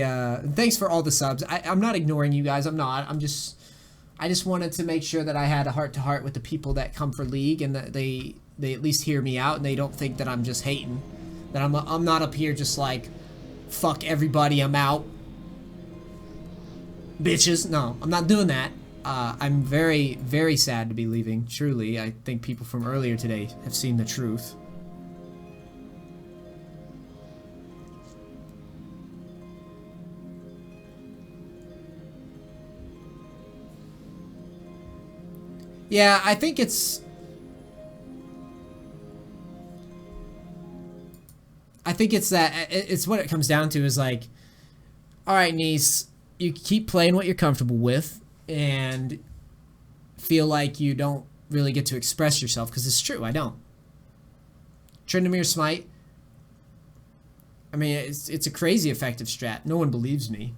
thanks for all the subs. I'm not ignoring you guys. I'm not. I just wanted to make sure that I had a heart-to-heart with the people that come for League and that they at least hear me out and they don't think that I'm just hating. That I'm not up here just like, fuck everybody, I'm out. Bitches. No, I'm not doing that. I'm very, very sad to be leaving. Truly, I think people from earlier today have seen the truth. Yeah, I think it's... that... It's what it comes down to is like... Alright, Neace, you keep playing what you're comfortable with and feel like you don't really get to express yourself, because it's true, I don't. Tryndamere Smite, I mean, it's a crazy effective strat. No one believes me.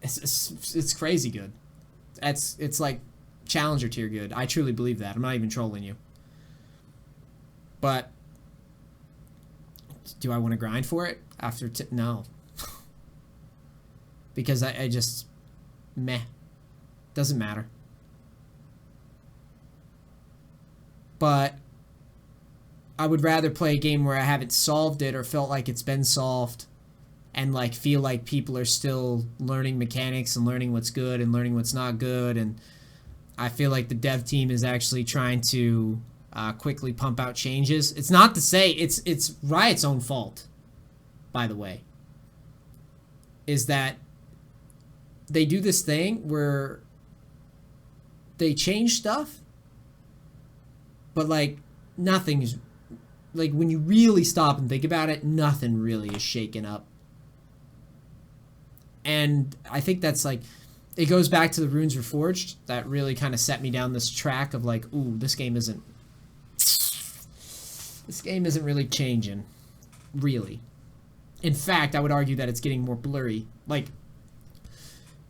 It's crazy good. It's like Challenger tier good. I truly believe that. I'm not even trolling you. But do I want to grind for it after? No. Because I just meh. Doesn't matter. But I would rather play a game where I haven't solved it or felt like it's been solved and like feel like people are still learning mechanics and learning what's good and learning what's not good, and I feel like the dev team is actually trying to quickly pump out changes. It's not to say it's Riot's own fault, by the way, is that they do this thing where they change stuff, but like nothing is, like when you really stop and think about it, nothing really is shaken up. And I think that's like, it goes back to the Runes Reforged that really kind of set me down this track of like, ooh, this game isn't really changing, really. In fact, I would argue that it's getting more blurry. Like,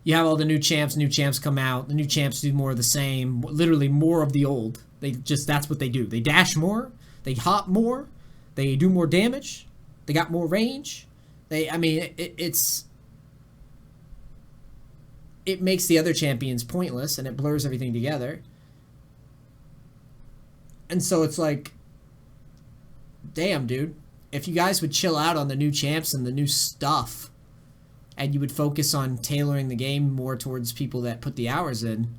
you have all the new champs come out, the new champs do more of the same, literally more of the old. They just, that's what they do. They dash more, they hop more, they do more damage, they got more range. I mean, it makes the other champions pointless and it blurs everything together. And so it's like, damn, dude, if you guys would chill out on the new champs and the new stuff and you would focus on tailoring the game more towards people that put the hours in,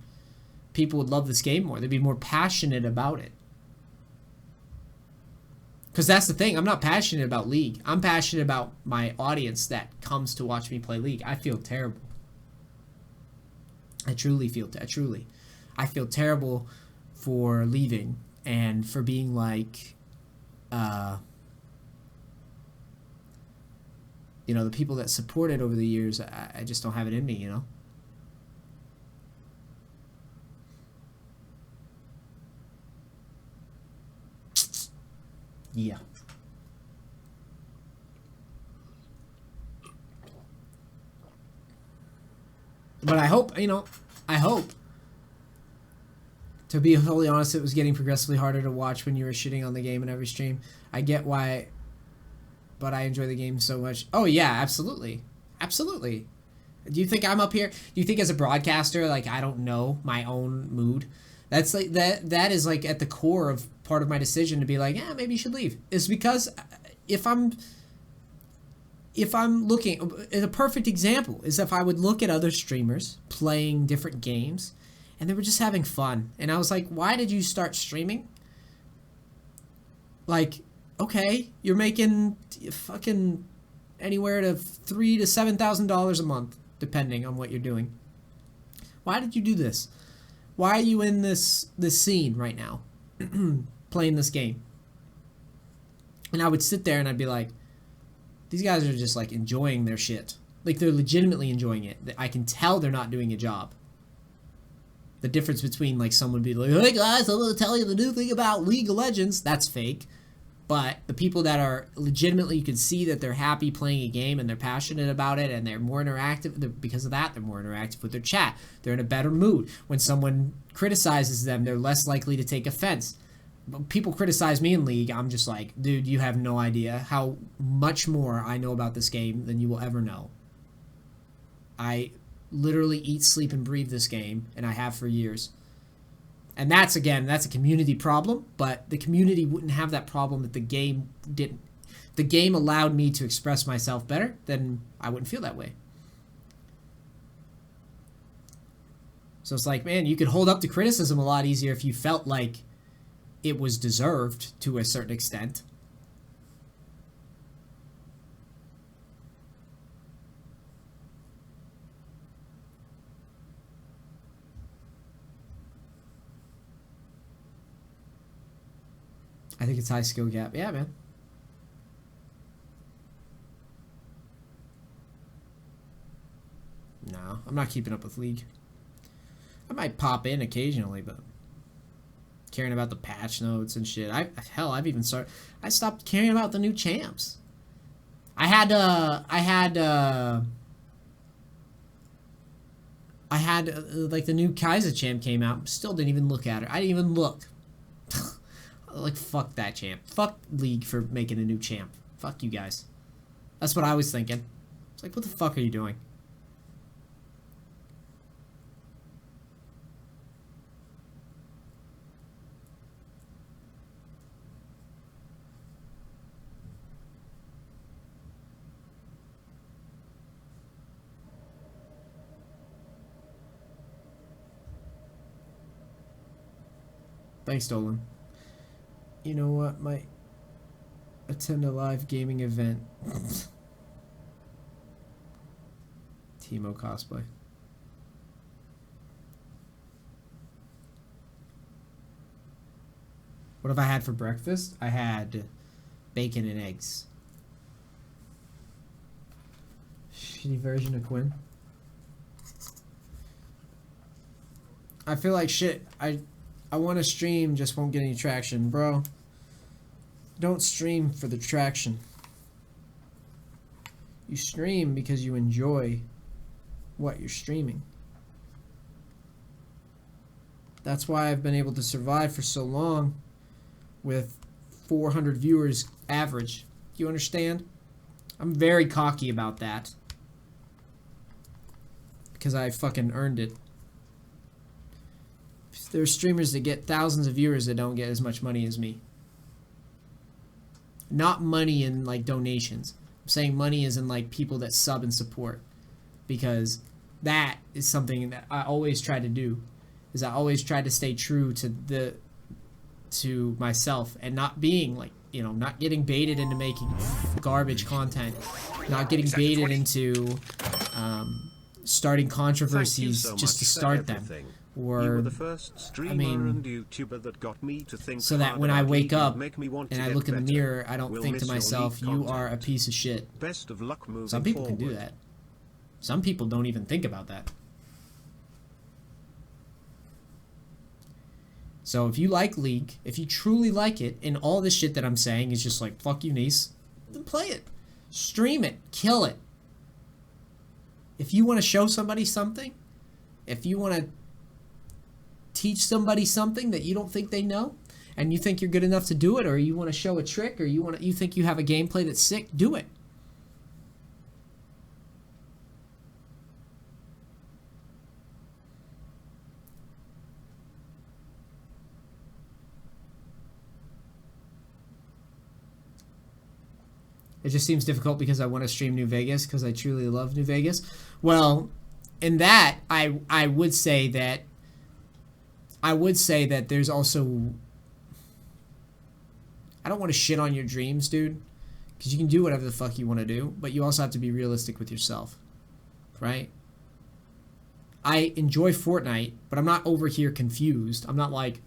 people would love this game more. They'd be more passionate about it. Because that's the thing. I'm not passionate about League. I'm passionate about my audience that comes to watch me play League. I feel terrible. I feel terrible for leaving and for being like, you know, the people that support it over the years, I just don't have it in me, you know? Yeah. But I hope, you know, to be totally honest, it was getting progressively harder to watch when you were shitting on the game in every stream. I get why, but I enjoy the game so much. Oh yeah, absolutely. Absolutely. Do you think I'm up here? Do you think as a broadcaster, like, I don't know my own mood? That's like, that is like at the core of part of my decision to be like, yeah, maybe you should leave. Is because if I'm looking, a perfect example is if I would look at other streamers playing different games and they were just having fun. And I was like, why did you start streaming? Like, okay, you're making fucking anywhere to $3,000 to $7,000 a month, depending on what you're doing. Why did you do this? Why are you in this scene right now, playing this game? And I would sit there and I'd be like, these guys are just like enjoying their shit. Like they're legitimately enjoying it. I can tell they're not doing a job. The difference between like someone being like, hey guys, I'm going to tell you the new thing about League of Legends. That's fake. But the people that are legitimately, you can see that they're happy playing a game and they're passionate about it and they're more interactive. Because of that, they're more interactive with their chat. They're in a better mood. When someone criticizes them, they're less likely to take offense. People criticize me in League, I'm just like, dude, you have no idea how much more I know about this game than you will ever know. I literally eat, sleep, and breathe this game, and I have for years. And that's a community problem, but the community wouldn't have that problem if the game didn't. If the game allowed me to express myself better, then I wouldn't feel that way. So it's like, man, you could hold up to criticism a lot easier if you felt like it was deserved to a certain extent. I think it's high skill gap. Yeah, man. No, I'm not keeping up with League. I might pop in occasionally, but caring about the patch notes and shit. I've even started. I stopped caring about the new champs. I had like the new Kaiser champ came out. Still didn't even look at her. I didn't even look. Like, fuck that champ. Fuck League for making a new champ. Fuck you guys. That's what I was thinking. It's like, what the fuck are you doing? Thanks, Dolan. You know what? Might attend a live gaming event. Teemo cosplay. What have I had for breakfast? I had bacon and eggs. Shitty version of Quinn. I feel like shit. I want to stream, just won't get any traction. Bro, don't stream for the traction. You stream because you enjoy what you're streaming. That's why I've been able to survive for so long with 400 viewers average. Do you understand? I'm very cocky about that. Because I fucking earned it. There's streamers that get thousands of viewers that don't get as much money as me. Not money in like donations. I'm saying money is in like people that sub and support. Because that is something that I always try to do. Is I always try to stay true to myself and not being like, you know, not getting baited into making garbage content. Not getting baited into starting controversies just to start them. Or, you were the first streamer and YouTuber that got me to think so that when I wake up and I look in the mirror, I don't We'll think to miss your myself, league you content. are a piece of shit. Best of luck moving Some people forward. can do that. Some people don't even think about that. So if you like League, if you truly like it, and all this shit that I'm saying is just like, fuck you, Neace, then play it. Stream it. Kill it. If you want to show somebody something, if you want to teach somebody something that you don't think they know, and you think you're good enough to do it, or you want to show a trick, or you think you have a gameplay that's sick, do it. It just seems difficult because I want to stream New Vegas because I truly love New Vegas. Well, in that, I would say that there's also, I don't want to shit on your dreams, dude, because you can do whatever the fuck you want to do, but you also have to be realistic with yourself, right? I enjoy Fortnite, but I'm not over here confused. I'm not like...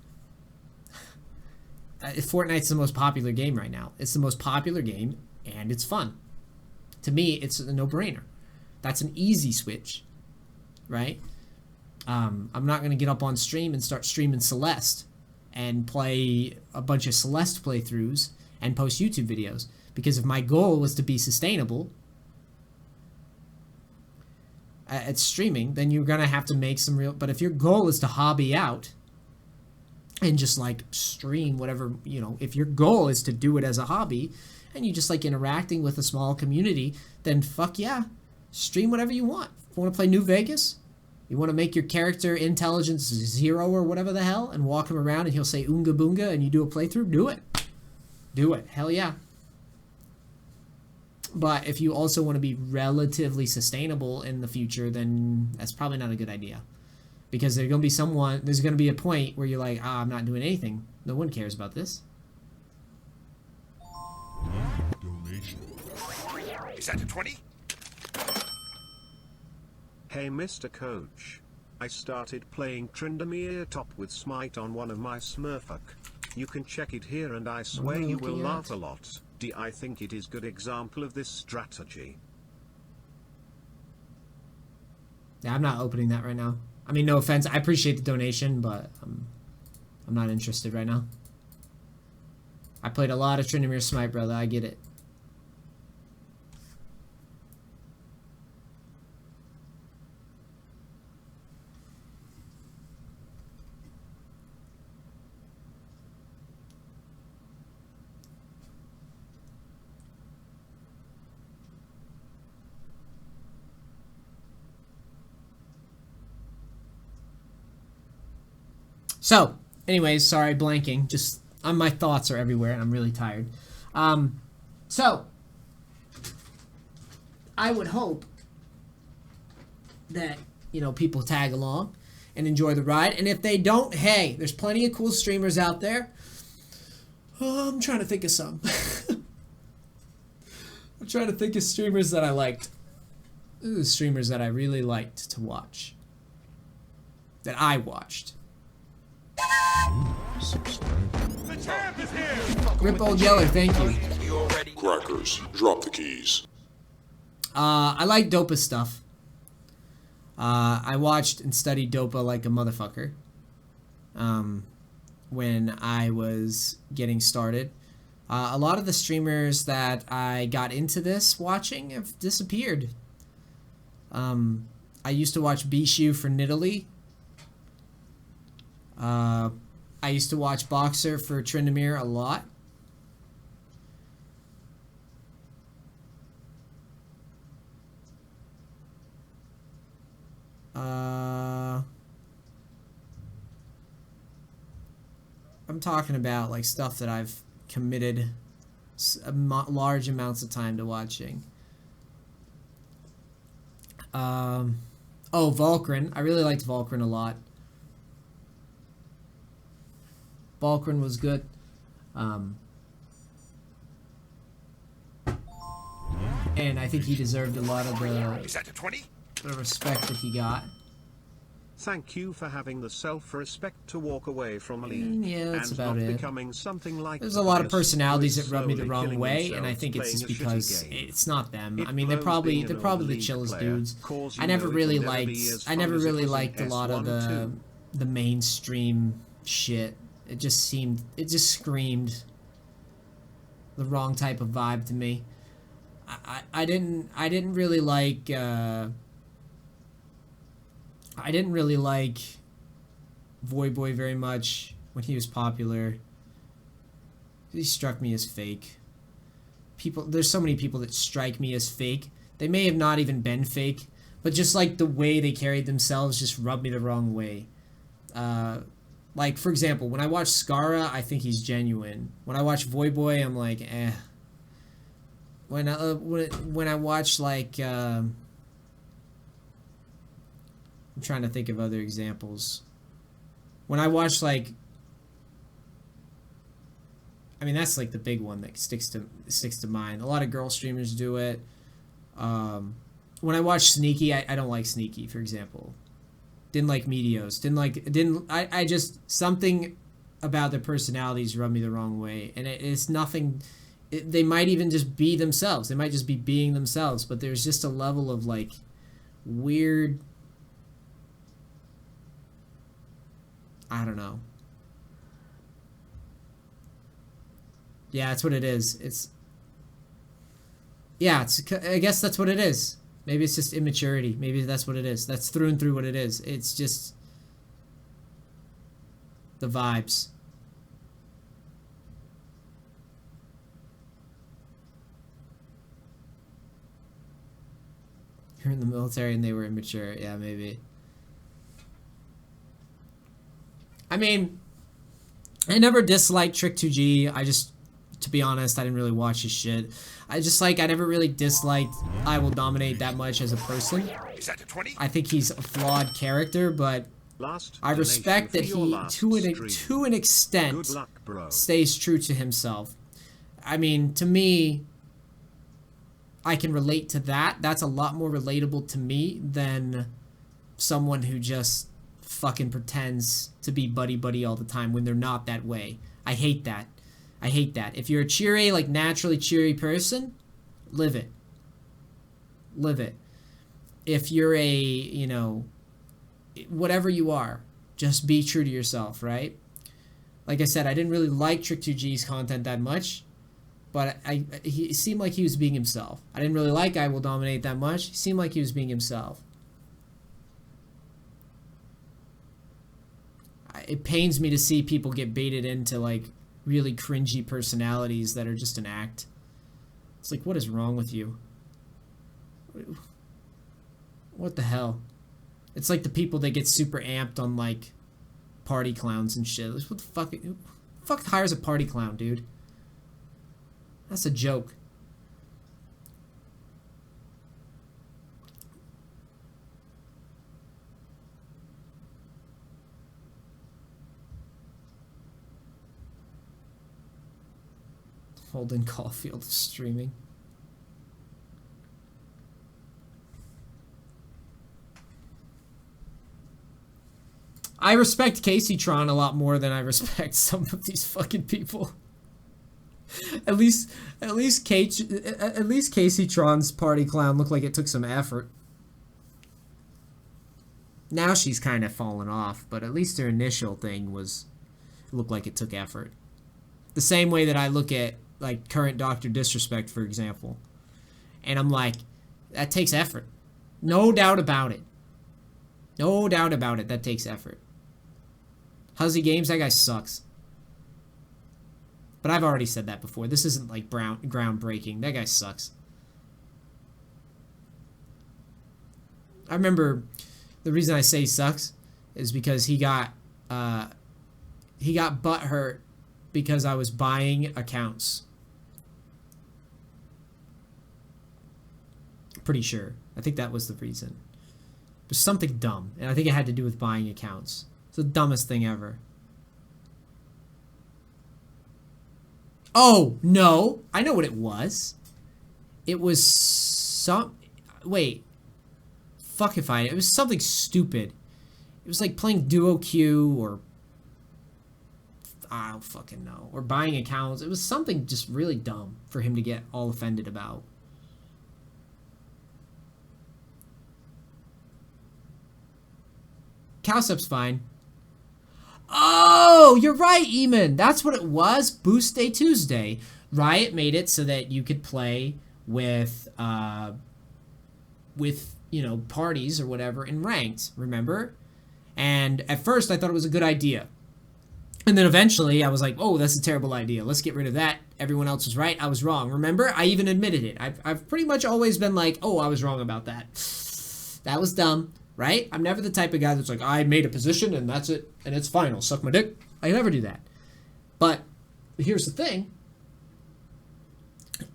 Fortnite's the most popular game right now. It's the most popular game, and it's fun. To me, it's a no-brainer. That's an easy switch, right? I'm not going to get up on stream and start streaming Celeste and play a bunch of Celeste playthroughs and post YouTube videos. Because if my goal was to be sustainable at streaming, then you're going to have to make some real... But if your goal is to hobby out and just like stream whatever, you know, if your goal is to do it as a hobby and you just like interacting with a small community, then fuck yeah, stream whatever you want. If you want to play New Vegas, you want to make your character intelligence 0 or whatever the hell and walk him around and he'll say Oonga Boonga and you do a playthrough, do it. Do it. Hell yeah. But if you also want to be relatively sustainable in the future, then that's probably not a good idea. Because there's going to be a point where you're like, I'm not doing anything. No one cares about this. Donation. Is that a 20? Hey Mr. Coach. I started playing Tryndamere top with Smite on one of my Smurfuk. You can check it here and I swear you will laugh a lot. I think it is good example of this strategy. Yeah, I'm not opening that right now. I mean, no offense. I appreciate the donation, but I'm not interested right now. I played a lot of Tryndamere Smite, brother. I get it. So, anyways, sorry, blanking. Just, my thoughts are everywhere, and I'm really tired. So, I would hope that, you know, people tag along and enjoy the ride. And if they don't, hey, there's plenty of cool streamers out there. Oh, I'm trying to think of some. I'm trying to think of streamers that I liked. Ooh, streamers that I really liked to watch. That I watched. The champ is here! Rip Old Yeller, thank you. Crackers, drop the keys. I like Dopa stuff. I watched and studied Dopa like a motherfucker. When I was getting started. A lot of the streamers that I got into this watching have disappeared. I used to watch Bishu for Nidalee. I used to watch Boxer for Tryndamere a lot. I'm talking about like stuff that I've committed large amounts of time to watching. Oh, Vulcran. I really liked Vulcran a lot. Vulcran was good. And I think he deserved a lot of Is that a 20? the respect that he got. Thank you for having the self-respect to walk away from a league Yeah, that's and about not it. becoming something like There's a lot of Tobias, personalities who is that rub me the slowly wrong killing way, and I themselves think it's just playing a because shitty game. it's not them. It I mean, they're blows probably being the an elite chillest player, dudes. cause you I never know it really will never liked. be as I never fun as it really was in liked a lot of S1, the mainstream shit. It just screamed the wrong type of vibe to me. I didn't really like Voy Boy very much when he was popular. He struck me as fake. There's so many people that strike me as fake. They may have not even been fake, but just like the way they carried themselves just rubbed me the wrong way. Like, for example, when I watch Skara, I think he's genuine. When I watch Voy Boy, I'm like, eh. When I watch, like, I'm trying to think of other examples. When I watch, like, I mean, that's, like, the big one that sticks to mind. A lot of girl streamers do it. When I watch Sneaky, I don't like Sneaky, for example. Didn't like Meteos. I just, something about their personalities rubbed me the wrong way. And it's nothing, they might even just be themselves. They might just be being themselves, but there's just a level of like weird, I don't know. Yeah, that's what it is. I guess that's what it is. Maybe it's just immaturity. Maybe that's what it is. That's through and through what it is. It's just the vibes. You're in the military and they were immature. Yeah, maybe. I mean, I never disliked Trick2G. To be honest, I didn't really watch his shit. I never really disliked I Will Dominate that much as a person. I think he's a flawed character, but I respect that he, to an extent, stays true to himself. I mean, to me, I can relate to that. That's a lot more relatable to me than someone who just fucking pretends to be buddy-buddy all the time when they're not that way. I hate that. If you're a cheery, like naturally cheery person, live it. Live it. If you're a, whatever you are, just be true to yourself, right? Like I said, I didn't really like Trick2G's content that much, but he seemed like he was being himself. I didn't really like I Will Dominate that much. He seemed like he was being himself. It pains me to see people get baited into, like, really cringy personalities that are just an act. It's like, what is wrong with you? What the hell? It's like the people that get super amped on, like, party clowns and shit. What the fuck? Who the fuck hires a party clown, dude? That's a joke. Holden Caulfield streaming. I respect Casey Tron a lot more than I respect some of these fucking people. At least Casey Tron's party clown looked like it took some effort. Now she's kind of fallen off, but at least her initial thing looked like it took effort. The same way that I look at, like, current Dr. Disrespect, for example. And I'm like, that takes effort. No doubt about it. No doubt about it, that takes effort. Huzzy Games, that guy sucks. But I've already said that before. This isn't, like, groundbreaking. That guy sucks. I remember the reason I say he sucks is because he got butthurt because I was buying accounts. Pretty sure. I think that was the reason. It was something dumb, and I think it had to do with buying accounts. It's the dumbest thing ever. Oh, no. I know what it was. It was wait. Fuck if it was something stupid. It was like playing Duo Q or I don't fucking know. Or buying accounts. It was something just really dumb for him to get all offended about. Cowsup's fine. Oh, you're right, Eamon. That's what it was. Boost Day Tuesday. Riot made it so that you could play with parties or whatever in ranked, remember? And at first I thought it was a good idea. And then eventually I was like, oh, that's a terrible idea. Let's get rid of that. Everyone else was right. I was wrong. Remember? I even admitted it. I've pretty much always been like, oh, I was wrong about that. That was dumb, right? I'm never the type of guy that's like, I made a position and that's it. And it's final. Suck my dick. I never do that. But here's the thing.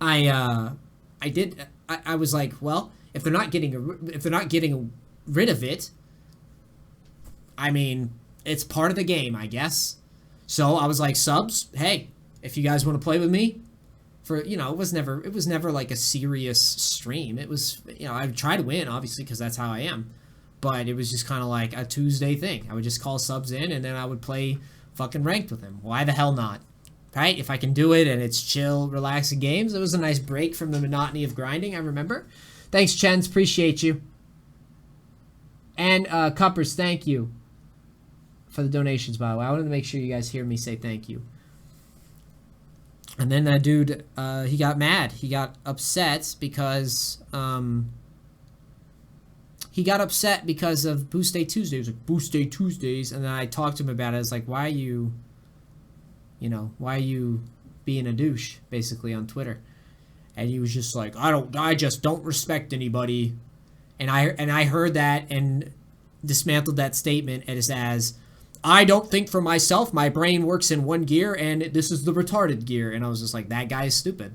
I was like, well, if they're not getting rid of it, I mean, it's part of the game, I guess. So I was like, subs, hey, if you guys want to play with me, for, it was never like a serious stream. It was, I would try to win, obviously, because that's how I am. But it was just kind of like a Tuesday thing. I would just call subs in, and then I would play fucking ranked with him. Why the hell not? Right? If I can do it and it's chill, relaxing games. It was a nice break from the monotony of grinding, I remember. Thanks, Chens. Appreciate you. And Cuppers, thank you for the donations, by the way. I wanted to make sure you guys hear me say thank you. And then that dude, he got mad. He got upset because... he got upset because of Boost Day Tuesdays. He was like, Boost Day Tuesdays. And then I talked to him about it. I was like, why are you being a douche, basically, on Twitter? And he was just like, I just don't respect anybody. And I heard that and dismantled that statement as I don't think for myself. My brain works in one gear, and this is the retarded gear. And I was just like, that guy is stupid.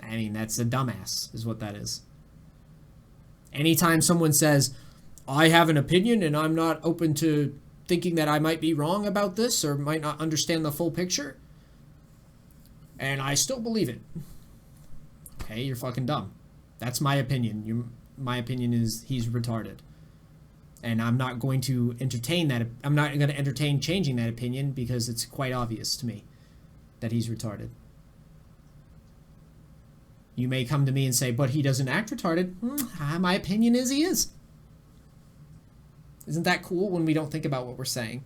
I mean, that's a dumbass, is what that is. Anytime someone says, I have an opinion and I'm not open to thinking that I might be wrong about this or might not understand the full picture, and I still believe it. Okay, you're fucking dumb. That's my opinion. My opinion is he's retarded. And I'm not going to entertain that. I'm not going to entertain changing that opinion because it's quite obvious to me that he's retarded. You may come to me and say, but he doesn't act retarded. My opinion is he is. Isn't that cool when we don't think about what we're saying?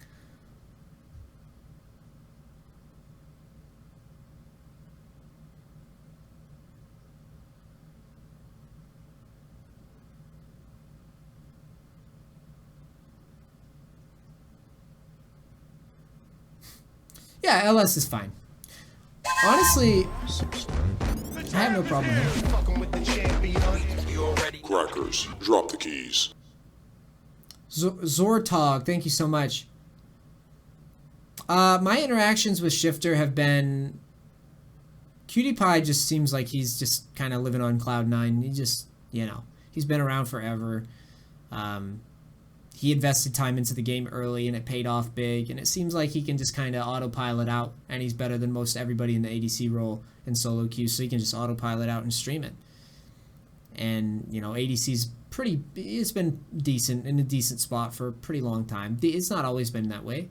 Yeah, LS is fine. Honestly, I have no problem with him. Crackers, drop the keys. Zortog, thank you so much. My interactions with Shifter have been... Cutie Pie just seems like he's just kind of living on cloud nine. He just, he's been around forever. He invested time into the game early, and it paid off big. And it seems like he can just kind of autopilot out, and he's better than most everybody in the ADC role in solo queue, so he can just autopilot out and stream it. And, ADC's it's been decent, in a decent spot for a pretty long time. It's not always been that way.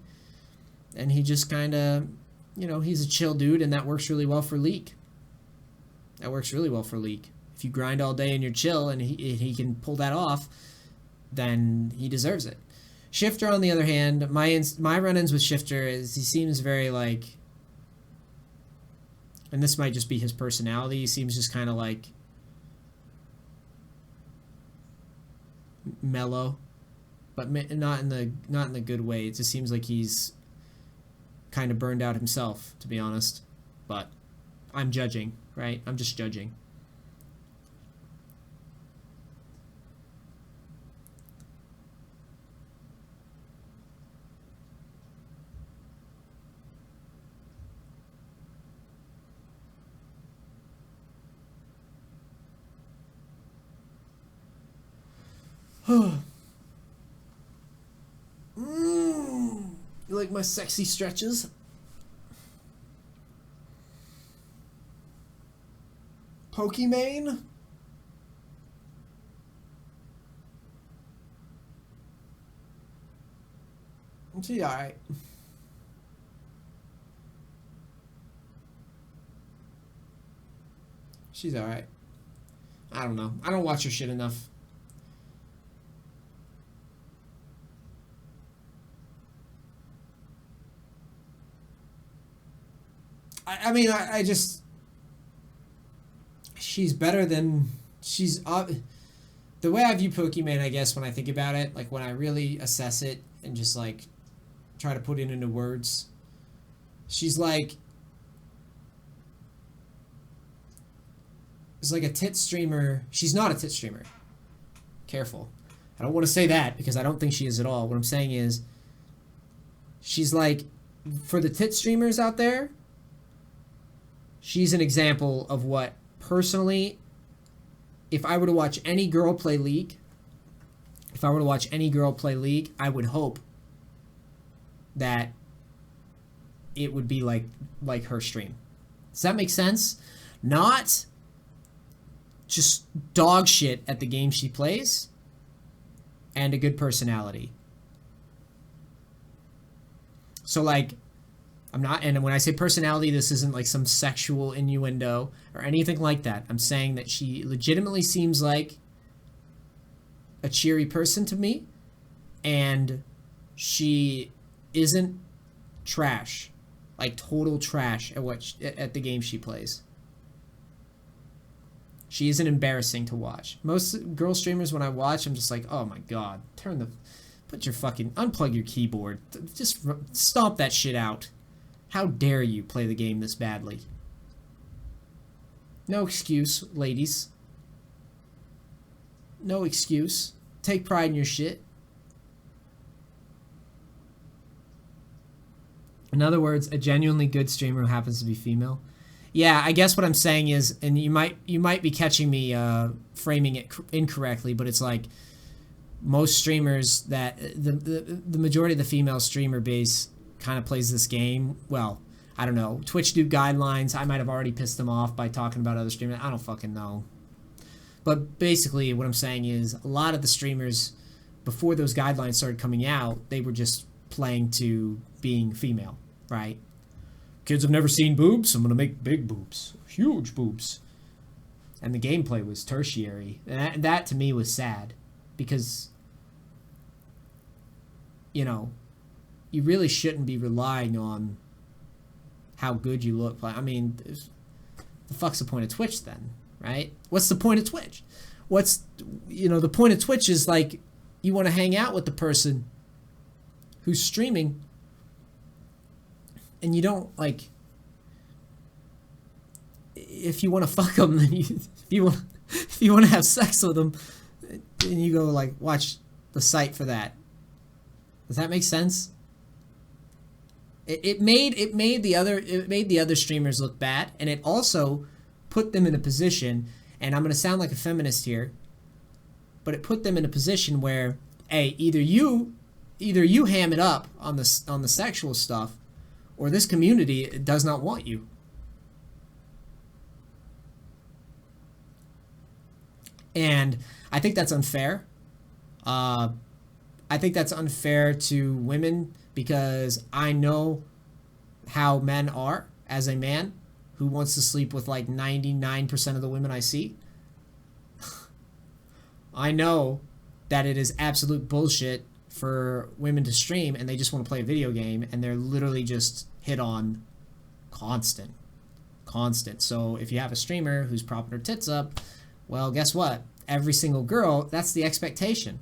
And he just kind of, he's a chill dude, and that works really well for League. That works really well for League. If you grind all day and you're chill, and he can pull that off, then he deserves it. Shifter, on the other hand, my run-ins with Shifter is he seems very like, and this might just be his personality, he seems just kind of like mellow, but not in the good way. It just seems like he's kind of burned out himself, to be honest. But I'm judging, right? I'm just judging. You like my sexy stretches? Pokimane? She's alright. She's alright. I don't know. I don't watch her shit enough. I mean, I just... She's better than... She's... the way I view Pokemon, I guess, when I think about it, like, when I really assess it and just, like, try to put it into words, she's like... It's like a tit streamer. She's not a tit streamer. Careful. I don't want to say that, because I don't think she is at all. What I'm saying is, she's like... For the tit streamers out there... She's an example of what, personally, if I were to watch any girl play League, I would hope that it would be like her stream. Does that make sense? Not just dog shit at the game she plays, and a good personality. So like, I'm not, and when I say personality, this isn't like some sexual innuendo or anything like that. I'm saying that she legitimately seems like a cheery person to me, and she isn't trash, like total trash at the game she plays. She isn't embarrassing to watch. Most girl streamers, when I watch, I'm just like, oh my god, unplug your keyboard, just stomp that shit out. How dare you play the game this badly? No excuse, ladies. No excuse. Take pride in your shit. In other words, a genuinely good streamer who happens to be female. Yeah, I guess what I'm saying is, and you might be catching me framing it incorrectly, but it's like most streamers that the majority of the female streamer base kind of plays this game. Well, I don't know. Twitch do guidelines. I might have already pissed them off by talking about other streamers. I don't fucking know. But basically, what I'm saying is, a lot of the streamers, before those guidelines started coming out, they were just playing to being female, right? Kids have never seen boobs, I'm gonna make big boobs, huge boobs. And the gameplay was tertiary. And that to me was sad, because, you know, you really shouldn't be relying on how good you look. I mean, the fuck's the point of Twitch then, right? What's the point of Twitch? The point of Twitch is like, you want to hang out with the person who's streaming, and you don't, like, if you want to fuck them, then if you want to have sex with them, then you go like watch the site for that. Does that make sense? It made the other streamers look bad, and it also put them in a position, and I'm gonna sound like a feminist here, but it put them in a position where, hey, either you ham it up on the sexual stuff, or this community does not want you. And I think that's unfair. I think that's unfair to women, because I know how men are as a man who wants to sleep with like 99% of the women I see. I know that it is absolute bullshit for women to stream and they just want to play a video game, and they're literally just hit on constant. So if you have a streamer who's propping her tits up, well, guess what? Every single girl, that's the expectation.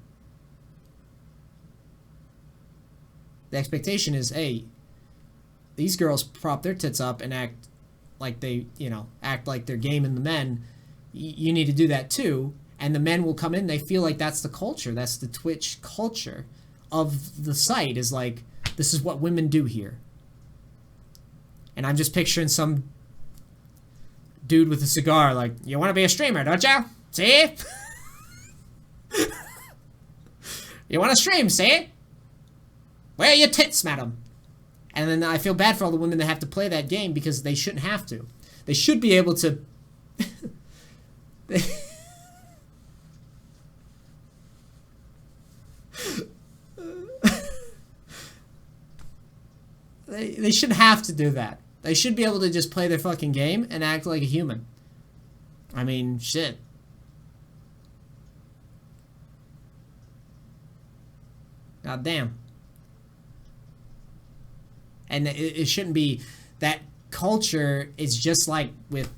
The expectation is, hey, these girls prop their tits up and act like they're gaming the men. You need to do that too. And the men will come in, they feel like that's the culture. That's the Twitch culture of the site, is like, this is what women do here. And I'm just picturing some dude with a cigar like, you want to be a streamer, don't you? See? You want to stream, see? Where are your tits, madam? And then I feel bad for all the women that have to play that game, because they shouldn't have to. They should be able to... They shouldn't have to do that. They should be able to just play their fucking game and act like a human. I mean, shit. God damn. And it shouldn't be that culture. Is just like with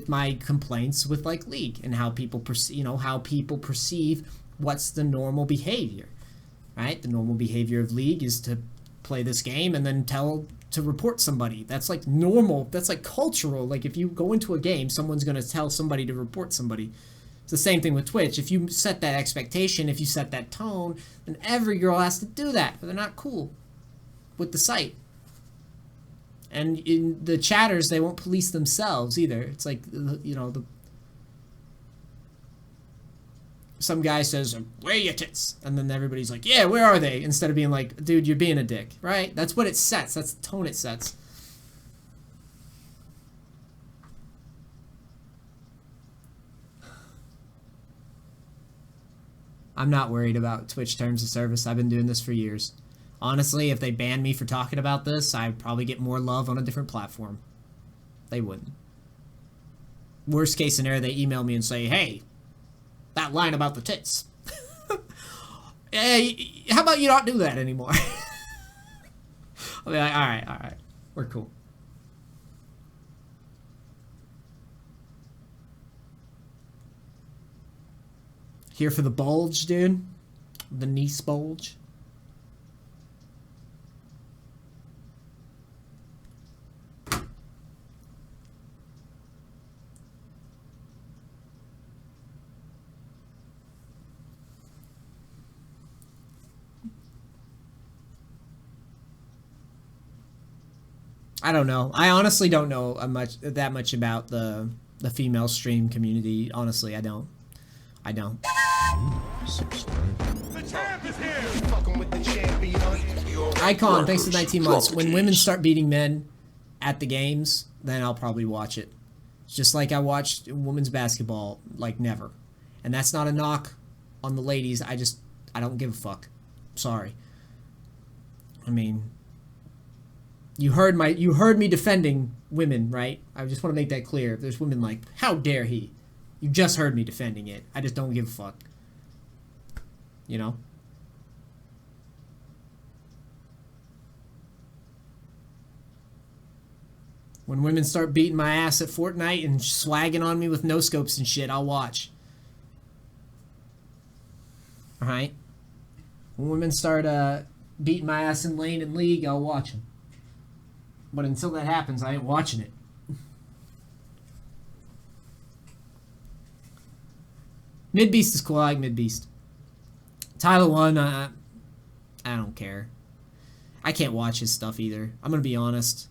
my complaints with like League, and how people perceive what's the normal behavior, right? The normal behavior of League is to play this game and then to report somebody. That's like normal. That's like cultural. Like if you go into a game, someone's going to tell somebody to report somebody. It's the same thing with Twitch. If you set that expectation, if you set that tone, then every girl has to do that, but they're not cool with the site. And in the chatters, they won't police themselves either. It's like, some guy says, where are your tits? And then everybody's like, yeah, where are they? Instead of being like, dude, you're being a dick, right? That's what it sets. That's the tone it sets. I'm not worried about Twitch terms of service. I've been doing this for years. Honestly, if they banned me for talking about this, I'd probably get more love on a different platform. They wouldn't. Worst case scenario, they email me and say, hey, that line about the tits. Hey, how about you not do that anymore? I'll be like, all right. We're cool. Here for the bulge, dude. The Neace bulge. I don't know. I honestly don't know that much about the female stream community. Honestly, I don't. The champ is here. Fucking with the champion. Icon, thanks for 19 months. When women start beating men at the games, then I'll probably watch it. It's just like I watched women's basketball, like never. And that's not a knock on the ladies. I don't give a fuck. Sorry. I mean, you heard me defending women, right? I just want to make that clear. If there's women like, how dare he? You just heard me defending it. I just don't give a fuck. You know? When women start beating my ass at Fortnite and swagging on me with no scopes and shit, I'll watch. Alright? When women start beating my ass in lane and league, I'll watch them. But until that happens, I ain't watching it. Mid-Beast is cool. I like Mid-Beast. Tyler 1, I don't care. I can't watch his stuff either. I'm going to be honest.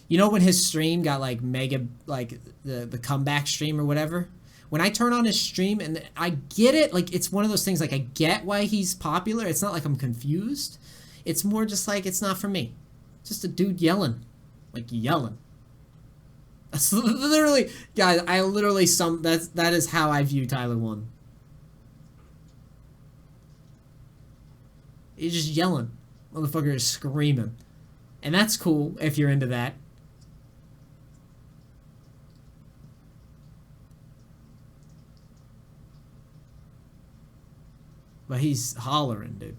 You know when his stream got like mega, like the comeback stream or whatever? When I turn on his stream, and I get it, like it's one of those things, like I get why he's popular. It's not like I'm confused. It's more just like, it's not for me. Just a dude yelling. Like yelling. That's literally, guys, I literally, that is how I view Tyler 1. He's just yelling. Motherfucker is screaming. And that's cool if you're into that. But he's hollering, dude.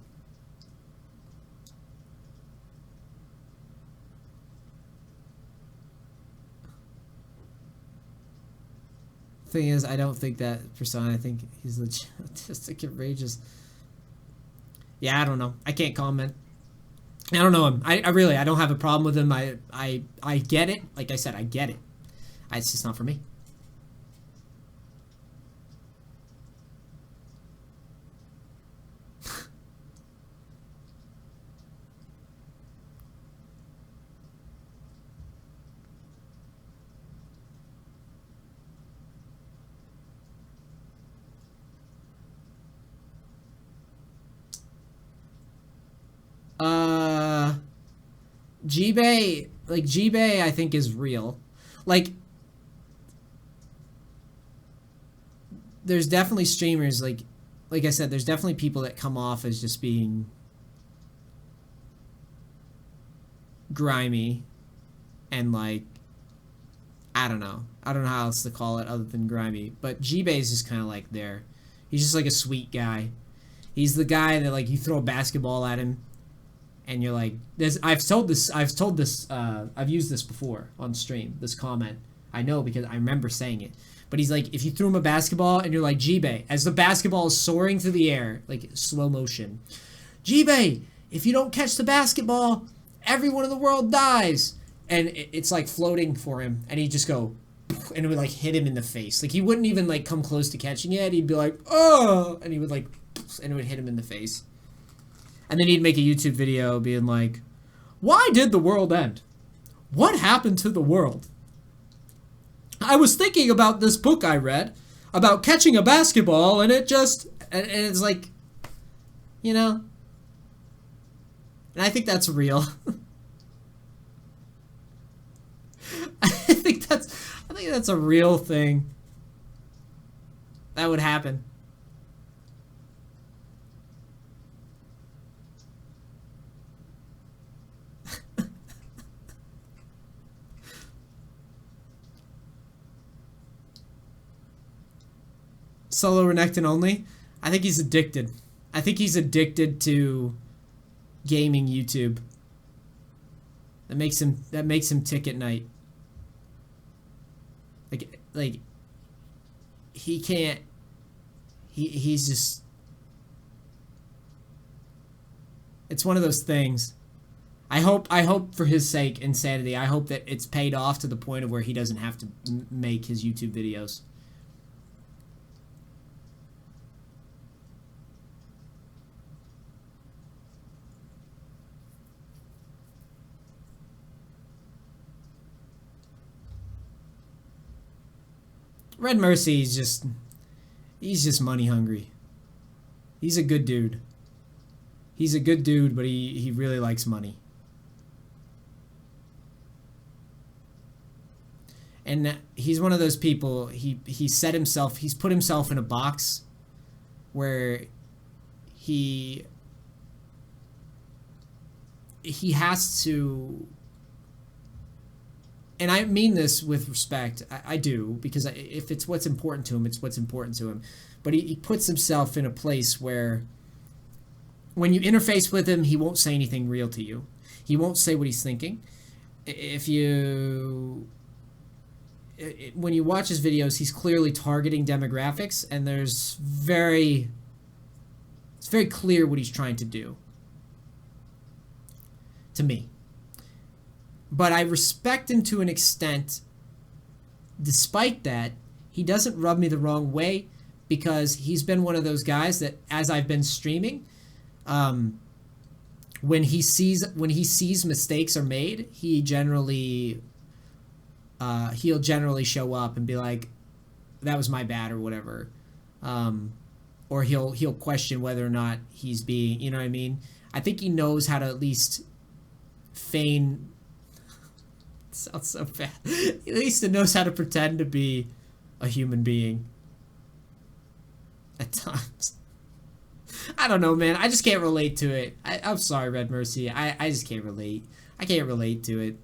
Thing is, I don't think that persona. I think he's legit autistic and outrageous. Yeah, I don't know. I can't comment. I don't know him. I really, I don't have a problem with him. I get it. Like I said, I get it. It's just not for me. G-Bay, like G-Bay I think is real. Like there's definitely streamers like I said, there's definitely people that come off as just being grimy and like I don't know how else to call it other than grimy, but G-Bay is just kind of like there. He's just like a sweet guy. He's the guy that like you throw a basketball at him and you're like, I've used this before on stream, this comment. I know because I remember saying it. But he's like, if you threw him a basketball and you're like, G-Bay, as the basketball is soaring through the air, like slow motion, G-Bay, if you don't catch the basketball, everyone in the world dies. And it's like floating for him. And he'd just go, and it would like hit him in the face. Like he wouldn't even like come close to catching it. He'd be like, oh, and he would like, and it would hit him in the face. And then he'd make a YouTube video being like, why did the world end? What happened to the world? I was thinking about this book I read about catching a basketball and it just, and it's like, you know, and I think that's real. I think that's a real thing that would happen. Solo Renekton only? I think he's addicted. I think he's addicted to gaming YouTube. That makes him tick at night. Like he can't. He's just. It's one of those things. I hope for his sake, insanity. I hope that it's paid off to the point of where he doesn't have to make his YouTube videos. Red Mercy, he's just money hungry. He's a good dude. He's a good dude, but he really likes money. And he's one of those people, he's put himself in a box where he has to, and I mean this with respect, I do, because if it's what's important to him, it's what's important to him. But he puts himself in a place where when you interface with him, he won't say anything real to you. He won't say what he's thinking. When you watch his videos, he's clearly targeting demographics, and it's very clear what he's trying to do. To me. But I respect him to an extent. Despite that, he doesn't rub me the wrong way, because he's been one of those guys that, as I've been streaming, when he sees mistakes are made, he'll generally show up and be like, "That was my bad," or whatever, or he'll question whether or not he's being, you know what I mean? I think he knows how to at least feign. It sounds so bad. At least it knows how to pretend to be a human being. At times. I don't know, man. I just can't relate to it. I'm sorry, Red Mercy. I just can't relate. I can't relate to it.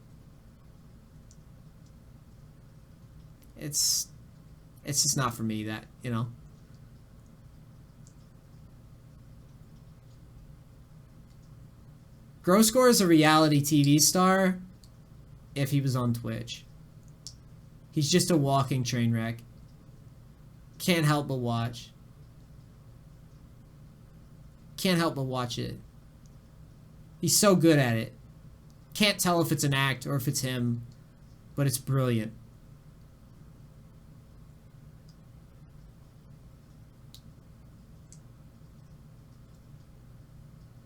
It's just not for me, that, you know. Groscore is a reality TV star if he was on Twitch. He's just a walking train wreck. Can't help but watch. Can't help but watch it. He's so good at it. Can't tell if it's an act or if it's him, but it's brilliant.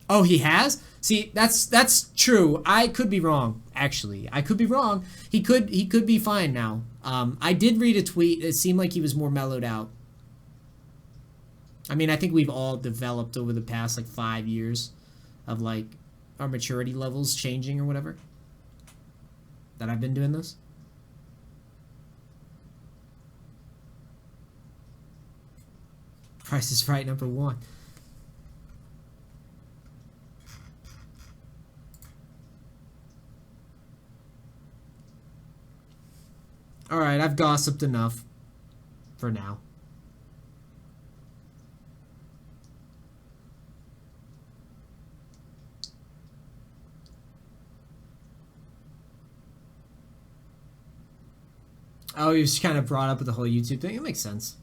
Oh, he has? See, that's true. I could be wrong, actually. I could be wrong. He could be fine now. I did read a tweet. It seemed like he was more mellowed out. I mean, I think we've all developed over the past, like, 5 years of, like, our maturity levels changing or whatever. That I've been doing this. Price is Right #1. Alright, I've gossiped enough. For now. Oh, he was kind of brought up with the whole YouTube thing. It makes sense.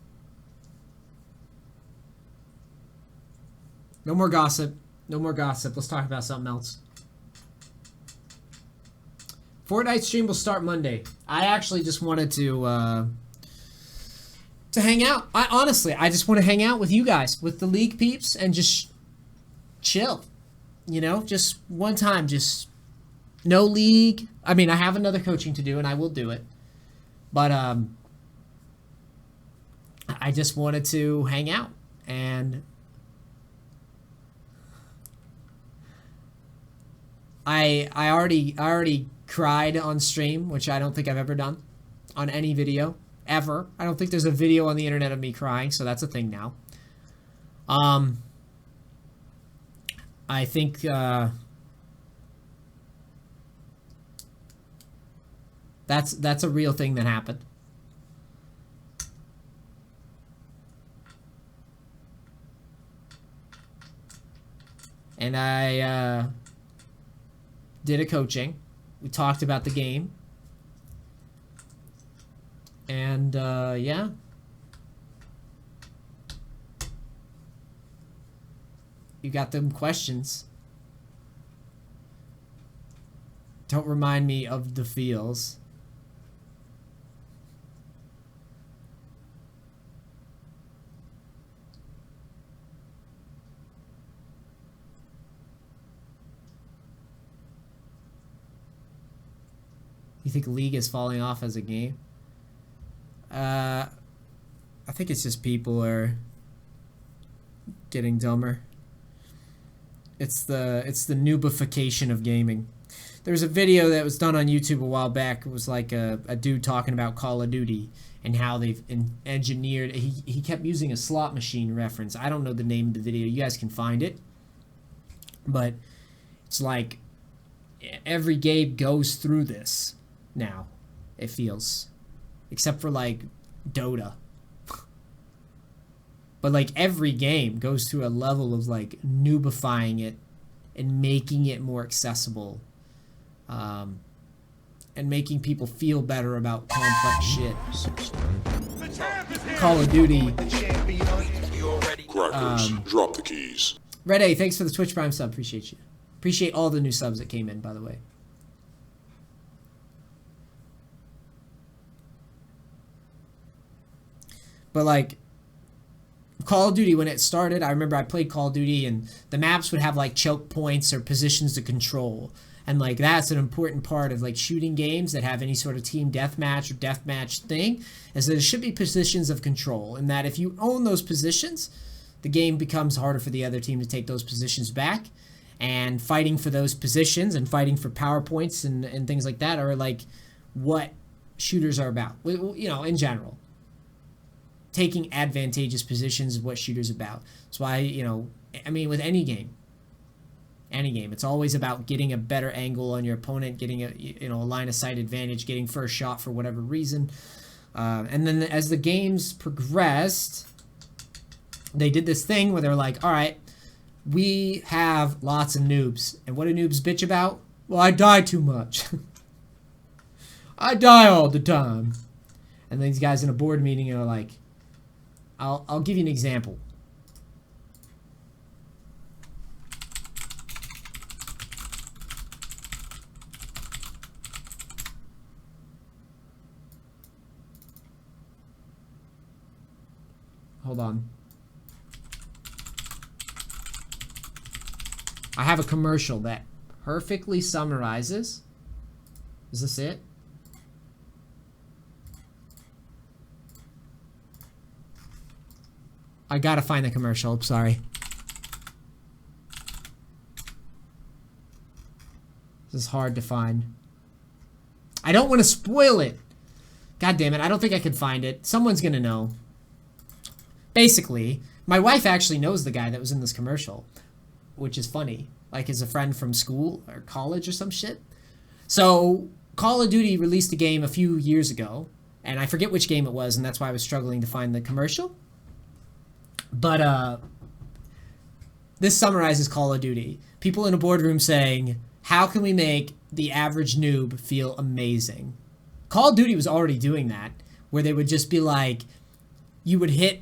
No more gossip. No more gossip. Let's talk about something else. Fortnite stream will start Monday. I actually just wanted to hang out. I just want to hang out with you guys, with the League peeps, and just chill. You know, just one time, just no League. I mean, I have another coaching to do, and I will do it. But I just wanted to hang out, and I already cried on stream, which I don't think I've ever done on any video ever. I don't think there's a video on the internet of me crying, so that's a thing now. I think that's a real thing that happened. and I did a coaching. We talked about the game. And, yeah. You got them questions. Don't remind me of the feels. You think League is falling off as a game? I think it's just people are getting dumber. It's the noobification of gaming. There was a video that was done on YouTube a while back. It was like a dude talking about Call of Duty and how they've engineered. He kept using a slot machine reference. I don't know the name of the video. You guys can find it. But it's like every game goes through this now. It feels. Except for like Dota. But like every game goes through a level of like noobifying it and making it more accessible. And making people feel better about complex shit. Call of Duty. Crackers, drop the keys. Red A, thanks for the Twitch Prime sub. Appreciate you. Appreciate all the new subs that came in, by the way. But like Call of Duty, when it started, I remember I played Call of Duty and the maps would have like choke points or positions to control. And like that's an important part of like shooting games that have any sort of team deathmatch or deathmatch thing, is that there should be positions of control. And that if you own those positions, the game becomes harder for the other team to take those positions back. And fighting for those positions and fighting for power points and things like that are like what shooters are about. You know, in general. Taking advantageous positions is what shooters are about. That's why, you know, I mean, with any game, it's always about getting a better angle on your opponent, getting a line of sight advantage, getting first shot for whatever reason. And then as the games progressed, they did this thing where they're like, all right, we have lots of noobs. And what do noobs bitch about? Well, I die too much. I die all the time. And these guys in a board meeting are like, I'll give you an example. Hold on. I have a commercial that perfectly summarizes. Is this it? I gotta find the commercial. I'm sorry. This is hard to find. I don't want to spoil it. God damn it. I don't think I can find it. Someone's gonna know. Basically, my wife actually knows the guy that was in this commercial, which is funny. Like, is a friend from school or college or some shit. So, Call of Duty released a game a few years ago, and I forget which game it was, and that's why I was struggling to find the commercial. But, this summarizes Call of Duty. People in a boardroom saying, how can we make the average noob feel amazing? Call of Duty was already doing that, where they would just be like, you would hit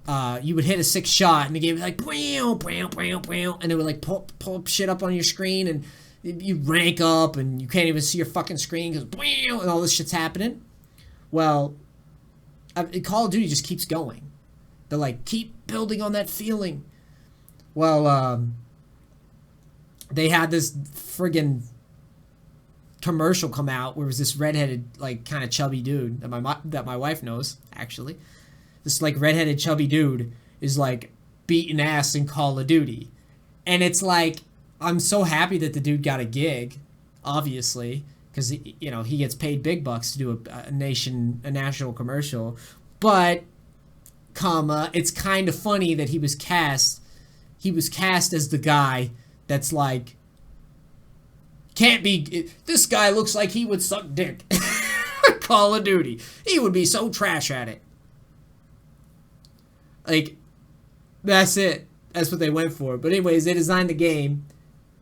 a 6 shot, and the game would be like, bwam, bwam, bwam, bwam, and it would like pull shit up on your screen, and you rank up, and you can't even see your fucking screen because bwam, and all this shit's happening. Well, Call of Duty just keeps going. They're like, keep building on that feeling. Well, they had this friggin' commercial come out where it was this redheaded, like, kind of chubby dude that my wife knows, actually. This, like, redheaded chubby dude is, like, beating ass in Call of Duty. And it's like, I'm so happy that the dude got a gig, obviously, because, you know, he gets paid big bucks to do a national commercial. But, it's kind of funny that he was cast as the guy that's like, this guy looks like he would suck dick. Call of Duty. He would be so trash at it. Like, that's it. That's what they went for. But anyways, they designed the game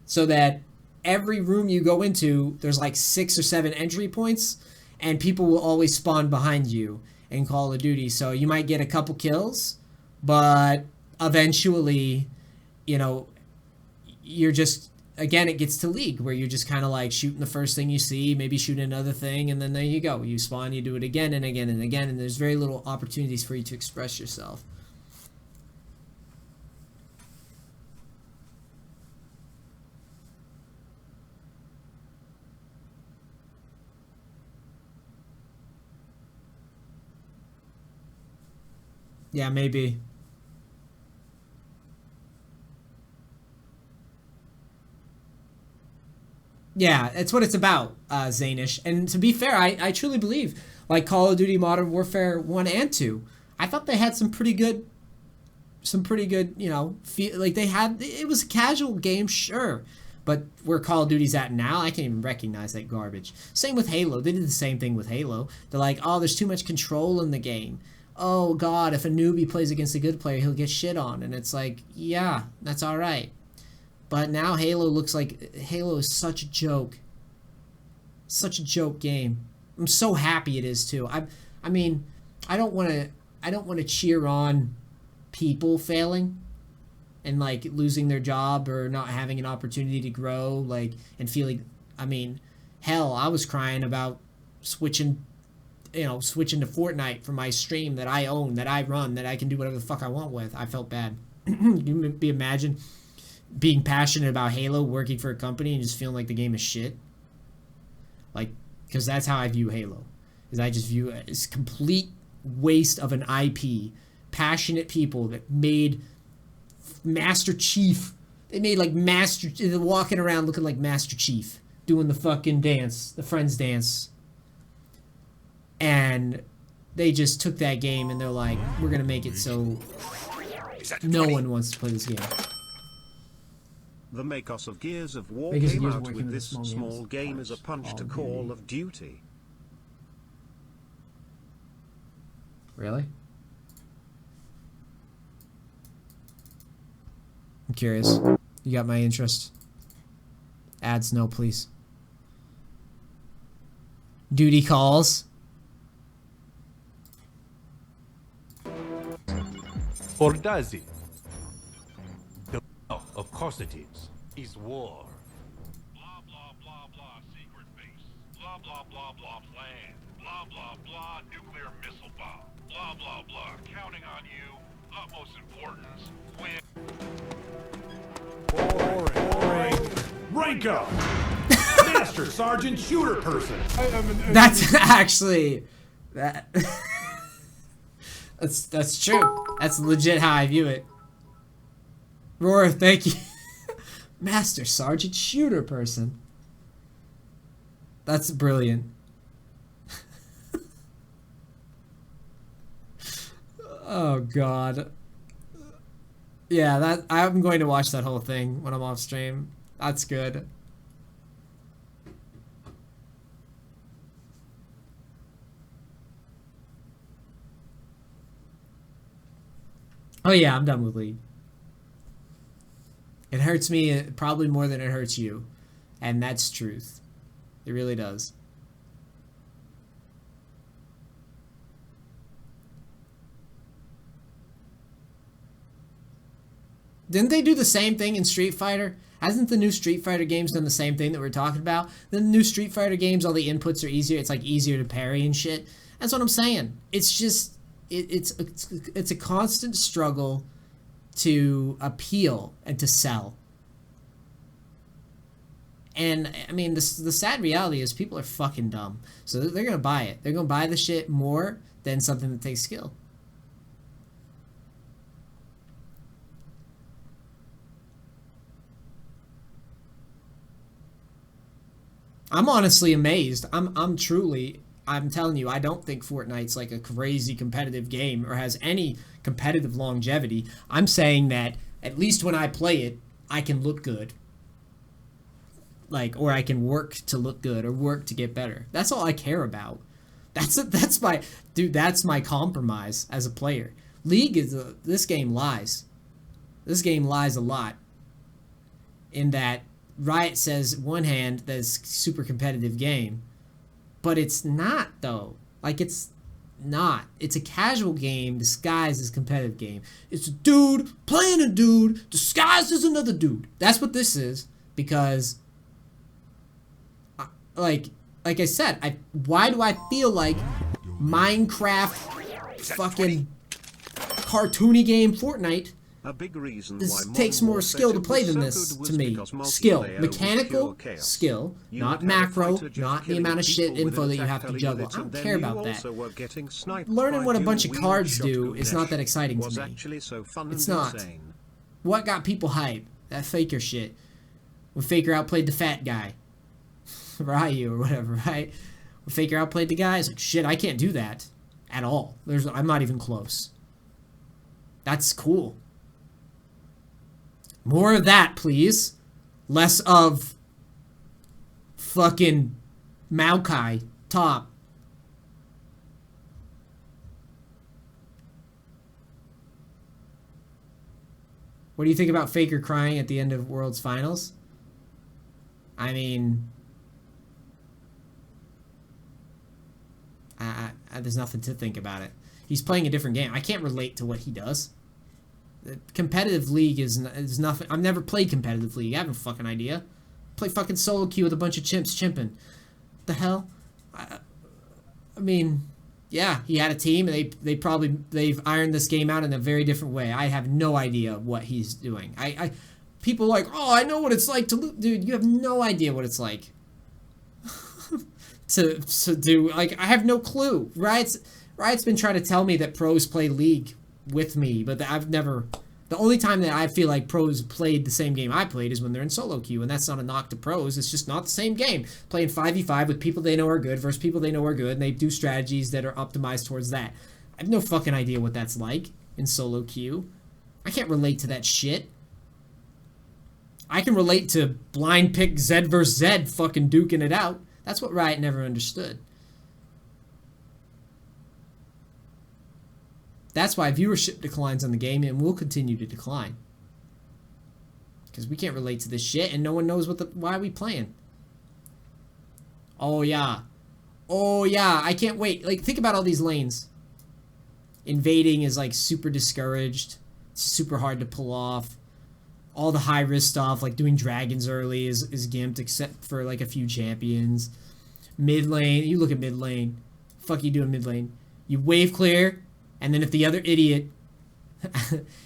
so that every room you go into, there's like 6 or 7 entry points, and people will always spawn behind you in Call of Duty. So you might get a couple kills, but eventually, you know, you're just, again, it gets to League, where you're just kind of like shooting the first thing you see, maybe shooting another thing, and then there you go. You spawn, you do it again and again and again, and there's very little opportunities for you to express yourself. Yeah, maybe. Yeah, that's what it's about, Zanish. And to be fair, I truly believe, like Call of Duty Modern Warfare 1 and 2, I thought they had some pretty good, you know, like they had, it was a casual game, sure. But where Call of Duty's at now, I can't even recognize that garbage. Same with Halo. They did the same thing with Halo. They're like, oh, there's too much control in the game. Oh, God, if a newbie plays against a good player, he'll get shit on. And it's like, yeah, that's all right. But now Halo looks like, Halo is such a joke. Such a joke game. I'm so happy it is, too. I mean, I don't want to cheer on people failing and like losing their job or not having an opportunity to grow, like, and feeling, I mean, hell, I was crying about switching to Fortnite for my stream that I own, that I run, that I can do whatever the fuck I want with. I felt bad. You imagine being passionate about Halo, working for a company, and just feeling like the game is shit. Like, because that's how I view Halo. Is I just view it as complete waste of an IP. Passionate people that made Master Chief. They made like walking around looking like Master Chief, doing the fucking dance, the Friends dance. And they just took that game and they're like, we're going to make it so no one wants to play this game. The makers of Gears of War Makers of came Gears out working with with this small small games. game as a punch to Call of Duty. Really? I'm curious. You got my interest. Ads, no, please. Duty calls. Or does it? Oh, of course it is. It's war. Blah, blah, blah, blah, secret base. Blah, blah, blah, blah, plan. Blah, blah, blah, nuclear missile bomb. Blah, blah, blah, counting on you. Utmost importance. Boring. Rank up! Master Sergeant Shooter Person. That's actually that's true. That's legit how I view it. Roar, thank you. Master Sergeant Shooter Person. That's brilliant. Oh God. Yeah, that I'm going to watch that whole thing when I'm off stream. That's good. Oh yeah, I'm done with League. It hurts me probably more than it hurts you. And that's truth. It really does. Didn't they do the same thing in Street Fighter? Hasn't the new Street Fighter games done the same thing that we're talking about? The new Street Fighter games, all the inputs are easier. It's like easier to parry and shit. That's what I'm saying. It's just, it's a constant struggle to appeal and to sell. And I mean, the sad reality is people are fucking dumb. So they're gonna buy it. They're gonna buy the shit more than something that takes skill. I'm honestly amazed. I'm telling you, I don't think Fortnite's like a crazy competitive game or has any competitive longevity. I'm saying that at least when I play it, I can look good. Like, or I can work to look good or work to get better. That's all I care about. That's my compromise as a player. League is this game lies. This game lies a lot in that Riot says one hand that it's a super competitive game, but it's not though. Like it's not. It's a casual game disguised as competitive game. It's a dude playing a dude disguised as another dude. That's what this is because like I said, why do I feel like Minecraft fucking cartoony game Fortnite A big reason this why takes Modern more Warfare skill to 2 play was than so this good was to me. because Skill, multiplayer was mechanical pure chaos. skill, You not would have a macro, fighter just not the killing amount of shit people with info an that you attack have to unit, juggle. I and don't then care you about that. also were getting sniped Learning by what a dual bunch of wield cards do shotgun is not that dash exciting to was me. actually so fun It's and not. insane. What got people hype? That Faker shit. When Faker outplayed the fat guy. Ryu or whatever, right? When Faker outplayed the guy, it's like, shit, I can't do that. At all. I'm not even close. That's cool. More of that, please. Less of fucking Maokai top. What do you think about Faker crying at the end of World's Finals? I mean, there's nothing to think about it. He's playing a different game. I can't relate to what he does. Competitive League is nothing. I've never played competitive League. I have no fucking idea. Play fucking solo queue with a bunch of chimps chimping. The hell? I mean, yeah, he had a team. And they've ironed this game out in a very different way. I have no idea what he's doing. People are like, oh, I know what it's like to lose. Dude, you have no idea what it's like to do. Like, I have no clue. Riot's been trying to tell me that pros play League with me, but I've never. The only time that I feel like pros played the same game I played is when they're in solo queue, and that's not a knock to pros. It's just not the same game. Playing 5v5 with people they know are good versus people they know are good, and they do strategies that are optimized towards that. I have no fucking idea what that's like in solo queue. I can't relate to that shit. I can relate to blind pick Zed versus Zed fucking duking it out. That's what Riot never understood. That's why viewership declines on the game and will continue to decline. Because we can't relate to this shit and no one knows why we playing. Oh yeah. Oh yeah, I can't wait. Like, think about all these lanes. Invading is like super discouraged. It's super hard to pull off. All the high risk stuff, like doing dragons early is gimped except for like a few champions. Mid lane, you look at mid lane. Fuck you doing mid lane. You wave clear. And then if the other idiot,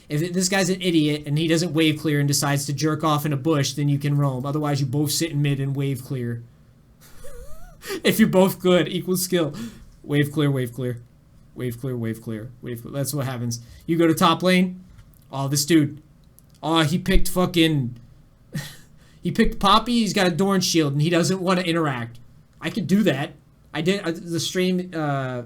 if this guy's an idiot and he doesn't wave clear and decides to jerk off in a bush, then you can roam. Otherwise, you both sit in mid and wave clear. If you're both good, equal skill. Wave clear, wave clear. Wave clear, wave clear, wave clear. That's what happens. You go to top lane. Oh, this dude. Oh, he picked fucking... he picked Poppy. He's got a Dorn shield and he doesn't want to interact. I could do that. I did the stream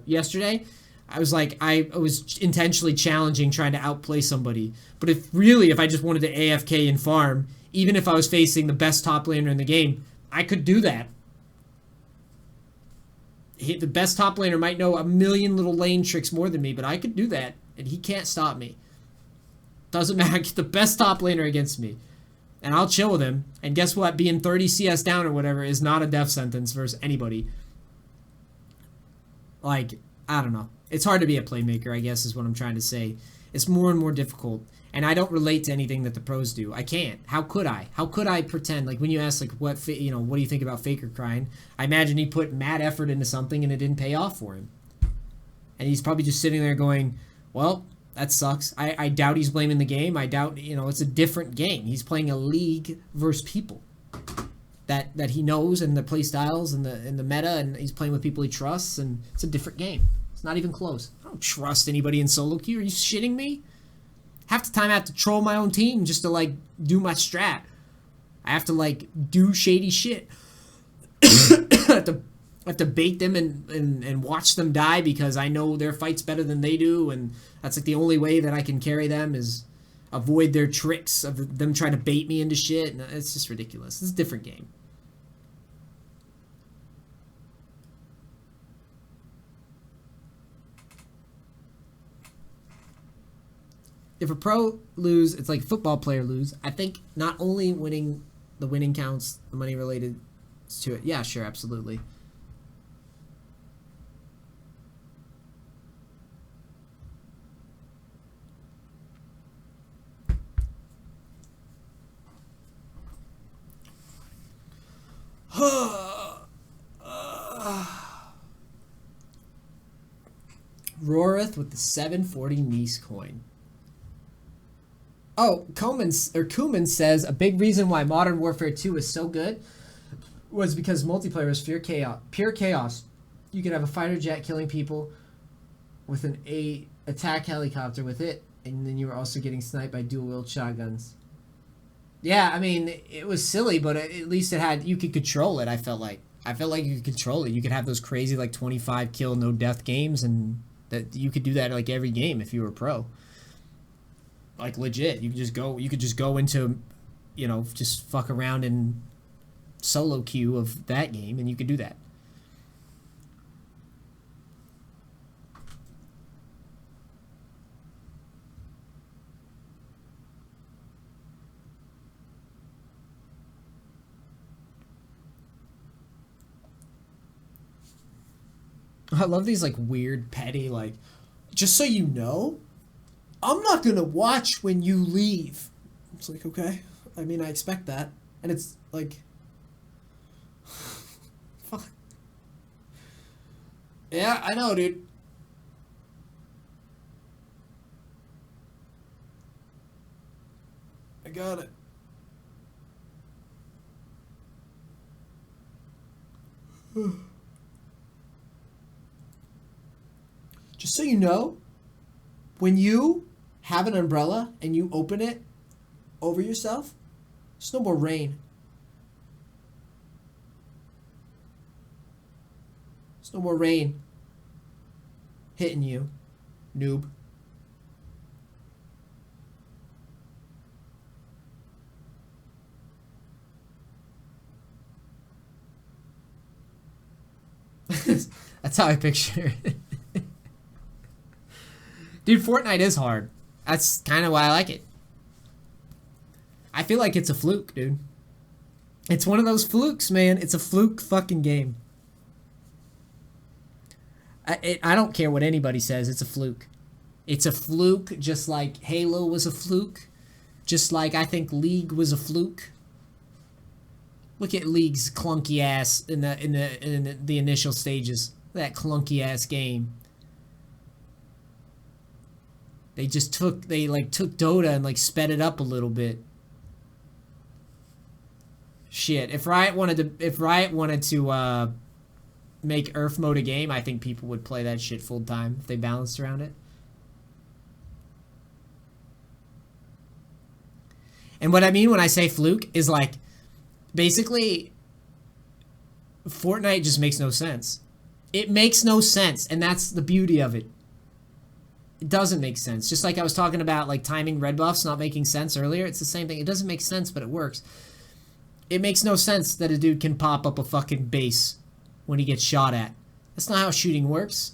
yesterday. I was like, I was intentionally challenging, trying to outplay somebody. But if I just wanted to AFK and farm, even if I was facing the best top laner in the game, I could do that. The best top laner might know a million little lane tricks more than me, but I could do that, and he can't stop me. Doesn't matter, get the best top laner against me. And I'll chill with him. And guess what? Being 30 CS down or whatever is not a death sentence versus anybody. Like, I don't know. It's hard to be a playmaker, I guess, is what I'm trying to say. It's more and more difficult. And I don't relate to anything that the pros do. I can't. How could I? How could I pretend? Like, when you ask, like, what do you think about Faker crying? I imagine he put mad effort into something and it didn't pay off for him. And he's probably just sitting there going, well, that sucks. I doubt he's blaming the game. I doubt, it's a different game. He's playing a league versus people that he knows and the play styles and the meta, and he's playing with people he trusts, and it's a different game. It's not even close. I don't trust anybody in solo queue. Are you shitting me? Half the time I have to troll my own team just to, like, do my strat. I have to, like, do shady shit. I have to bait them and watch them die because I know their fight's better than they do, and that's, like, the only way that I can carry them is avoid their tricks of them trying to bait me into shit. And it's just ridiculous. It's a different game. if a pro lose, it's like a football player lose. I think not only winning, the winning counts, the money related to it. Yeah, sure, absolutely. Roareth with the 740 Neace coin. Oh, Kuman says a big reason why Modern Warfare 2 is so good was because multiplayer was pure chaos. You could have a fighter jet killing people with an attack helicopter with it, and then you were also getting sniped by dual-wield shotguns. Yeah, I mean, it was silly, but at least it had, you could control it. I felt like you could control it. You could have those crazy like 25 kill no death games, and that you could do that like every game if you were a pro. Like legit, you could just go into, you know, just fuck around in solo queue of that game, and you could do that. I love these like weird petty like, just so you know, I'm not gonna watch when you leave. It's like, okay, I mean, I expect that, and it's like, fuck. Yeah, I know, dude. I got it. Just so you know, when you have an umbrella and you open it over yourself, there's no more rain. There's no more rain hitting you, noob. That's how I picture it. Dude, Fortnite is hard. That's kind of why I like it. I feel like it's a fluke, dude. It's one of those flukes, man. It's a fluke fucking game. I don't care what anybody says. It's a fluke. It's a fluke, just like Halo was a fluke. Just like I think League was a fluke. Look at League's clunky ass in the initial stages. That clunky ass game. They just took Dota and like sped it up a little bit. Shit, if Riot wanted to make Earth mode a game, I think people would play that shit full time if they balanced around it. And what I mean when I say fluke is like, basically, Fortnite just makes no sense. It makes no sense, and that's the beauty of it. It doesn't make sense. Just like I was talking about, like, timing red buffs not making sense earlier. It's the same thing. It doesn't make sense, but it works. It makes no sense that a dude can pop up a fucking base when he gets shot at. That's not how shooting works.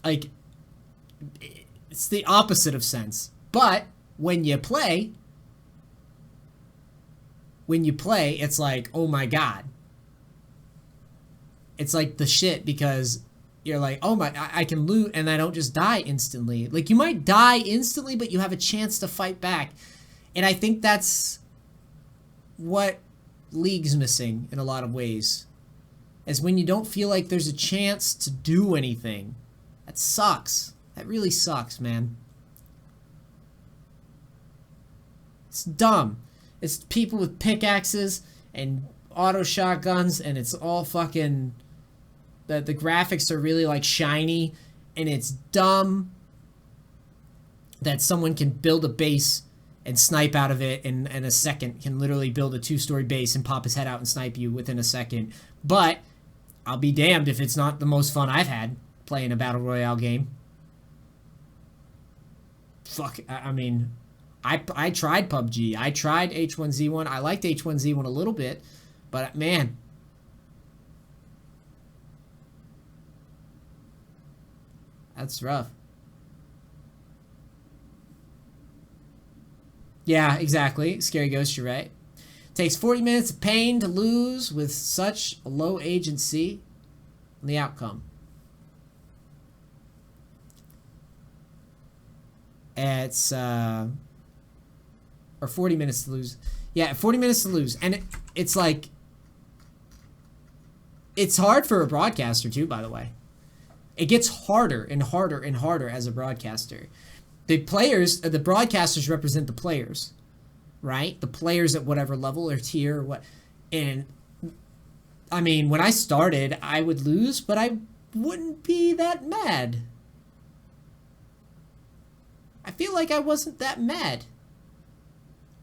Like, it's the opposite of sense. But when you play, it's like, oh my god. It's like the shit, because you're like, oh my, I can loot and I don't just die instantly. Like, you might die instantly, but you have a chance to fight back. And I think that's what League's missing in a lot of ways. Is when you don't feel like there's a chance to do anything. That sucks. That really sucks, man. It's dumb. It's people with pickaxes and auto shotguns, and it's all fucking... The graphics are really, like, shiny, and it's dumb that someone can build a base and snipe out of it in a second, can literally build a 2-story base and pop his head out and snipe you within a second. But I'll be damned if it's not the most fun I've had playing a Battle Royale game. Fuck, I mean, I tried PUBG. I tried H1Z1. I liked H1Z1 a little bit, but man... That's rough. Yeah, exactly. Scary Ghost, you're right. Takes 40 minutes of pain to lose with such a low agency on the outcome. It's, or 40 minutes to lose. Yeah, 40 minutes to lose. And it's like, it's hard for a broadcaster too, by the way. It gets harder and harder and harder as a broadcaster. The players, the broadcasters represent the players, right? The players at whatever level or tier or what. And I mean, when I started, I would lose, but I wouldn't be that mad. I feel like I wasn't that mad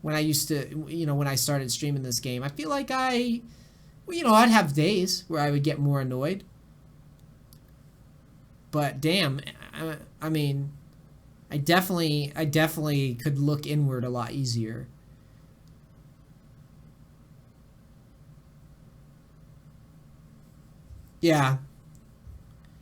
when I used to, you know, when I started streaming this game. I feel like I'd have days where I would get more annoyed. But damn, I mean, I definitely could look inward a lot easier. Yeah.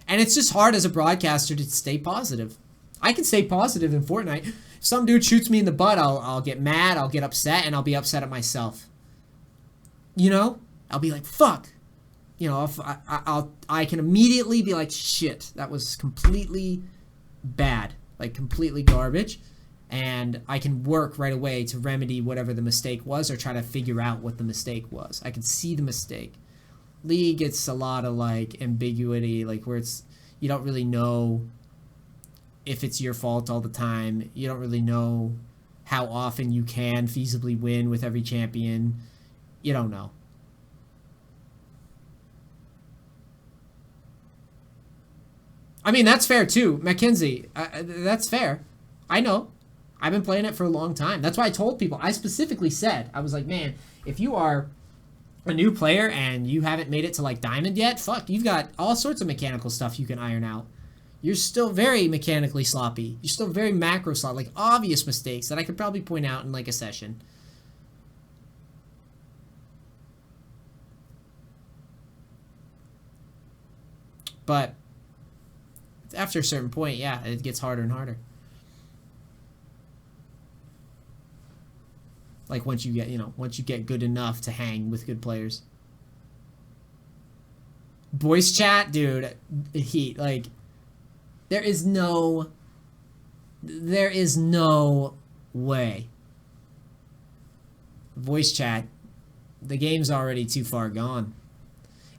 And it's just hard as a broadcaster to stay positive. I can stay positive in Fortnite. If some dude shoots me in the butt, I'll get mad, I'll get upset, and I'll be upset at myself. You know? I'll be like, fuck. You know, I can immediately be like, shit, that was completely bad. Like, completely garbage. And I can work right away to remedy whatever the mistake was or try to figure out what the mistake was. I can see the mistake. League gets a lot of, like, ambiguity, like, where it's, you don't really know if it's your fault all the time. You don't really know how often you can feasibly win with every champion. You don't know. I mean, that's fair too. Mackenzie, that's fair. I know. I've been playing it for a long time. That's why I told people. I specifically said, I was like, man, if you are a new player and you haven't made it to like Diamond yet, fuck, you've got all sorts of mechanical stuff you can iron out. You're still very mechanically sloppy. You're still very macro sloppy, like obvious mistakes that I could probably point out in like a session. But after a certain point, yeah, it gets harder and harder. Like once you get good enough to hang with good players. Voice chat, dude, there is no way. Voice chat, the game's already too far gone.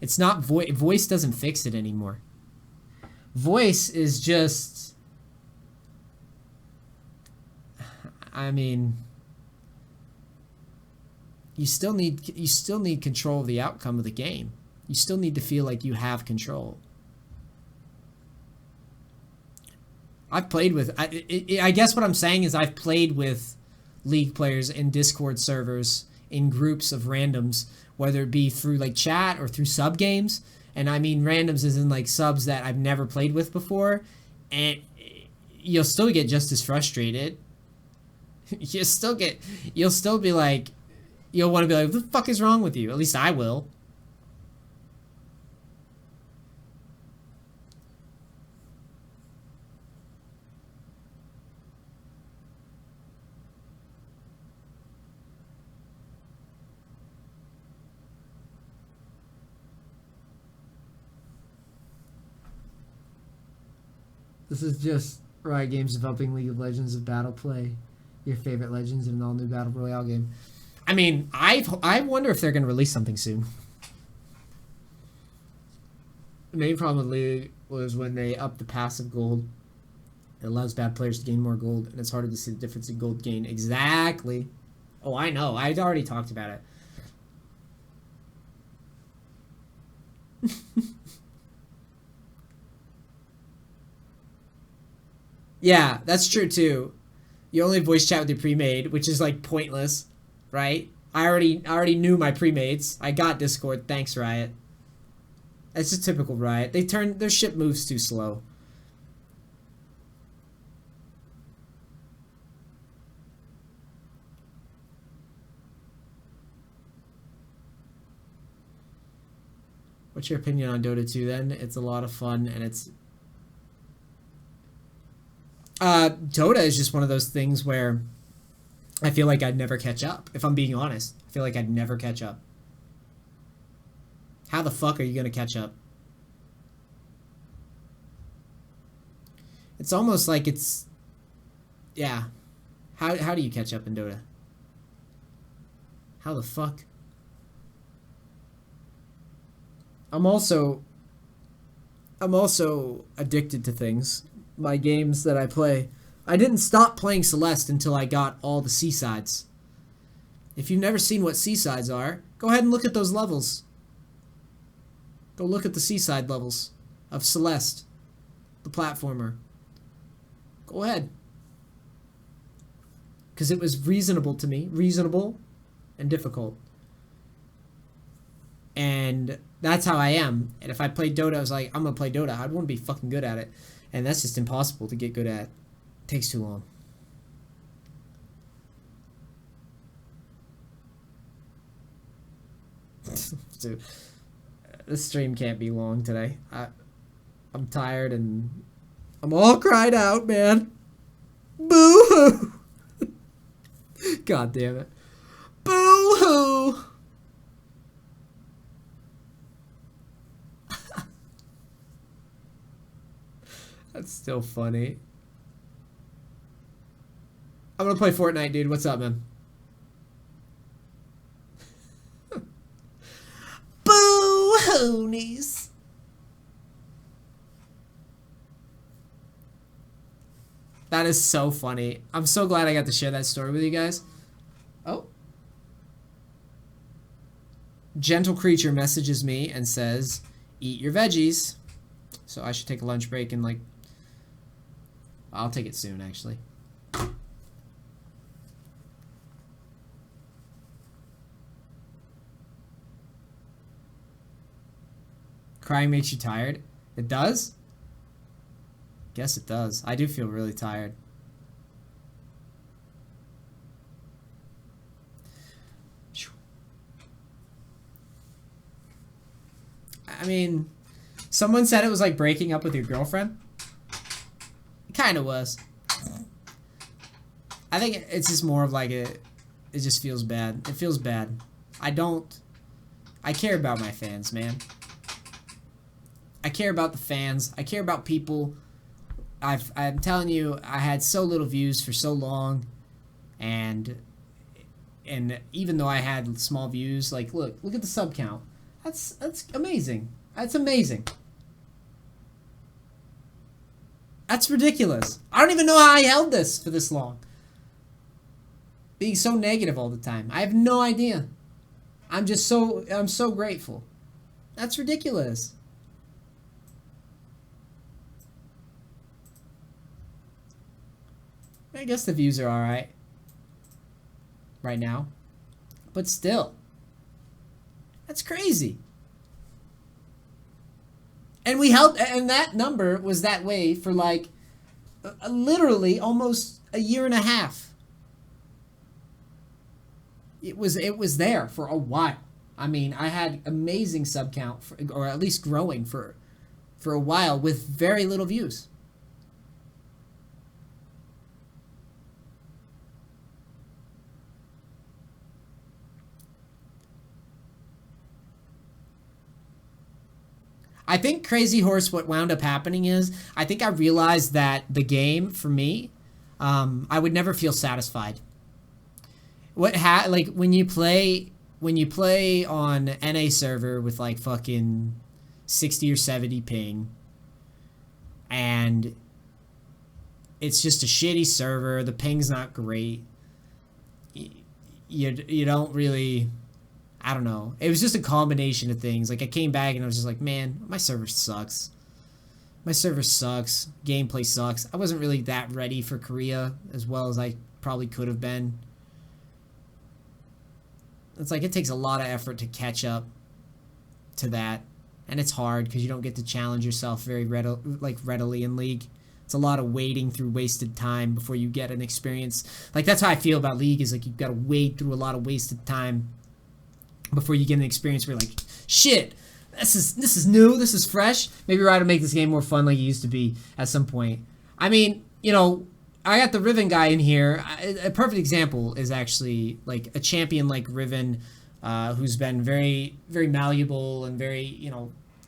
It's not voice doesn't fix it anymore. Voice is just, I mean, you still need control of the outcome of the game. You still need to feel like you have control. I've played with, I guess what I'm saying is I've played with League players in Discord servers in groups of randoms, whether it be through like chat or through sub games. And I mean randoms is in like subs that I've never played with before. And you'll still get just as frustrated. You'll still be like, you'll want to be like, what the fuck is wrong with you? At least I will. This is just Riot Games developing League of Legends of Battle Play. Your favorite legends in an all-new Battle Royale game. I mean, I wonder if they're going to release something soon. The main problem with League was when they upped the passive gold. It allows bad players to gain more gold, and it's harder to see the difference in gold gain. Exactly. Oh, I know. I'd already talked about it. Yeah, that's true too. You only voice chat with your pre-made, which is like pointless, right? I already knew my pre-mates. I got Discord, thanks Riot. That's just typical Riot. Their ship moves too slow. What's your opinion on Dota 2 then? It's a lot of fun and it's Dota is just one of those things where I feel like I'd never catch up. If I'm being honest, I feel like I'd never catch up. How the fuck are you gonna catch up? It's almost like it's, yeah. How do you catch up in Dota? How the fuck? I'm also addicted to things. My games that I play. I didn't stop playing Celeste until I got all the Seasides. If you've never seen what Seasides are, go ahead and look at those levels. Go look at the Seaside levels of Celeste, the platformer. Go ahead. Because it was reasonable to me. Reasonable and difficult. And that's how I am. And if I played Dota, I was like, I'm going to play Dota. I'd want to be fucking good at it. And that's just impossible to get good at. It takes too long. Dude, this stream can't be long today. I'm tired and I'm all cried out, man. Boo-hoo. God damn it. Boo-hoo. That's still funny. I'm gonna play Fortnite, dude. What's up, man? Boo-hoo, Neace. That is so funny. I'm so glad I got to share that story with you guys. Oh. Gentle Creature messages me and says, eat your veggies. So I should take a lunch break and like... I'll take it soon, actually. Crying makes you tired? It does? Guess it does. I do feel really tired. I mean, someone said it was like breaking up with your girlfriend. It kind of was. I think it's just more of like it just feels bad. It feels bad. I care about my fans, man. I care about the fans. I care about people. I'm telling you, I had so little views for so long, and even though I had small views, like look at the sub count. That's amazing. That's amazing. That's ridiculous. I don't even know how I held this for this long. Being so negative all the time. I have no idea. I'm so grateful. That's ridiculous. I guess the views are alright right now. But still. That's crazy. And that number was that way for like literally almost a year and a half. It was there for a while. I mean, I had amazing sub count, or at least growing for a while with very little views. I think Crazy Horse, what wound up happening is, I think I realized that the game, for me, I would never feel satisfied. Like, when you play on NA server with, like, fucking 60 or 70 ping, and it's just a shitty server, the ping's not great, you don't really... I don't know. It was just a combination of things. Like, I came back and I was just like, man, my server sucks. My server sucks. Gameplay sucks. I wasn't really that ready for Korea as well as I probably could have been. It's like, it takes a lot of effort to catch up to that. And it's hard because you don't get to challenge yourself very readily in League. It's a lot of wading through wasted time before you get an experience. Like, that's how I feel about League, is like, you've got to wade through a lot of wasted time before you get an experience where you're like, shit, this is new, this is fresh. Maybe we're out to make this game more fun like it used to be at some point. I mean, you know, I got the Riven guy in here. A perfect example is actually like a champion like Riven, who's been very, very malleable and very,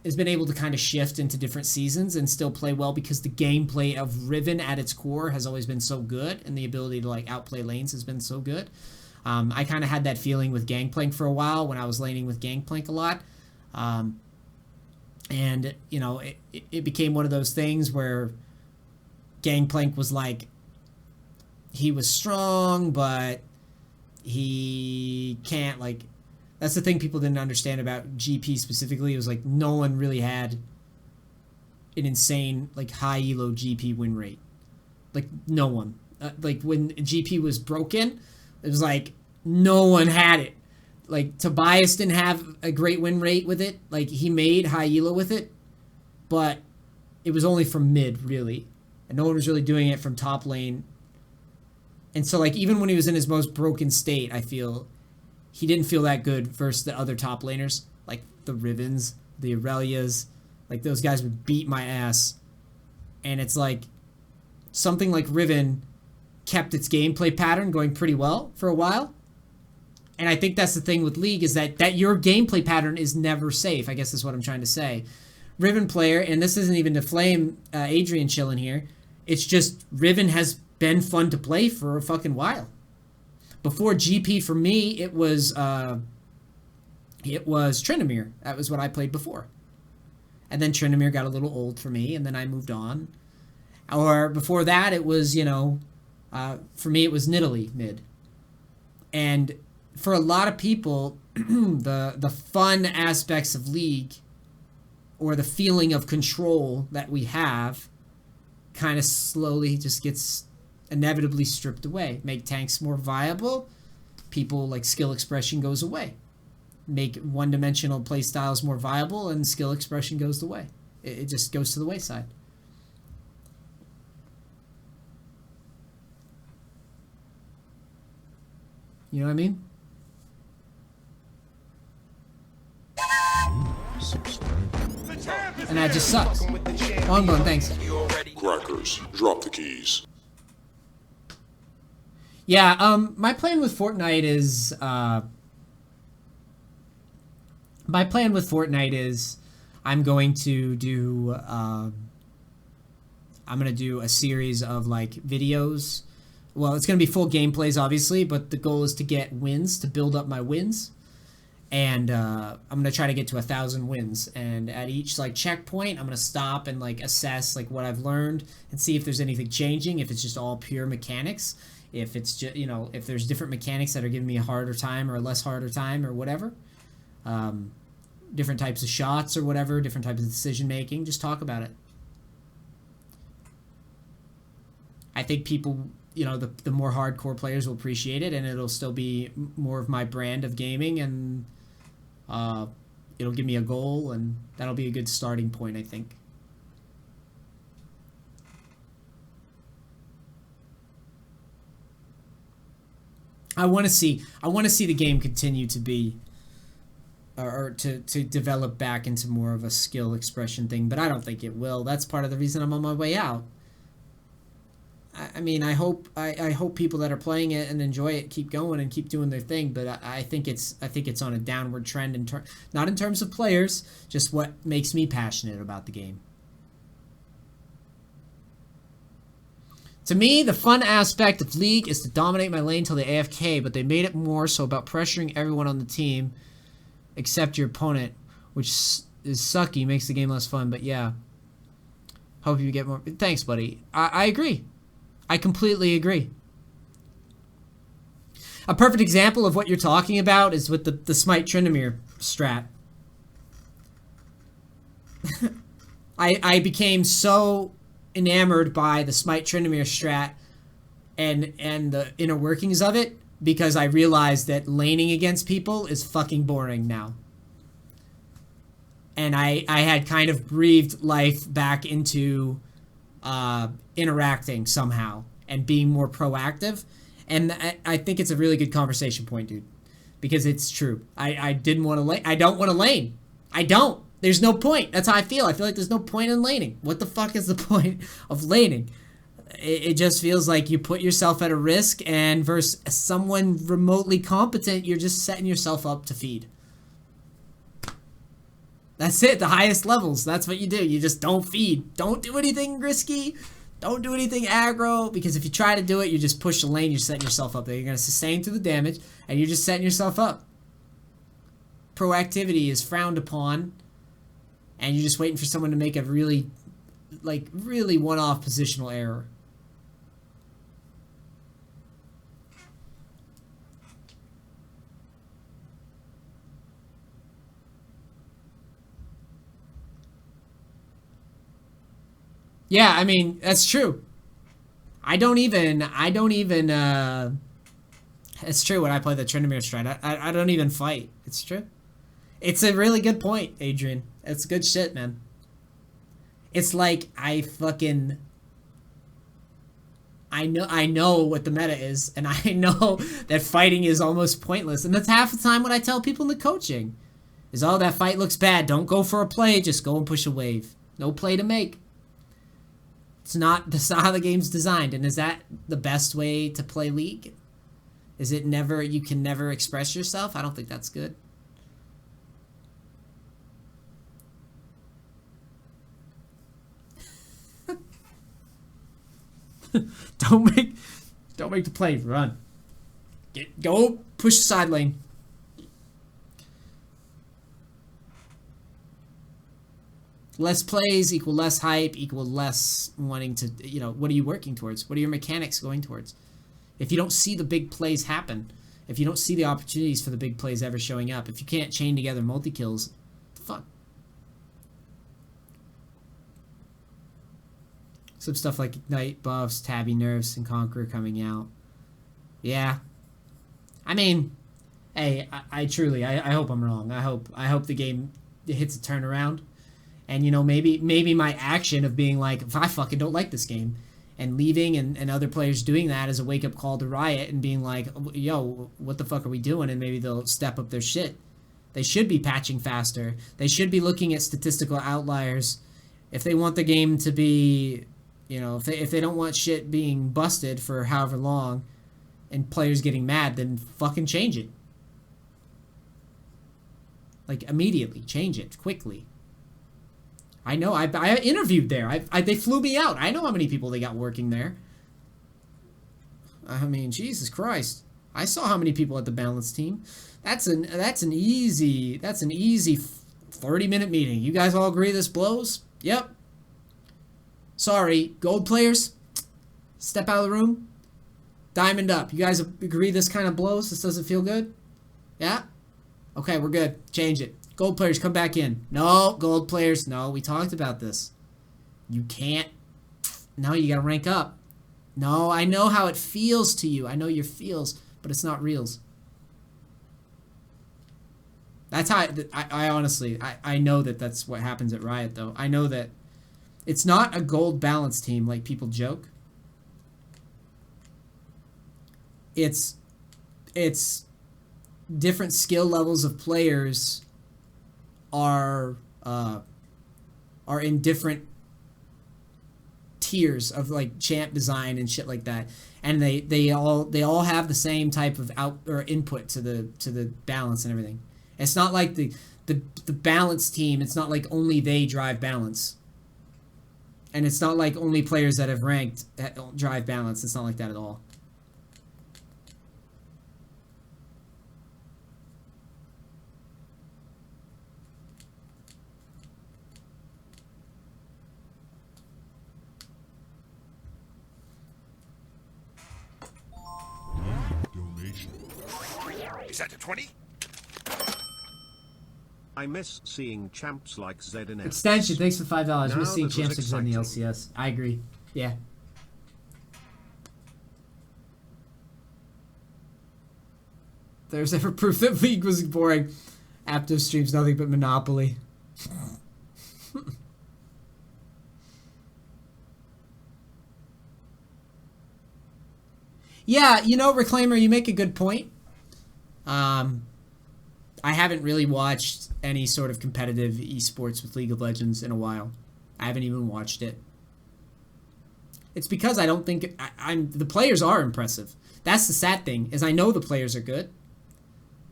has been able to kind of shift into different seasons and still play well because the gameplay of Riven at its core has always been so good, and the ability to like outplay lanes has been so good. I kind of had that feeling with Gangplank for a while when I was laning with Gangplank a lot. And, it became one of those things where Gangplank was like, he was strong, but he can't, like, that's the thing people didn't understand about GP specifically. It was like no one really had an insane, like, high elo GP win rate. Like, no one. Like, when GP was broken, it was like no one had it. Like, Tobias didn't have a great win rate with it. Like, he made high elo with it, but it was only from mid, really. And no one was really doing it from top lane. And so, like, even when he was in his most broken state, I feel he didn't feel that good versus the other top laners. Like, the Rivens, the Aurelias. Like, those guys would beat my ass. And it's like, something like Riven kept its gameplay pattern going pretty well for a while. And I think that's the thing with League, is that your gameplay pattern is never safe, I guess is what I'm trying to say. Riven player, and this isn't even to flame Adrian chilling here, it's just Riven has been fun to play for a fucking while. Before GP for me, it was Tryndamere. That was what I played before. And then Tryndamere got a little old for me, and then I moved on. Or before that, it was, for me, it was Nidalee mid. And for a lot of people, the fun aspects of League, or the feeling of control that we have, kind of slowly just gets inevitably stripped away. Make tanks more viable, people like skill expression goes away. Make one-dimensional playstyles more viable, and skill expression goes away. It just goes to the wayside. You know what I mean? And that just sucks. Onbone, thanks. Crackers, drop the keys. Yeah, my plan with Fortnite is I'm going to do a series of like videos. Well, it's going to be full gameplays, obviously, but the goal is to get wins, to build up my wins. And I'm going to try to get to 1,000 wins. And at each like checkpoint, I'm going to stop and like assess like what I've learned and see if there's anything changing, if it's just all pure mechanics, if it's just, if there's different mechanics that are giving me a harder time or a less harder time or whatever. Different types of shots or whatever, different types of decision making. Just talk about it. I think people, the more hardcore players will appreciate it, and it'll still be more of my brand of gaming, and it'll give me a goal, and that'll be a good starting point, I think. I want to see the game continue to be, or to develop back into more of a skill expression thing, but I don't think it will. That's part of the reason I'm on my way out. I mean, I hope people that are playing it and enjoy it keep going and keep doing their thing, but I think it's on a downward trend not in terms of players, just what makes me passionate about the game. To me, the fun aspect of League is to dominate my lane till they AFK, but they made it more so about pressuring everyone on the team except your opponent, which is sucky, makes the game less fun, but yeah. Hope you get more. Thanks, buddy. I agree. I completely agree. A perfect example of what you're talking about is with the Smite Tryndamere strat. I became so enamored by the Smite Tryndamere strat and the inner workings of it because I realized that laning against people is fucking boring now. And I had kind of breathed life back into interacting somehow and being more proactive, and I think it's a really good conversation point, dude, because it's true. I didn't want to lane. I don't want to lane. I don't. There's no point. That's how I feel. I feel like there's no point in laning. What the fuck is the point of laning? it just feels like you put yourself at a risk, and versus someone remotely competent, you're just setting yourself up to feed. That's it, the highest levels. That's what you do. You just don't feed. Don't do anything risky. Don't do anything aggro, because if you try to do it, you just push the lane, you're setting yourself up there. You're going to sustain through the damage, and you're just setting yourself up. Proactivity is frowned upon, and you're just waiting for someone to make a really one-off positional error. Yeah, I mean, that's true. I don't even, it's true when I play the Tryndamere strat. I don't even fight. It's true. It's a really good point, Adrian. It's good shit, man. It's like I know what the meta is, and I know that fighting is almost pointless. And that's half the time what I tell people in the coaching. Is, oh, that fight looks bad. Don't go for a play. Just go and push a wave. No play to make. That's not how the game's designed. And is that the best way to play League? Is it never, you can never express yourself? I don't think that's good. Don't make the play. Run. Go push the side lane. Less plays equal less hype equal less wanting to, what are you working towards? What are your mechanics going towards? If you don't see the big plays happen, if you don't see the opportunities for the big plays ever showing up, if you can't chain together multi-kills, fuck. Some stuff like Ignite buffs, Tabby nerfs, and Conqueror coming out. Yeah. I mean, hey, I truly hope I'm wrong. I hope the game hits a turnaround. And, maybe my action of being like, if I fucking don't like this game, and leaving and other players doing that as a wake-up call to Riot and being like, yo, what the fuck are we doing? And maybe they'll step up their shit. They should be patching faster. They should be looking at statistical outliers. If they want the game to be, if they don't want shit being busted for however long and players getting mad, then fucking change it. Like, immediately. Change it. Quickly. I know, I interviewed there. They flew me out. I know how many people they got working there. I mean, Jesus Christ. I saw how many people at the balance team. That's an easy 30-minute meeting. You guys all agree this blows? Yep. Sorry, gold players, step out of the room. Diamond up. You guys agree this kind of blows? This doesn't feel good? Yeah? Okay, we're good. Change it. Gold players, come back in. No, gold players. No, we talked about this. You can't. No, you gotta rank up. No, I know how it feels to you. I know your feels, but it's not reals. That's how I honestly, I know that that's what happens at Riot, though. I know that it's not a gold balance team like people joke. It's different skill levels of players are in different tiers of like champ design and shit like that, and they all have the same type of input to the balance and everything. It's not like the balance team. It's not like only they drive balance, and it's not like only players that have ranked that drive balance. It's not like that at all. Is that a 20? I miss seeing champs like Zed and S. Extension, thanks for $5. Now Miss seeing that was champs like Zed in the exciting. LCS. I agree. Yeah. If there's ever proof that League was boring. Aptive streams nothing but Monopoly. Yeah, Reclaimer, you make a good point. I haven't really watched any sort of competitive esports with League of Legends in a while. I haven't even watched it. It's because I don't think I'm the players are impressive. That's the sad thing, is I know the players are good,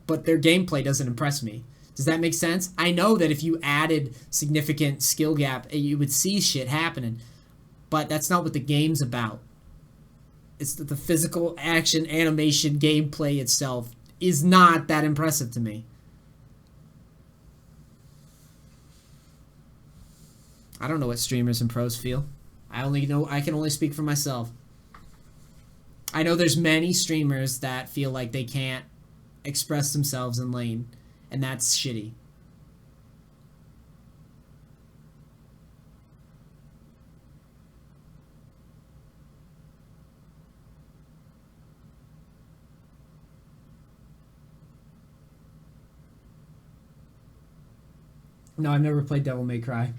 but their gameplay doesn't impress me. Does that make sense? I know that if you added significant skill gap, you would see shit happening, but that's not what the game's about. It's the physical action, animation, gameplay itself is not that impressive to me. I don't know what streamers and pros feel. I can only speak for myself. I know there's many streamers that feel like they can't express themselves in lane, and that's shitty. No, I've never played Devil May Cry.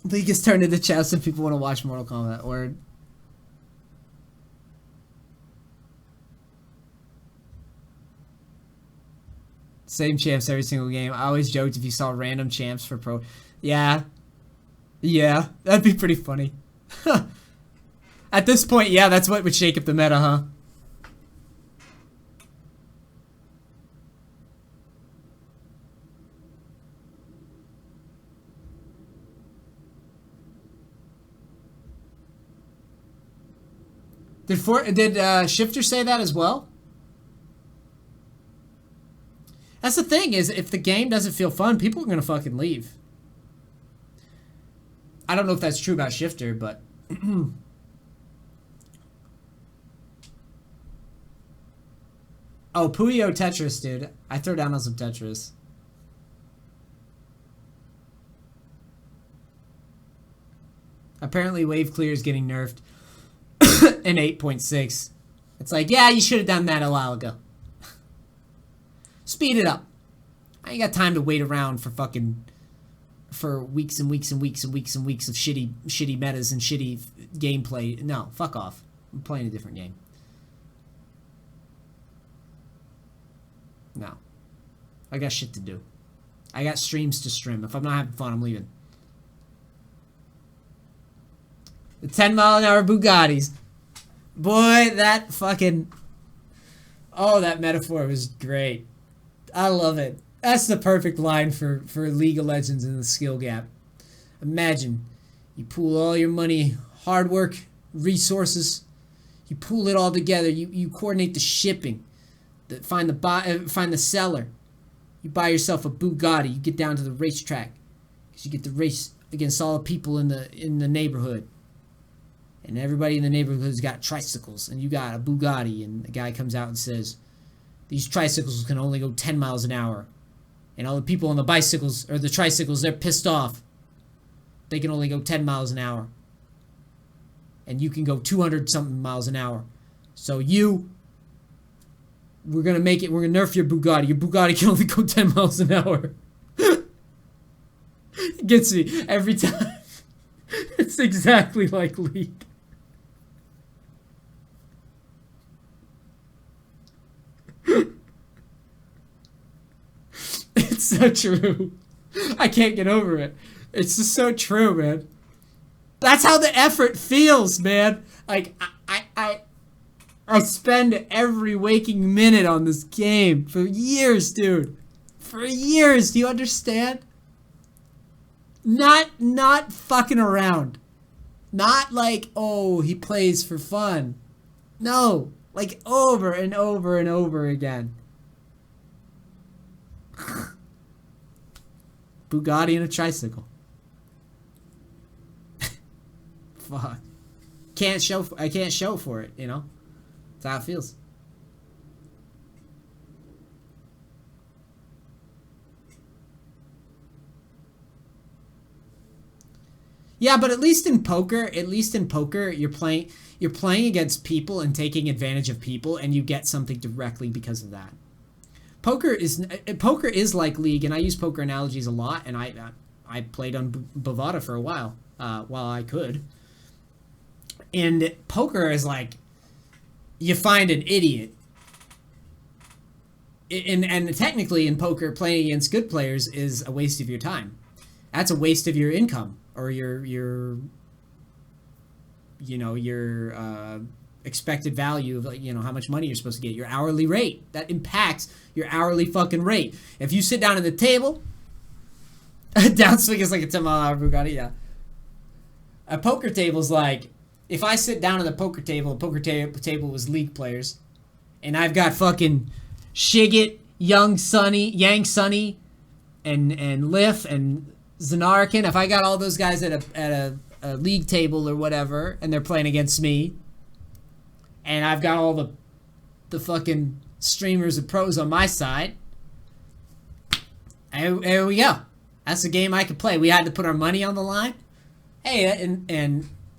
League is turned into chess and people want to watch Mortal Kombat. Word. Same champs every single game. I always joked if you saw random champs for pro. Yeah. Yeah. That'd be pretty funny. At this point, yeah, that's what would shake up the meta, huh? Did Shifter say that as well? That's the thing, is if the game doesn't feel fun, people are gonna fucking leave. I don't know if that's true about Shifter, but oh, Puyo Tetris, dude. I throw down on some Tetris. Apparently Wave Clear is getting nerfed in 8.6. It's like, yeah, you should have done that a while ago. Speed it up. I ain't got time to wait around for weeks and weeks and weeks and weeks and weeks of shitty metas and shitty gameplay. No, fuck off. I'm playing a different game. No. I got shit to do. I got streams to stream. If I'm not having fun, I'm leaving. The 10-mile-an-hour Bugattis. Boy, that fucking... Oh, that metaphor was great. I love it. That's the perfect line for League of Legends and the skill gap. Imagine you pool all your money, hard work, resources. You pool it all together. You coordinate the shipping. Find the seller. You buy yourself a Bugatti. You get down to the racetrack because you get to race against all the people in the neighborhood. And everybody in the neighborhood's got tricycles, and you got a Bugatti, and the guy comes out and says, these tricycles can only go 10 miles an hour. And all the people on the bicycles, or the tricycles, they're pissed off. They can only go 10 miles an hour. And you can go 200-something miles an hour. So we're going to make it, we're going to nerf your Bugatti. Your Bugatti can only go 10 miles an hour. It gets me every time. It's exactly like League. It's so true. I can't get over it. It's just so true, man. That's how the effort feels, man. Like, I spend every waking minute on this game for years, dude. For years, do you understand? Not fucking around. Not like, oh, he plays for fun. No, like over and over and over again. Bugatti and a tricycle. Fuck. I can't show for it, you know? That's how it feels. Yeah, but at least in poker, you're playing against people and taking advantage of people, and you get something directly because of that. Poker is like League, and I use poker analogies a lot, and I played on Bovada for a while I could. And poker is like, you find an idiot, And technically in poker, playing against good players is a waste of your time. That's a waste of your income or your expected value of, like, how much money you're supposed to get, your hourly rate. That impacts your hourly fucking rate. If you sit down at the table, downswing is like a $10 Bugatti, yeah. A poker table's like, if I sit down at the poker table, table was league players, and I've got fucking Shigit, Yang Sunny, and Liff and Zanarkin. If I got all those guys at a league table or whatever, and they're playing against me, and I've got all the fucking streamers and pros on my side, and there we go. That's a game I could play. We had to put our money on the line. Hey,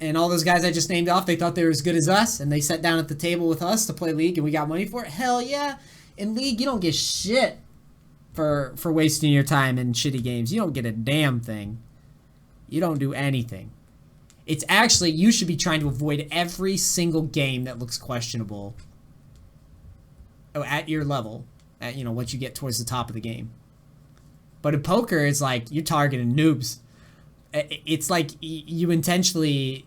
and all those guys I just named off, they thought they were as good as us, and they sat down at the table with us to play League, and we got money for it. Hell yeah. In League, you don't get shit for wasting your time in shitty games. You don't get a damn thing. You don't do anything. It's actually, you should be trying to avoid every single game that looks questionable at your level, at, once you get towards the top of the game. But in poker, it's like you're targeting noobs. It's like you intentionally,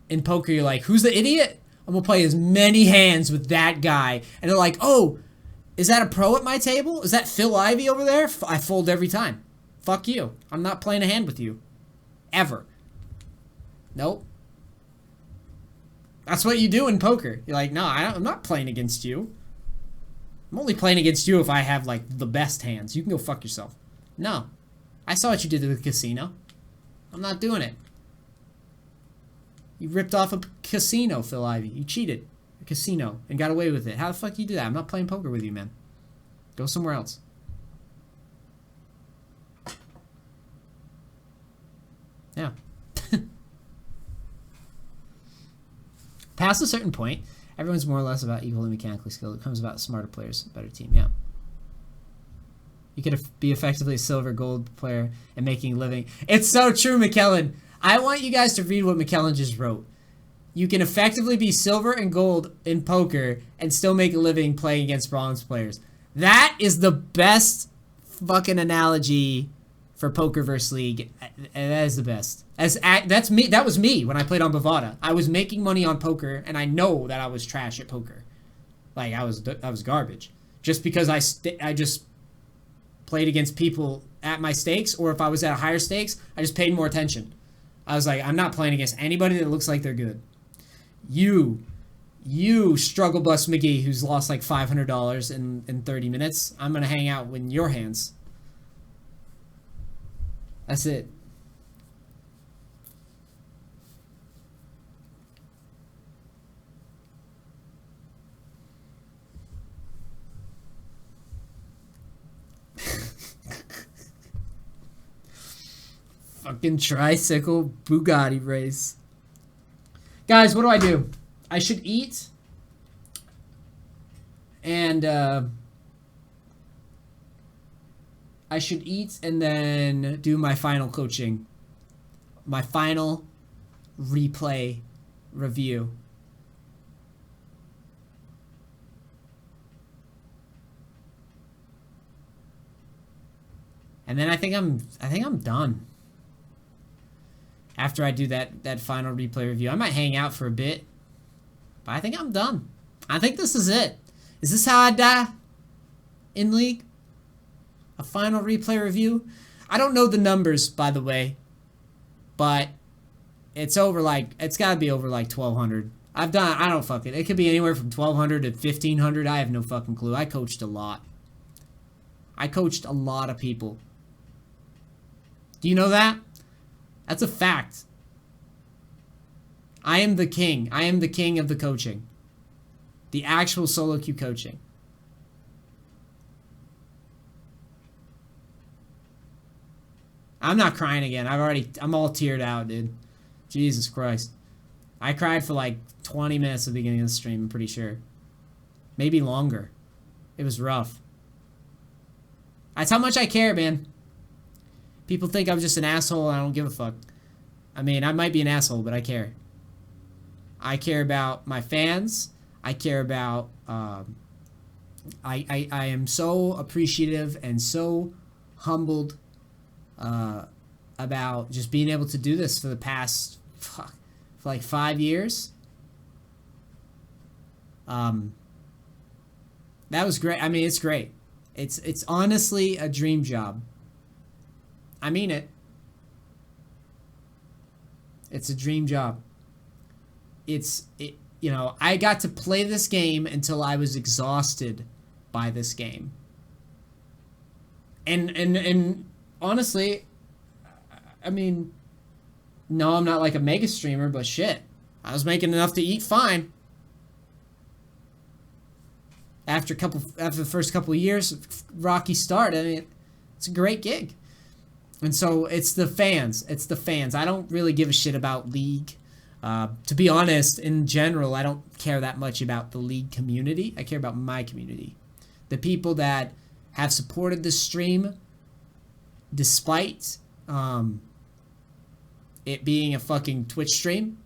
in poker, you're like, who's the idiot? I'm going to play as many hands with that guy. And they're like, oh, is that a pro at my table? Is that Phil Ivey over there? I fold every time. Fuck you. I'm not playing a hand with you. Ever. Nope. That's what you do in poker. You're like, no, I'm not playing against you. I'm only playing against you if I have, like, the best hands. You can go fuck yourself. No. I saw what you did at the casino. I'm not doing it. You ripped off a casino, Phil Ivey. You cheated. A casino. And got away with it. How the fuck you do that? I'm not playing poker with you, man. Go somewhere else. Yeah. Past a certain point, everyone's more or less about equally mechanically skilled. It comes about smarter players, better team. Yeah. You could be effectively a silver gold player and making a living. It's so true, McKellen. I want you guys to read what McKellen just wrote. You can effectively be silver and gold in poker and still make a living playing against bronze players. That is the best fucking analogy for poker versus League. That is the best. That's me. That was me when I played on Bovada. I was making money on poker, and I know that I was trash at poker. Like I was garbage. Just because I just played against people at my stakes, or if I was at a higher stakes, I just paid more attention. I was like, I'm not playing against anybody that looks like they're good. You struggle bus McGee, who's lost like $500 in 30 minutes. I'm gonna hang out in your hands. That's it. Fucking tricycle Bugatti race. Guys, what do? I should eat. And I should eat and then do my final coaching. My final replay review. And then I think I'm done. After I do that final replay review, I might hang out for a bit. But I think I'm done. I think this is it. Is this how I die? In League? A final replay review? I don't know the numbers, by the way. But it's over like, it's gotta be over like 1,200. I don't fuck it. It could be anywhere from 1,200 to 1,500. I have no fucking clue. I coached a lot. I coached a lot of people. Do you know that? That's a fact. I am the king. I am the king of the coaching. The actual solo queue coaching. I'm not crying again. I'm all teared out, dude. Jesus Christ. I cried for like 20 minutes at the beginning of the stream, I'm pretty sure. Maybe longer. It was rough. That's how much I care, man. People think I'm just an asshole and I don't give a fuck. I mean, I might be an asshole, but I care. I care about my fans. I care about I am so appreciative and so humbled about just being able to do this for the past for like 5 years. That was great. I mean, it's great. It's honestly a dream job. I mean it. It's a dream job. You know, I got to play this game until I was exhausted by this game. And honestly, I mean, no, I'm not like a mega streamer, but shit, I was making enough to eat fine. After the first couple of years, rocky start. I mean, it's a great gig. And so it's the fans. It's the fans. I don't really give a shit about League. To be honest, in general, I don't care that much about the League community. I care about my community. The people that have supported this stream despite it being a fucking Twitch stream.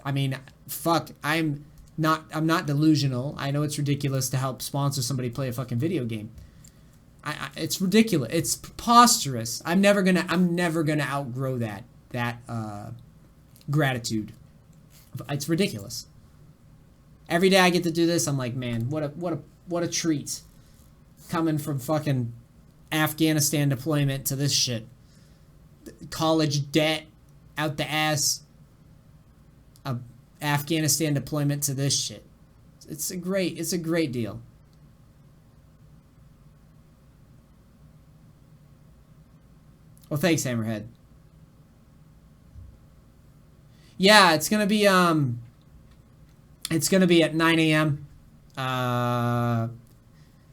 I mean, fuck, I'm not delusional. I know it's ridiculous to help sponsor somebody play a fucking video game. It's ridiculous. It's preposterous. I'm never gonna outgrow that gratitude. It's ridiculous. Every day I get to do this, I'm like, man, what a treat. Coming from fucking Afghanistan deployment to this shit. College debt out the ass. Afghanistan deployment to this shit. It's a great deal. Well, thanks, Hammerhead. Yeah, it's gonna be at 9 a.m. I'm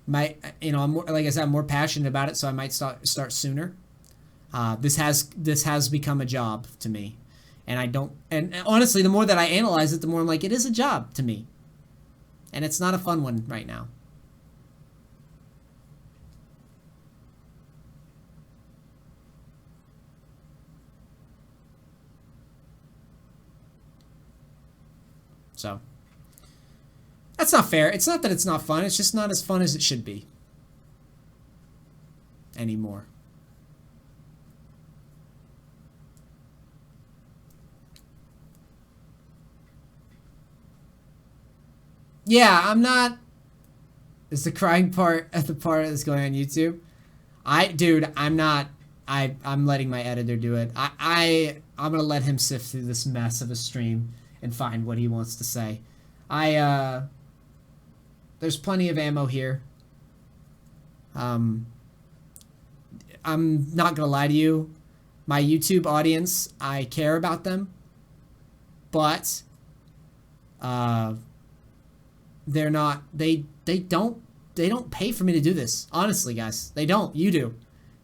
like I said, I'm more passionate about it, so I might start sooner. This has become a job to me. And honestly, the more that I analyze it, the more I'm like, it is a job to me. And it's not a fun one right now. So, that's not fair. It's not that it's not fun, it's just not as fun as it should be. Anymore. Yeah, I'm not... Is the crying part at the part that's going on YouTube? Dude, I'm not... I'm letting my editor do it. I'm gonna let him sift through this mess of a stream and find what he wants to say. There's plenty of ammo here. I'm not gonna lie to you. My YouTube audience, I care about them. But... they're not, they don't pay for me to do this. Honestly, guys, they don't. You do.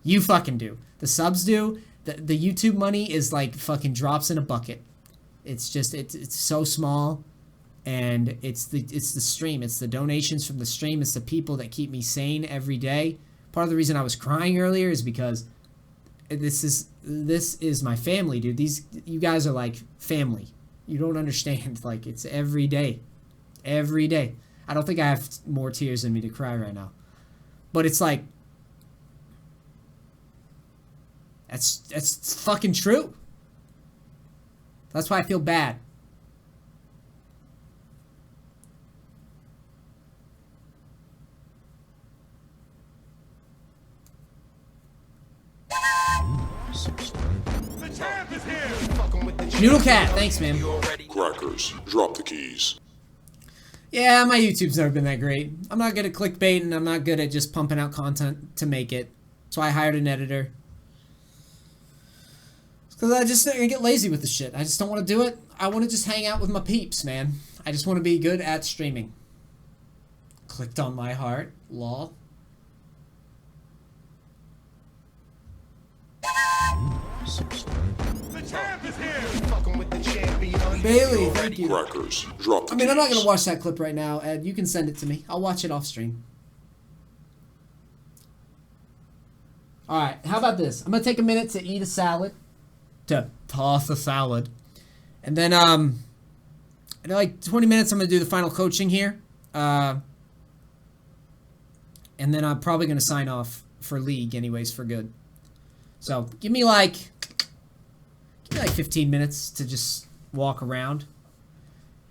You fucking do. The subs do. The YouTube money is like fucking drops in a bucket. It's just, it's so small, and it's the stream. It's the donations from the stream. It's the people that keep me sane every day. Part of the reason I was crying earlier is because this is my family, dude. You guys are like family. You don't understand. Like, it's every day. Every day. I don't think I have more tears in me to cry right now. But it's like... That's fucking true. That's why I feel bad. The champ is here! Noodle Cat, thanks, man. Crackers, drop the keys. Yeah, my YouTube's never been that great. I'm not good at clickbait, and I'm not good at just pumping out content to make it. So I hired an editor. Because I get lazy with the shit. I just don't want to do it. I want to just hang out with my peeps, man. I just want to be good at streaming. Clicked on my heart. Lol. The champ is here! Fucking with the champion. Bailey, thank you. Crackers, drop the I keys. mean, I'm not going to watch that clip right now, Ed. You can send it to me. I'll watch it off stream. Alright, how about this? I'm going to take a minute to eat a salad. To toss a salad. And then, in like 20 minutes, I'm going to do the final coaching here. and then I'm probably going to sign off for League anyways for good. So give me like 15 minutes to just walk around.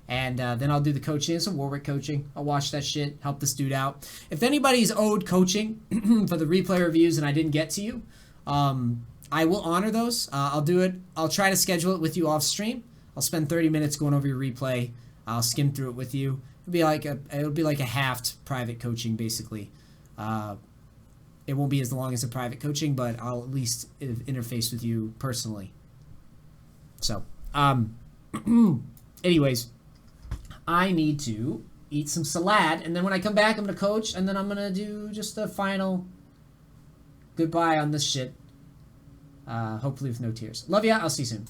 And then I'll do the coaching. Some Warwick coaching. I'll watch that shit. Help this dude out. If anybody's owed coaching for the replay reviews and I didn't get to you, I will honor those. I'll do it. I'll try to schedule it with you off stream. I'll spend 30 minutes going over your replay. I'll skim through it with you. It'll be like a halved private coaching basically. It won't be as long as a private coaching, but I'll at least interface with you personally. So, anyways, I need to eat some salad, and then when I come back, I'm going to coach, and then I'm going to do just a final goodbye on this shit. Hopefully with no tears. Love ya. I'll see you soon.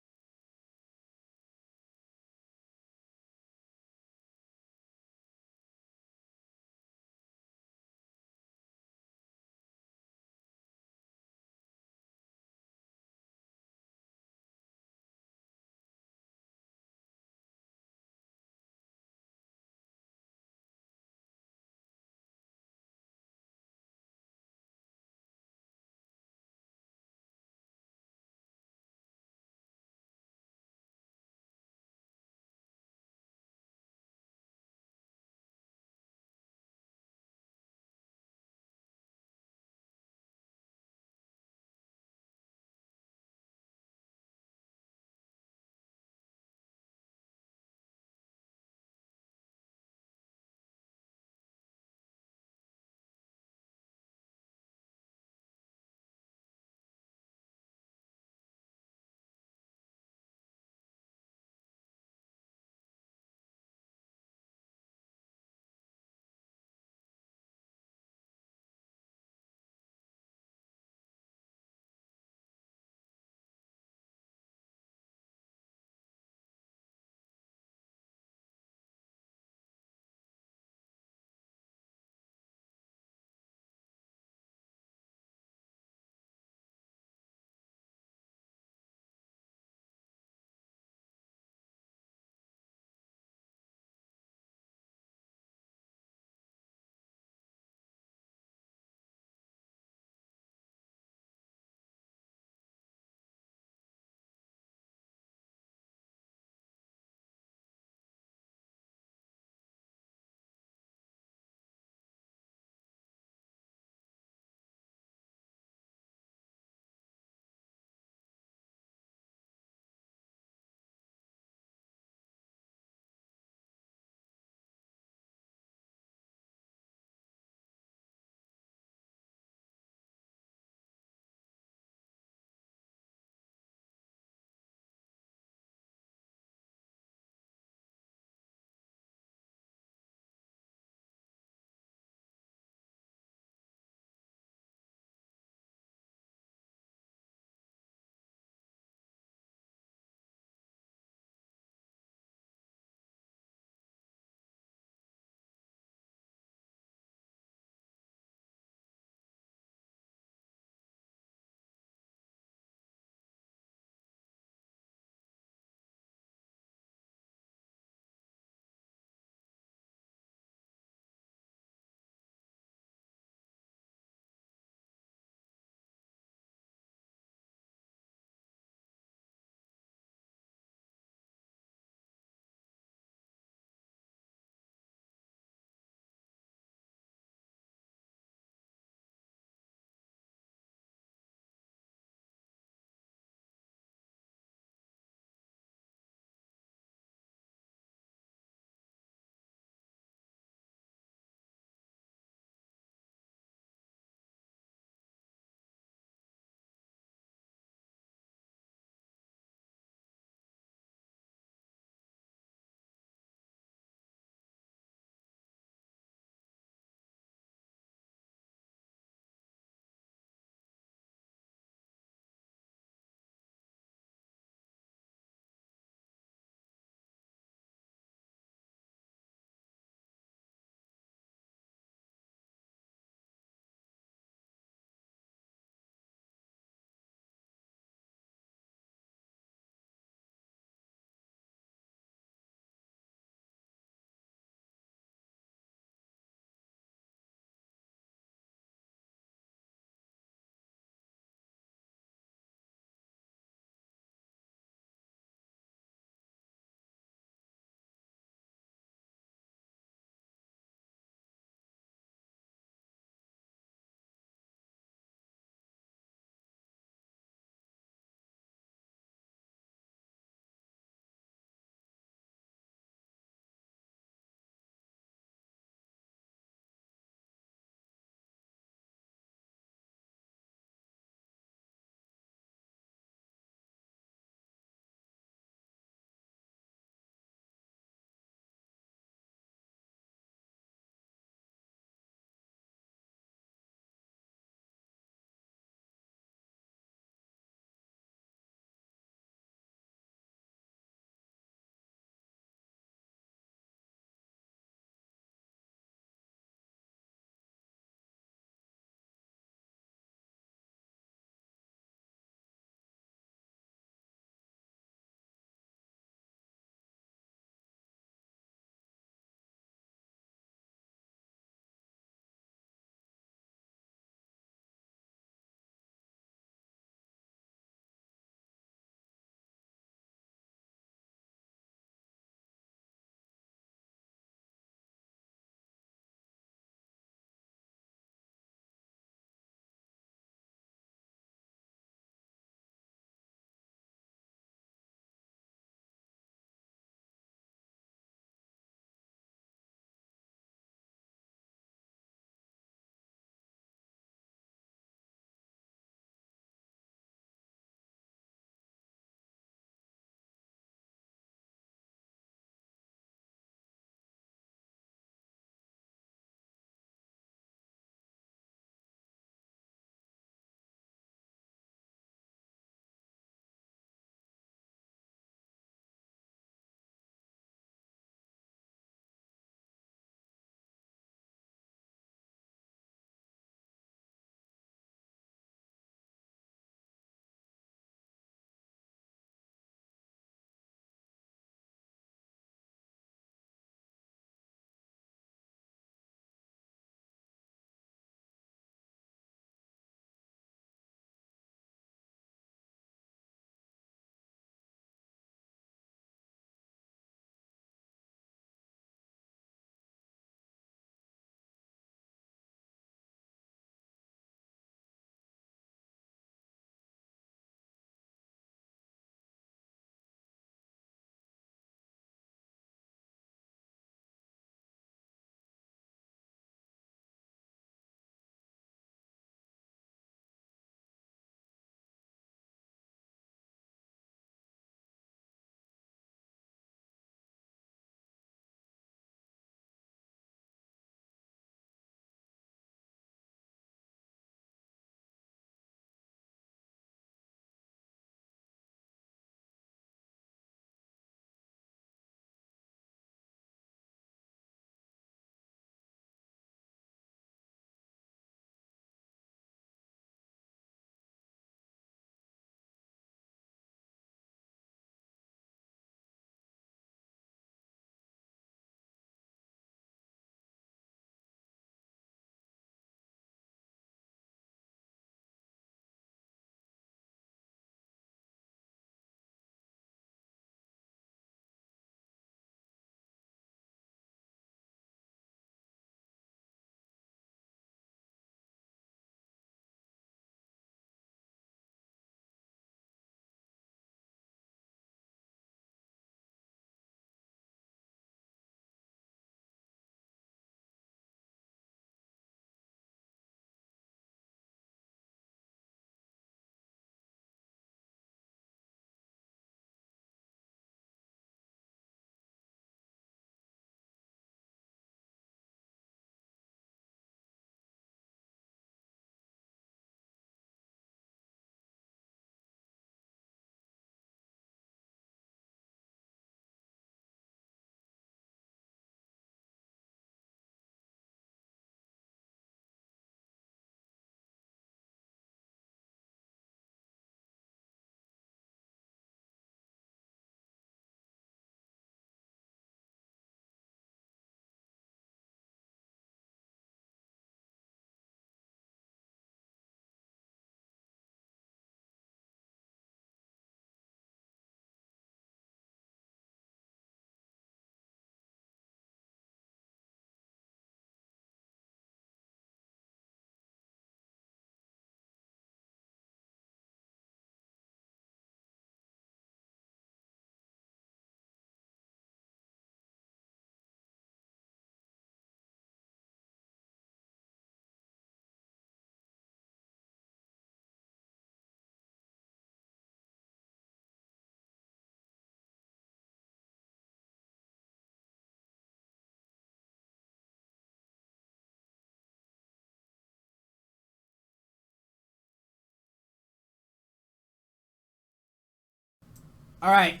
All right.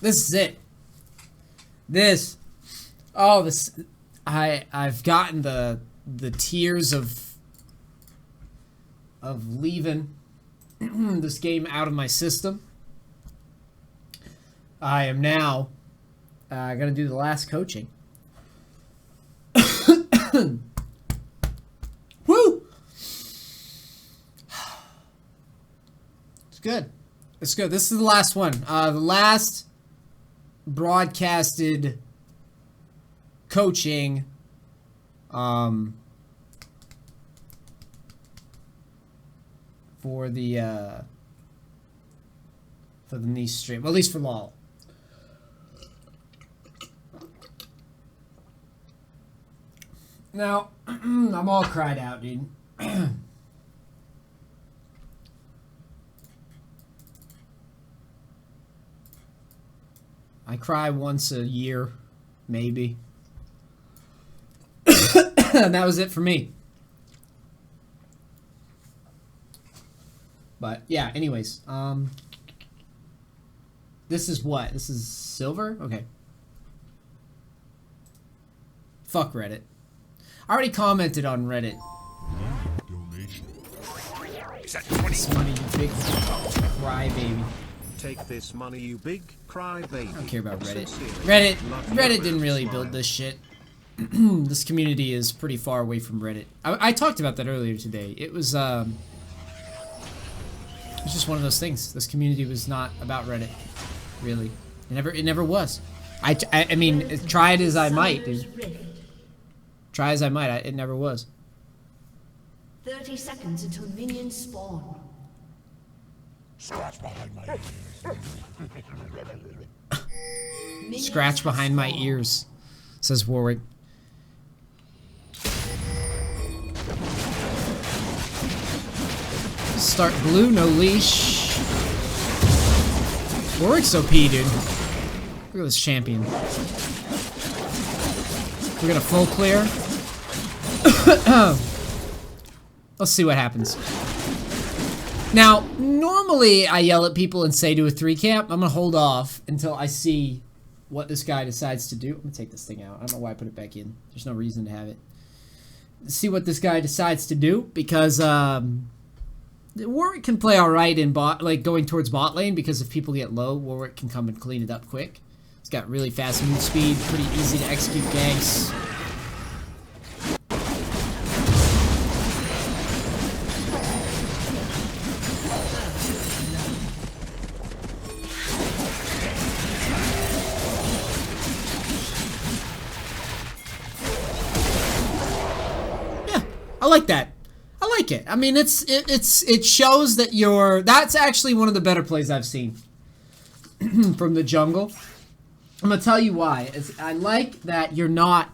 This is it. I've gotten the tears of leaving this game out of my system. I am now gonna do the last coaching. Woo! It's good. It's good. This is the last one. The last broadcasted coaching for the Neace stream. Well, at least for LoL. Now, I'm all cried out, dude. I cry once a year, maybe. And that was it for me. But yeah, anyways, this is what? This is silver? Okay. Fuck Reddit. I already commented on Reddit. This money, you big crybaby. Take this money, you big crybaby. I don't care about Reddit. Reddit didn't really build this shit. This community is pretty far away from Reddit. I talked about that earlier today. It was just one of those things. This community was not about Reddit, really. It never was. I mean, try it as I might, dude. Try as I might, it never was. 30 seconds until minions spawn. Scratch behind my ears. Scratch behind my ears, says Warwick. Start blue, no leash. Warwick's OP, dude. Look at this champion. We're gonna full clear. Let's see what happens. Now, normally I yell at people and say do a 3 camp. I'm gonna hold off until I see what this guy decides to do. I'm gonna take this thing out. I don't know why I put it back in. There's no reason to have it. See what this guy decides to do, because Warwick can play alright in bot, like going towards bot lane, because if people get low, Warwick can come and clean it up quick. He's got really fast move speed, pretty easy to execute ganks. I like that. I like it. I mean, it shows that that's actually one of the better plays I've seen from the jungle. I'm gonna tell you why. I like that you're not.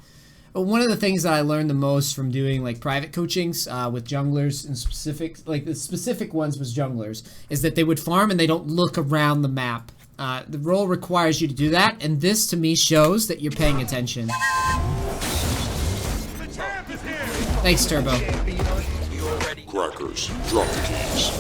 One of the things that I learned the most from doing like private coachings with junglers in specific, like the specific ones was junglers, is that they would farm and they don't look around the map. The role requires you to do that, and this to me shows that you're paying attention. Thanks, Turbo. Crackers, drop the keys.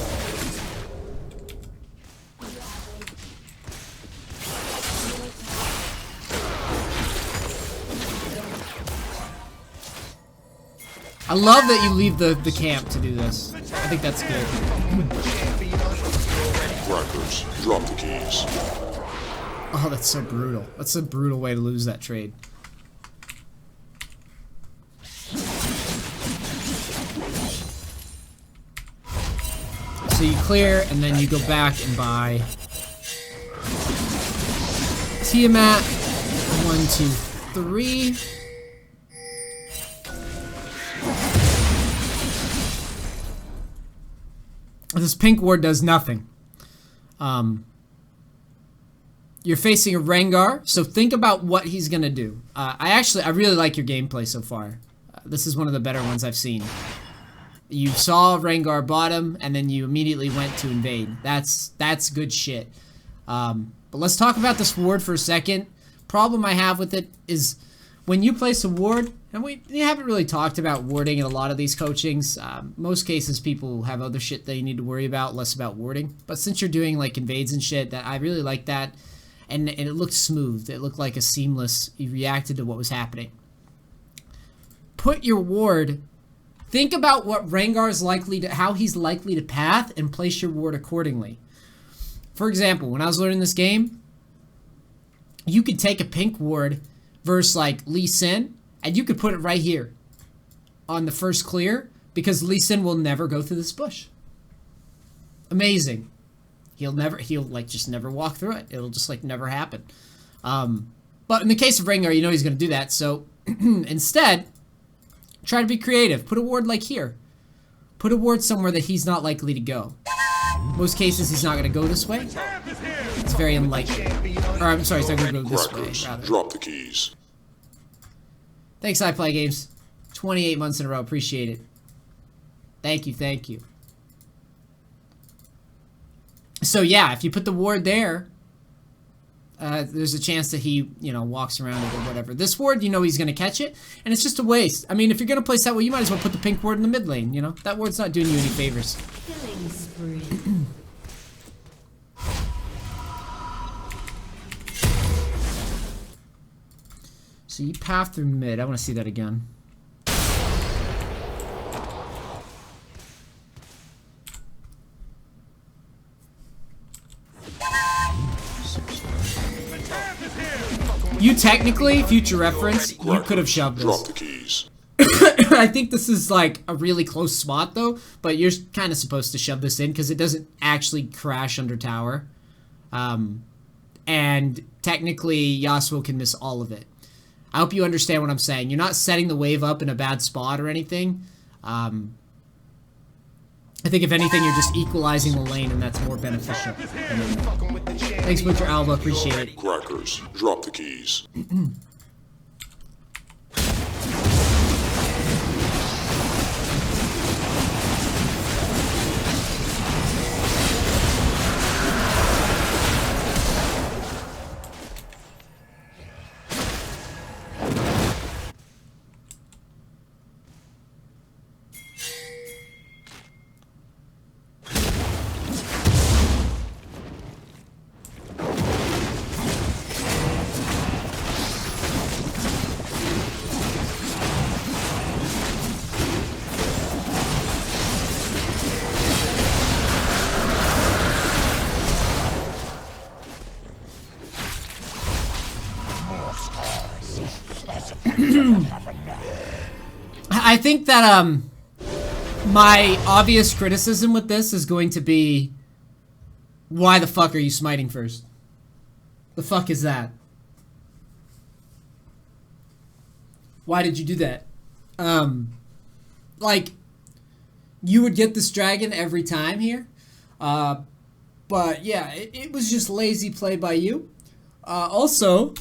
I love that you leave the camp to do this. I think that's good. Crackers, drop the keys. Oh, that's so brutal. That's a brutal way to lose that trade. So you clear, and then you go back and buy Tiamat. 1, 2, 3. This pink ward does nothing. You're facing a Rengar, so think about what he's gonna do. I really like your gameplay so far. This is one of the better ones I've seen. You saw Rengar bottom, and then you immediately went to invade. That's good shit. But let's talk about this ward for a second. Problem I have with it is when you place a ward, and we haven't really talked about warding in a lot of these coachings. Most cases, people have other shit they need to worry about, less about warding. But since you're doing like invades and shit, that I really like that, and it looked smooth. It looked like a seamless. You reacted to what was happening. Put your ward. Think about what Rengar's likely to, how he's likely to path, and place your ward accordingly. For example, when I was learning this game, you could take a pink ward versus like Lee Sin, and you could put it right here on the first clear, because Lee Sin will never go through this bush. Amazing. He'll like just never walk through it. It'll just like never happen. But in the case of Rengar, you know he's going to do that. So instead, try to be creative. Put a ward like here. Put a ward somewhere that he's not likely to go. Most cases, he's not going to go this way. It's very unlikely. Or I'm sorry, he's not going to go this way. Rather. Drop the keys. Thanks, iPlay Games. 28 months in a row. Appreciate it. Thank you, thank you. So yeah, if you put the ward there, there's a chance that he, you know, walks around it or whatever. This ward, you know he's going to catch it, and it's just a waste. I mean, if you're going to place that way, you might as well put the pink ward in the mid lane, you know? That ward's not doing you any favors. Killing spree. So you path through mid. I want to see that again. You technically, future reference, you could have shoved this. Drop the keys. I think this is like a really close spot though, but you're kind of supposed to shove this in because it doesn't actually crash under tower. And technically, Yasuo can miss all of it. I hope you understand what I'm saying. You're not setting the wave up in a bad spot or anything. I think if anything, you're just equalizing the lane, and that's more beneficial. Thanks, Butcher Alba. Appreciate it. Crackers. Drop the keys. I think that my obvious criticism with this is going to be, why the fuck are you smiting first? The fuck is that? Why did you do that? Like, you would get this dragon every time here. But yeah, it was just lazy play by you. Also,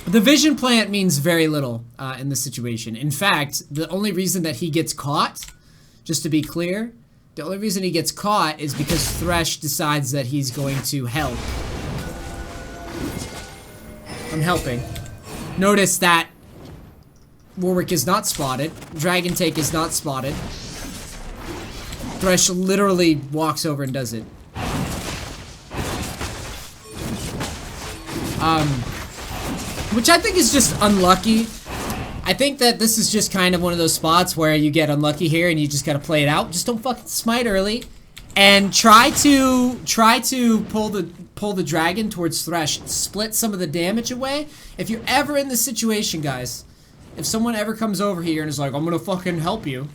the vision plant means very little in this situation. In fact, the only reason that he gets caught, just to be clear, the only reason he gets caught is because Thresh decides that he's going to help. I'm helping. Notice that Warwick is not spotted. Dragon Take is not spotted. Thresh literally walks over and does it. Which I think is just unlucky. I think that this is just kind of one of those spots where you get unlucky here and you just gotta play it out. Just don't fucking smite early. And try to pull the dragon towards Thresh. Split some of the damage away. If you're ever in this situation, guys, if someone ever comes over here and is like, I'm gonna fucking help you,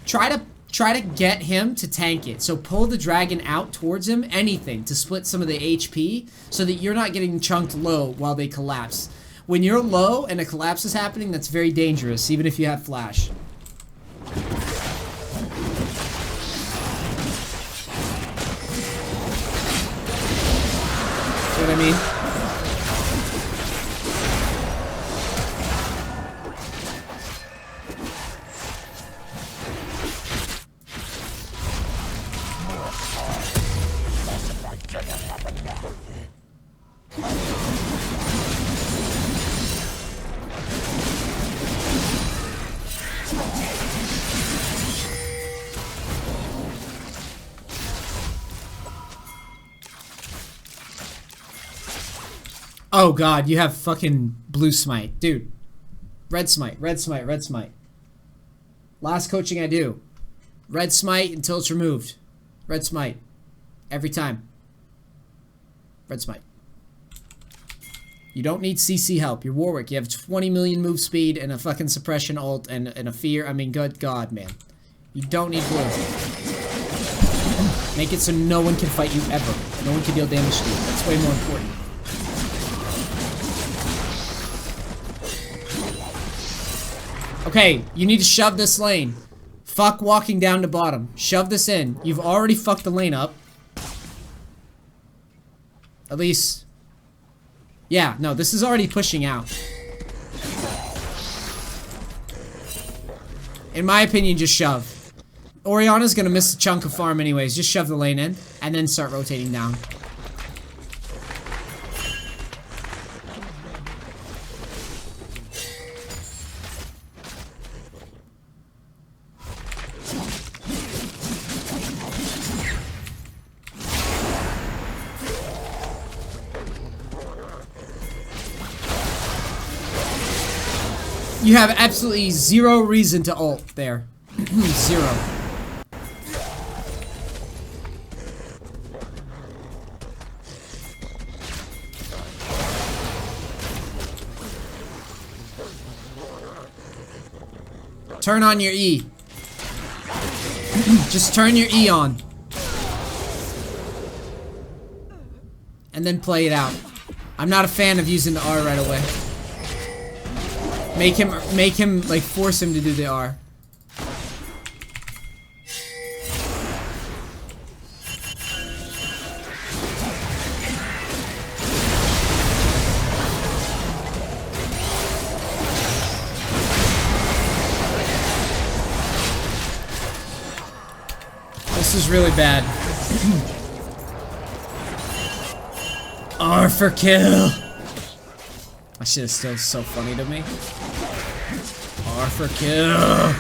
try to get him to tank it. So pull the dragon out towards him, anything, to split some of the HP so that you're not getting chunked low while they collapse. When you're low and a collapse is happening, that's very dangerous, even if you have flash. See what I mean? Oh god, you have fucking blue smite. Dude. Red smite, red smite, red smite. Last coaching I do. Red smite until it's removed. Red smite. Every time. Red smite. You don't need CC help. You're Warwick. You have 20 million move speed and a fucking suppression ult and a fear. I mean, good god, man. You don't need blue. Make it so no one can fight you ever. No one can deal damage to you. That's way more important. Okay, you need to shove this lane. Fuck walking down to bottom. Shove this in. You've already fucked the lane up. At least... Yeah, no, this is already pushing out. In my opinion, just shove. Oriana's gonna miss a chunk of farm anyways. Just shove the lane in, and then start rotating down. You have absolutely zero reason to ult there. Zero. Turn on your E. Just turn your E on. And then play it out. I'm not a fan of using the R right away. Make him, like, force him to do the R. This is really bad. R for kill. That shit is still so funny to me. R for kill.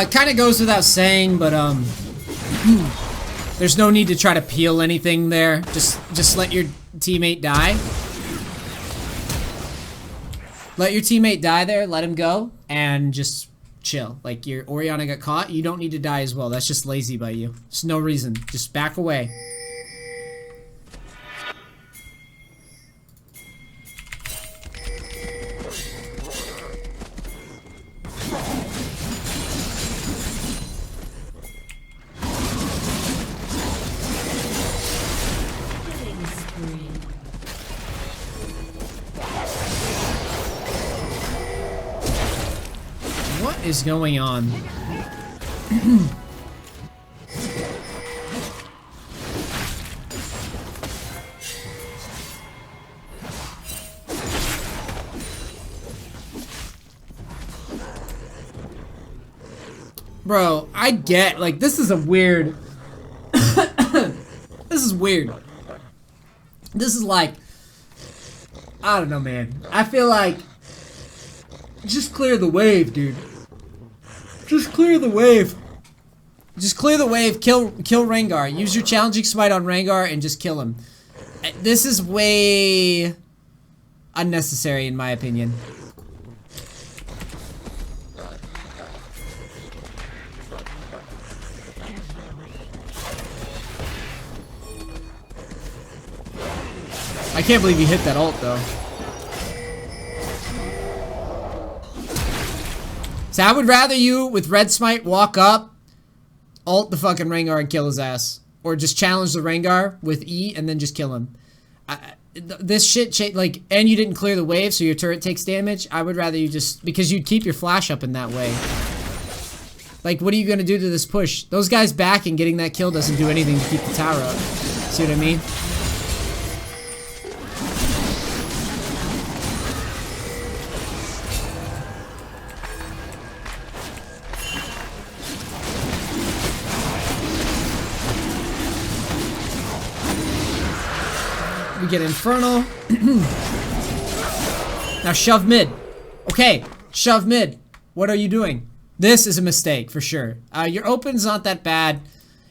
It kind of goes without saying, but there's no need to try to peel anything there. Just let your teammate die. Let your teammate die there, let him go, and just chill. Like, your Oriana got caught, you don't need to die as well. That's just lazy by you. There's no reason. Just back away. What is going on? Bro, I get, like, this is a weird... This is weird. This is like... I don't know, man. I feel like... Just clear the wave, dude. Just clear the wave. Just clear the wave, kill Rengar. Use your challenging smite on Rengar and just kill him. This is way... unnecessary, in my opinion. I can't believe he hit that ult, though. So I would rather you, with Red Smite, walk up, ult the fucking Rengar and kill his ass. Or just challenge the Rengar with E and then just kill him. This shit, like, and you didn't clear the wave so your turret takes damage. I would rather you just, because you'd keep your flash up in that way. Like, what are you gonna do to this push? Those guys back and getting that kill doesn't do anything to keep the tower up. See what I mean? get Infernal. Now shove mid. Okay, shove mid. What are you doing? This is a mistake for sure. Your open's not that bad.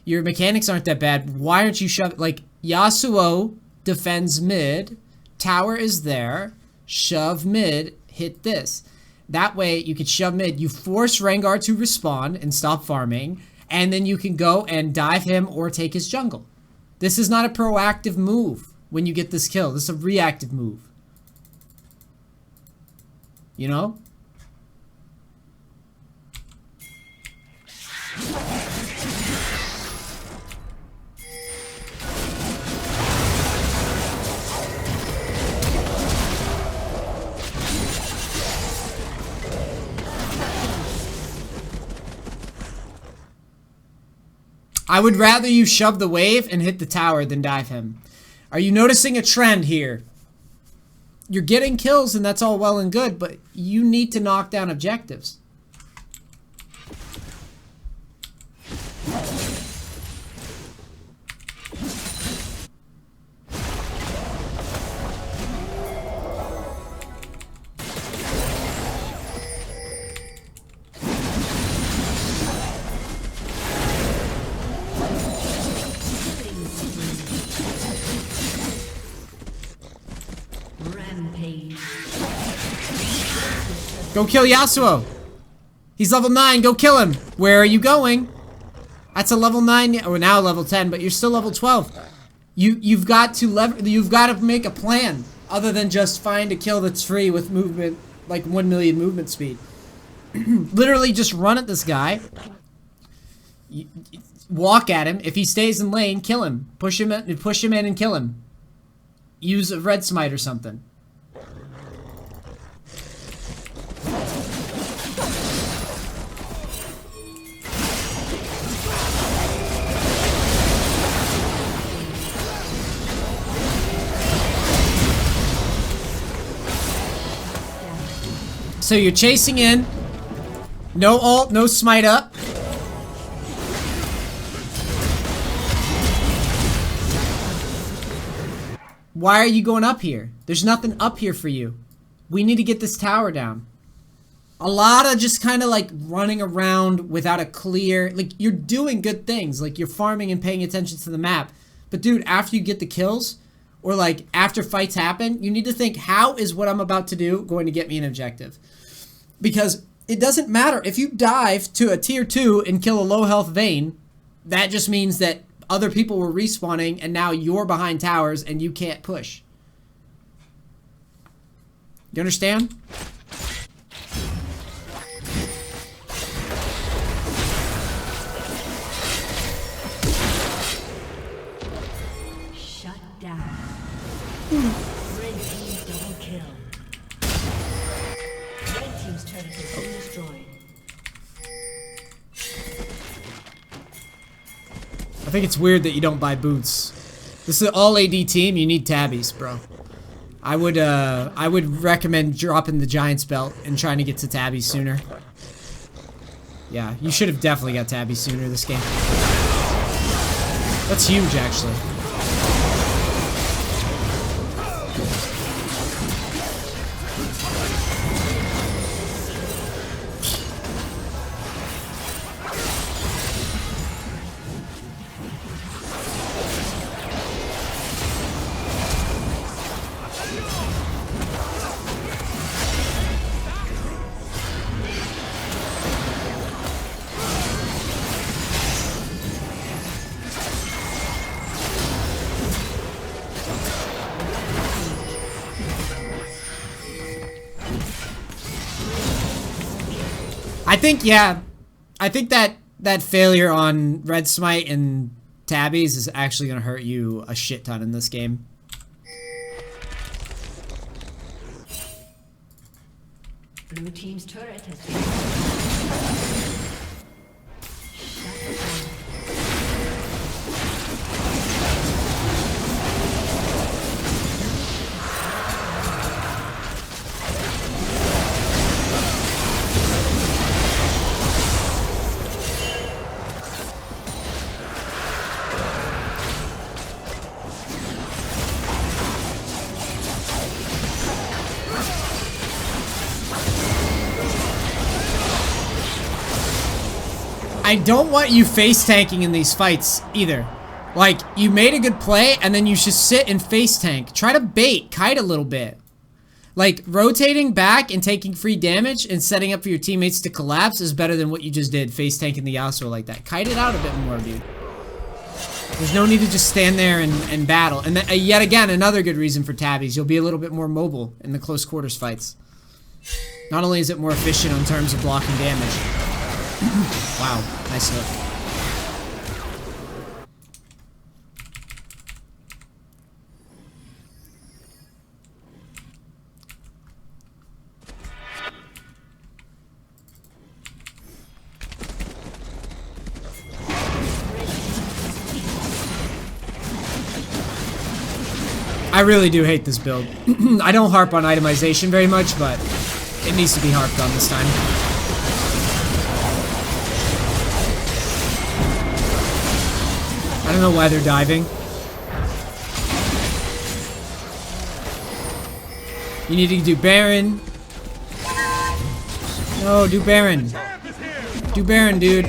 Your mechanics aren't that bad. Why aren't you shove? Like, Yasuo defends mid. Tower is there. Shove mid. Hit this. That way you can shove mid. You force Rengar to respawn and stop farming. And then you can go and dive him or take his jungle. This is not a proactive move when you get this kill. This is a reactive move. You know? I would rather you shove the wave and hit the tower than dive him. Are you noticing a trend here? You're getting kills and that's all well and good, but you need to knock down objectives. Go kill Yasuo. He's level 9. Go kill him. Where are you going? That's a level 9, or now level 10, but you're still level 12. You've got to make a plan other than just find a kill that's free with movement, like 1 million movement speed. Literally just run at this guy. Walk at him. If he stays in lane, kill him. Push him in and kill him. Use a red smite or something. So you're chasing in. No ult, no smite up. Why are you going up here? There's nothing up here for you. We need to get this tower down. A lot of just kind of like running around without a clear... Like, you're doing good things. Like, you're farming and paying attention to the map. But dude, after you get the kills, or like after fights happen, you need to think, how is what I'm about to do going to get me an objective? Because it doesn't matter. If you dive to a tier 2 and kill a low health Vayne, that just means that other people were respawning and now you're behind towers and you can't push. You understand? Shut down. Red team double kill. Red team's turret has been destroyed. I think it's weird that you don't buy boots. This is an all AD team. You need tabbies, bro. I would recommend dropping the Giant's belt and trying to get to tabbies sooner. Yeah, you should have definitely got tabbies sooner this game. That's huge, actually. I think, yeah. I think that failure on Red Smite and tabbies is actually going to hurt you a shit ton in this game. Blue team's turret has been... I don't want you face tanking in these fights either. Like, you made a good play, and then you should sit and face tank. Try to bait, kite a little bit. Like, rotating back and taking free damage and setting up for your teammates to collapse is better than what you just did, face tanking the Yasuo like that. Kite it out a bit more, dude. There's no need to just stand there and battle. And yet again, another good reason for tabbies. You'll be a little bit more mobile in the close quarters fights. Not only is it more efficient in terms of blocking damage. Wow, nice hook. I really do hate this build. I don't harp on itemization very much, but it needs to be harped on this time. I don't know why they're diving. You need to do Baron. No, do Baron. Do Baron, dude.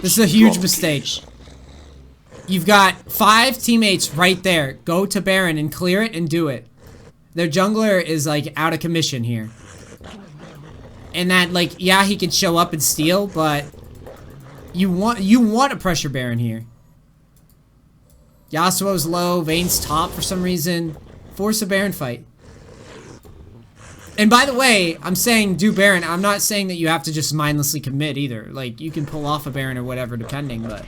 This is a huge mistake. You've got 5 teammates right there. Go to Baron and clear it and do it. Their jungler is like out of commission here. And that, like, yeah, he can show up and steal, but you want a pressure Baron here. Yasuo's low, Vayne's top for some reason. Force a Baron fight. And by the way, I'm saying do Baron. I'm not saying that you have to just mindlessly commit either. Like, you can pull off a Baron or whatever depending, but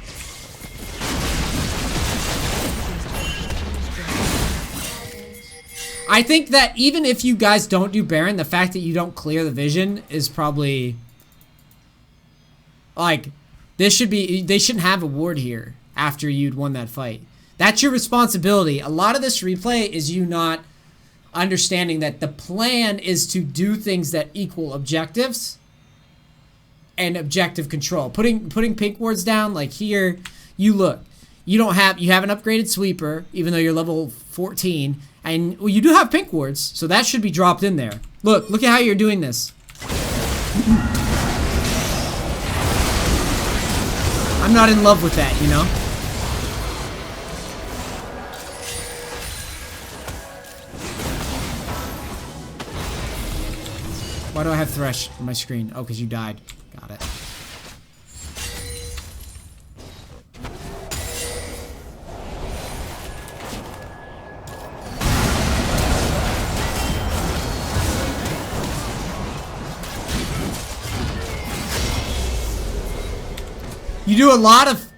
I think that even if you guys don't do Baron, the fact that you don't clear the vision is probably, like, they shouldn't have a ward here after you'd won that fight. That's your responsibility. A lot of this replay is you not understanding that the plan is to do things that equal objectives and objective control. Putting pink wards down, like here, you look. You have an upgraded sweeper, even though you're level 14, and well, you do have pink wards, so that should be dropped in there. Look at how you're doing this. I'm not in love with that, you know? Why do I have Thresh on my screen? Oh, because you died. Got it.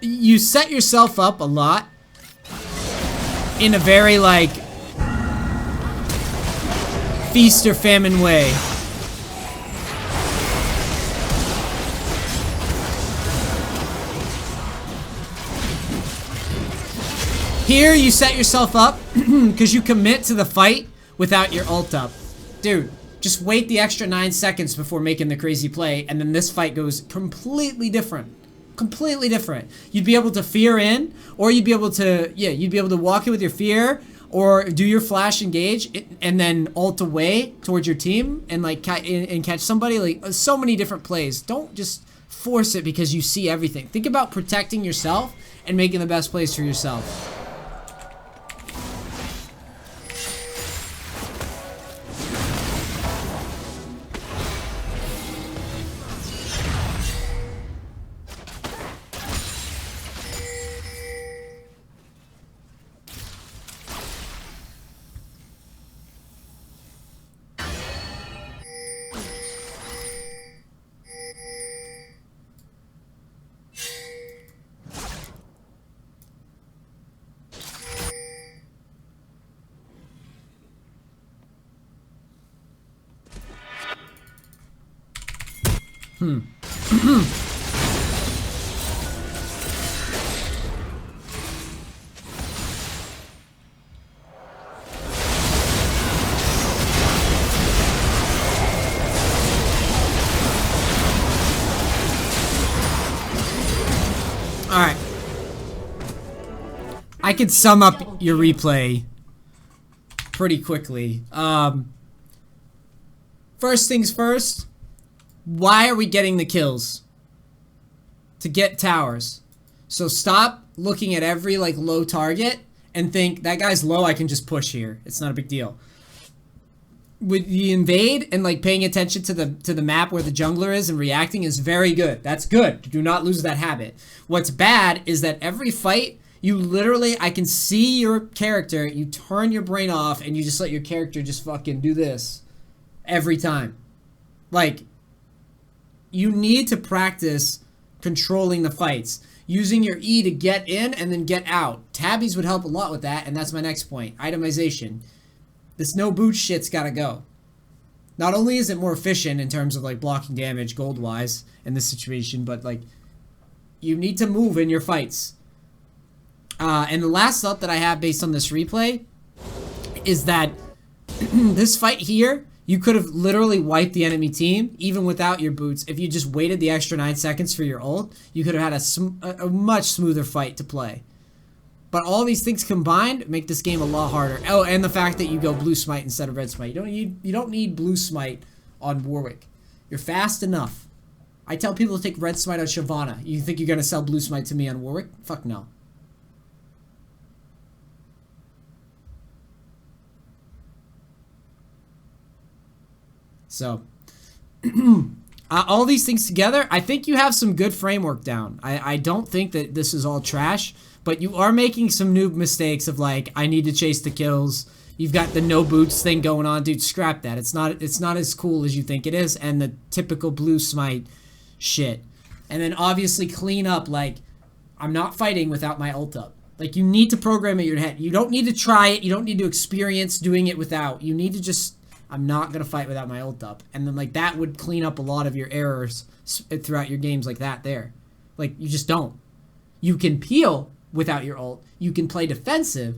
You set yourself up a lot in a very, like, feast or famine way. Here, you set yourself up because you commit to the fight without your ult up. Dude, just wait the extra 9 seconds before making the crazy play, and then this fight goes completely different. Completely different. You'd be able to fear in, or you'd be able to, yeah, you'd be able to walk in with your fear, or do your flash engage, and then ult away towards your team, and like and catch somebody. Like, so many different plays. Don't just force it because you see everything. Think about protecting yourself and making the best plays for yourself. Alright. I could sum up your replay pretty quickly. First things first, why are we getting the kills? to get towers. So stop looking at every like low target and think that guy's low, I can just push here. It's not a big deal. With the invade and like paying attention to the map where the jungler is and reacting is very good. That's good. Do not lose that habit. What's bad is that every fight you literally, I can see your character, you turn your brain off and you just let your character just fucking do this every time. Like, you need to practice controlling the fights, using your E to get in and then get out. Tabbies would help a lot with that, and that's my next point. Itemization. This no boot shit's gotta go. Not only is it more efficient in terms of like blocking damage gold-wise in this situation, but like, you need to move in your fights. And the last thought that I have based on this replay is that this fight here, you could have literally wiped the enemy team even without your boots. If you just waited the extra 9 seconds for your ult, you could have had a much smoother fight to play. But all these things combined make this game a lot harder. Oh, and the fact that you go blue smite instead of red smite. You don't need blue smite on Warwick. You're fast enough. I tell people to take red smite on Shyvana. You think you're gonna sell blue smite to me on Warwick? Fuck no. So, all these things together, I think you have some good framework down. I don't think that this is all trash, but you are making some noob mistakes of like, I need to chase the kills. You've got the no boots thing going on, dude. Scrap that. It's not as cool as you think it is, and the typical blue smite shit. And then obviously clean up like, I'm not fighting without my ult up. Like, you need to program it in your head. You don't need to try it. You don't need to experience doing it without. You need to just, I'm not going to fight without my ult up. And then, like, that would clean up a lot of your errors throughout your games like that there. Like, you just don't. You can peel without your ult. You can play defensive.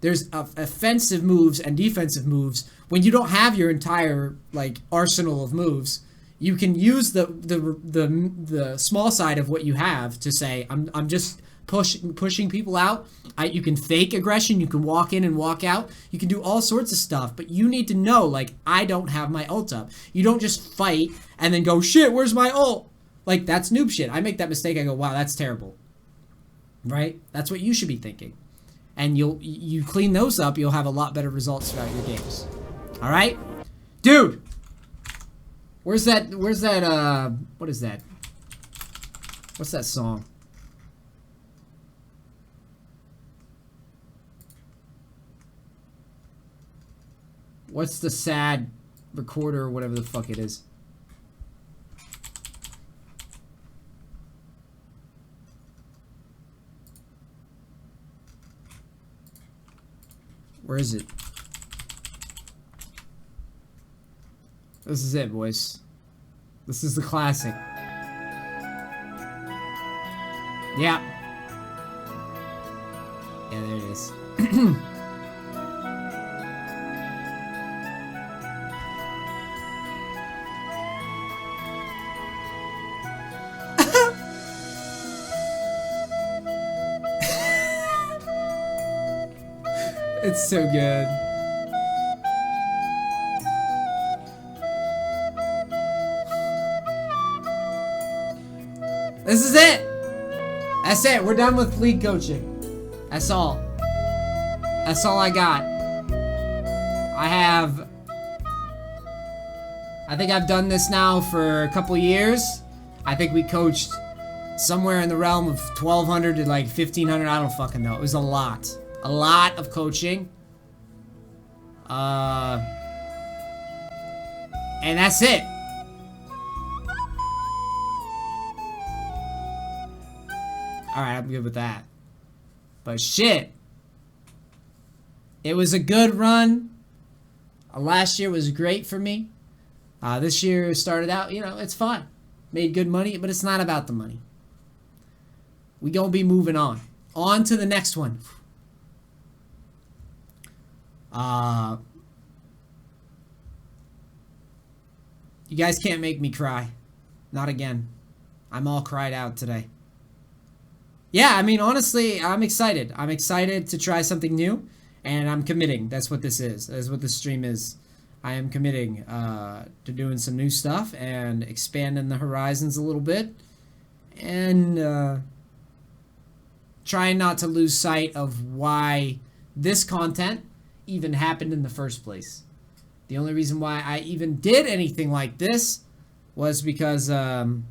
There's offensive moves and defensive moves. When you don't have your entire, like, arsenal of moves, you can use the small side of what you have to say, I'm just pushing people out. You can fake aggression. You can walk in and walk out. You can do all sorts of stuff, but you need to know, like, I don't have my ult up. You don't just fight and then go, shit, where's my ult? Like, that's noob shit. I make that mistake. I go, wow, that's terrible. Right? That's what you should be thinking. And you clean those up, you'll have a lot better results throughout your games. All right? Dude! Where's that, what is that? What's that song? What's the sad recorder or whatever the fuck it is? Where is it? This is it, boys. This is the classic. Yeah. Yeah, there it is. It's so good. This is it. That's it. We're done with league coaching. That's all. That's all I got. I think I've done this now for a couple years. I think we coached somewhere in the realm of 1,200 to like 1,500. I don't fucking know. It was a lot. A lot of coaching. And that's it. Alright, I'm good with that. But shit. It was a good run. Last year was great for me. This year started out, you know, it's fun. Made good money, but it's not about the money. We gonna be moving on. On to the next one. You guys can't make me cry. Not again. I'm all cried out today. Yeah, I mean, honestly, I'm excited. I'm excited to try something new, and I'm committing. That's what this is. That's what this stream is. I am committing to doing some new stuff and expanding the horizons a little bit. and trying not to lose sight of why this content even happened in the first place. The only reason why I even did anything like this was because of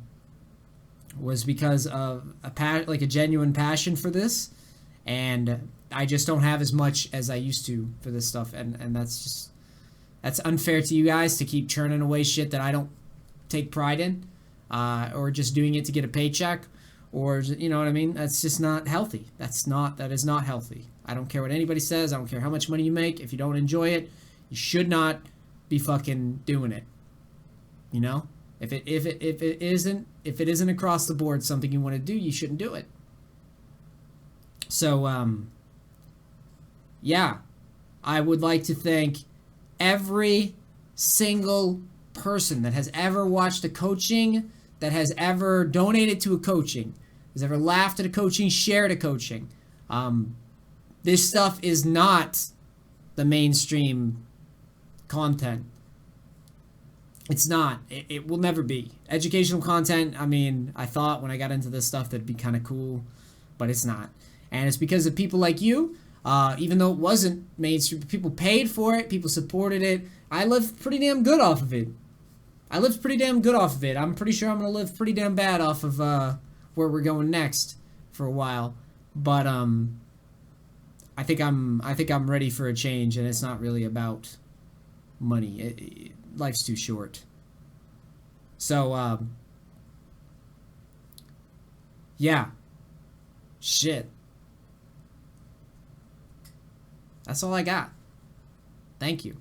a genuine passion for this, and I just don't have as much as I used to for this stuff, and that's unfair to you guys to keep churning away shit that I don't take pride in, or just doing it to get a paycheck, or you know what I mean. That's just not healthy. That is not healthy. I don't care what anybody says. I don't care how much money you make. If you don't enjoy it, you should not be fucking doing it. You know, if it isn't across the board something you want to do, you shouldn't do it. So yeah, I would like to thank every single person that has ever watched a coaching, that has ever donated to a coaching, has ever laughed at a coaching, shared a coaching. This stuff is not the mainstream content. It's not. It will never be. Educational content, I mean, I thought when I got into this stuff that'd be kind of cool, but it's not. And it's because of people like you, even though it wasn't mainstream, people paid for it, people supported it. I lived pretty damn good off of it. I'm pretty sure I'm going to live pretty damn bad off of where we're going next for a while. But I think I'm ready for a change, and it's not really about money. Life's too short. So yeah. Shit. That's all I got. Thank you.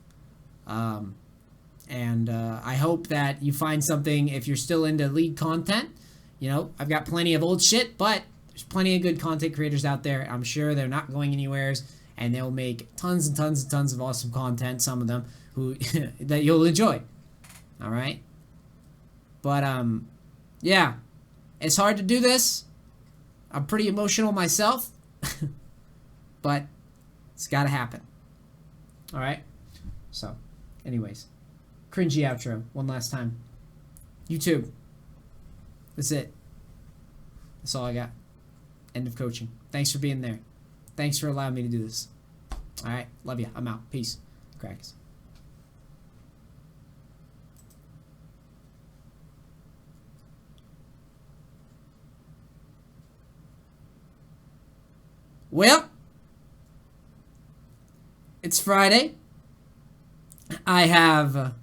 And I hope that you find something if you're still into league content. You know, I've got plenty of old shit, but there's plenty of good content creators out there. I'm sure they're not going anywhere, and they'll make tons and tons and tons of awesome content, some of them, who that you'll enjoy. All right? But, yeah. It's hard to do this. I'm pretty emotional myself. But it's got to happen. All right? So, anyways. Cringy outro. One last time. YouTube. That's it. That's all I got. End of coaching. Thanks for being there. Thanks for allowing me to do this. All right. Love you. I'm out. Peace. Crackers. Well, it's Friday. I have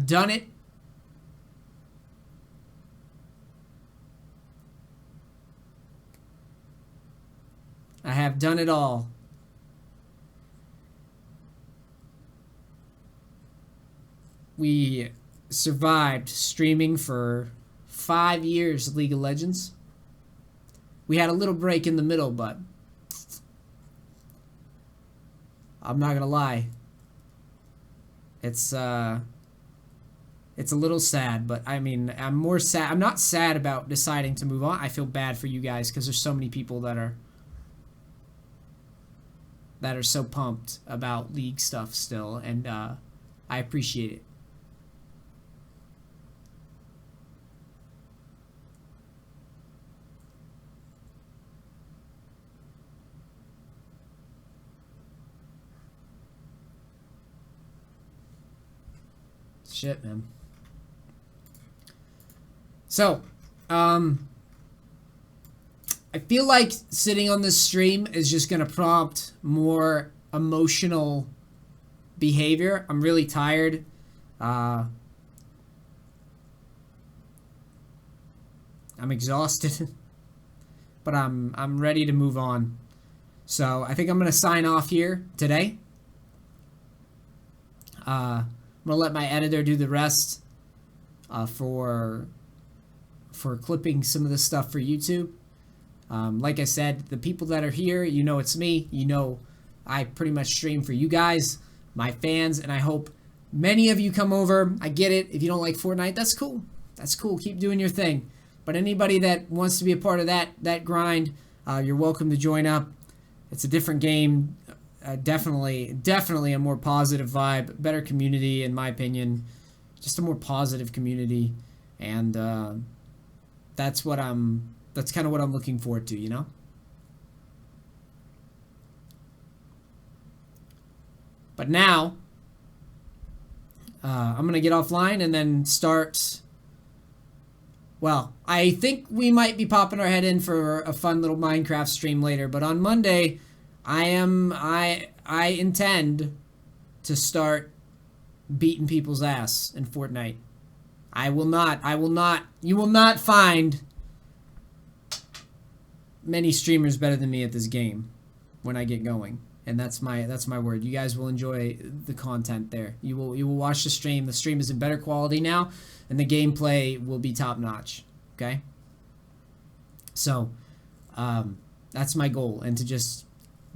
done it. I have done it all. We survived streaming for 5 years of League of Legends. We had a little break in the middle, but I'm not gonna lie. It's a little sad, but I mean, I'm more sad. I'm not sad about deciding to move on. I feel bad for you guys because there's so many people that are so pumped about League stuff still, and I appreciate it. Shit, man. So, I feel like sitting on this stream is just going to prompt more emotional behavior. I'm really tired. I'm exhausted. But I'm ready to move on. So, I think I'm going to sign off here today. I'm going to let my editor do the rest for clipping some of this stuff for YouTube. Like I said, the people that are here, you know it's me. You know I pretty much stream for you guys, my fans, and I hope many of you come over. I get it. If you don't like Fortnite, that's cool. That's cool. Keep doing your thing. But anybody that wants to be a part of that grind, you're welcome to join up. It's a different game. Definitely a more positive vibe, better community, in my opinion. just a more positive community, and that's kind of what I'm looking forward to, you know. But now, I'm gonna get offline and then start. Well, I think we might be popping our head in for a fun little Minecraft stream later. But on Monday, I intend to start beating people's ass in Fortnite. You will not find many streamers better than me at this game when I get going. And that's my word. You guys will enjoy the content there. You will watch the stream. The stream is in better quality now, and the gameplay will be top notch. Okay? So, that's my goal, and to just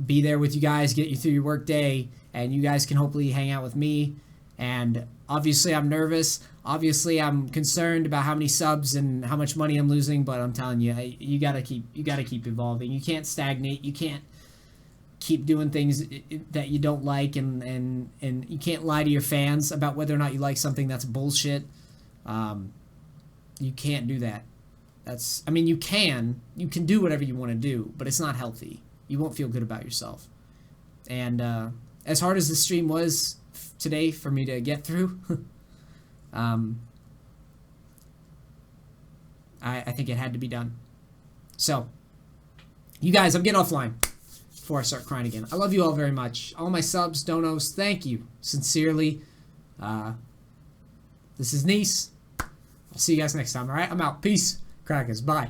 be there with you guys, get you through your work day, and you guys can hopefully hang out with me. And obviously I'm nervous. Obviously I'm concerned about how many subs and how much money I'm losing, but I'm telling you, you gotta keep evolving. You can't stagnate. You can't keep doing things that you don't like, and you can't lie to your fans about whether or not you like something. That's bullshit. You can't do that. You can do whatever you want to do, but it's not healthy. You won't feel good about yourself. And as hard as the stream was today for me to get through, I think it had to be done. So, you guys, I'm getting offline before I start crying again. I love you all very much. All my subs, donos, thank you. Sincerely. This is Neace. I'll see you guys next time, alright? I'm out. Peace. Crackers. Bye.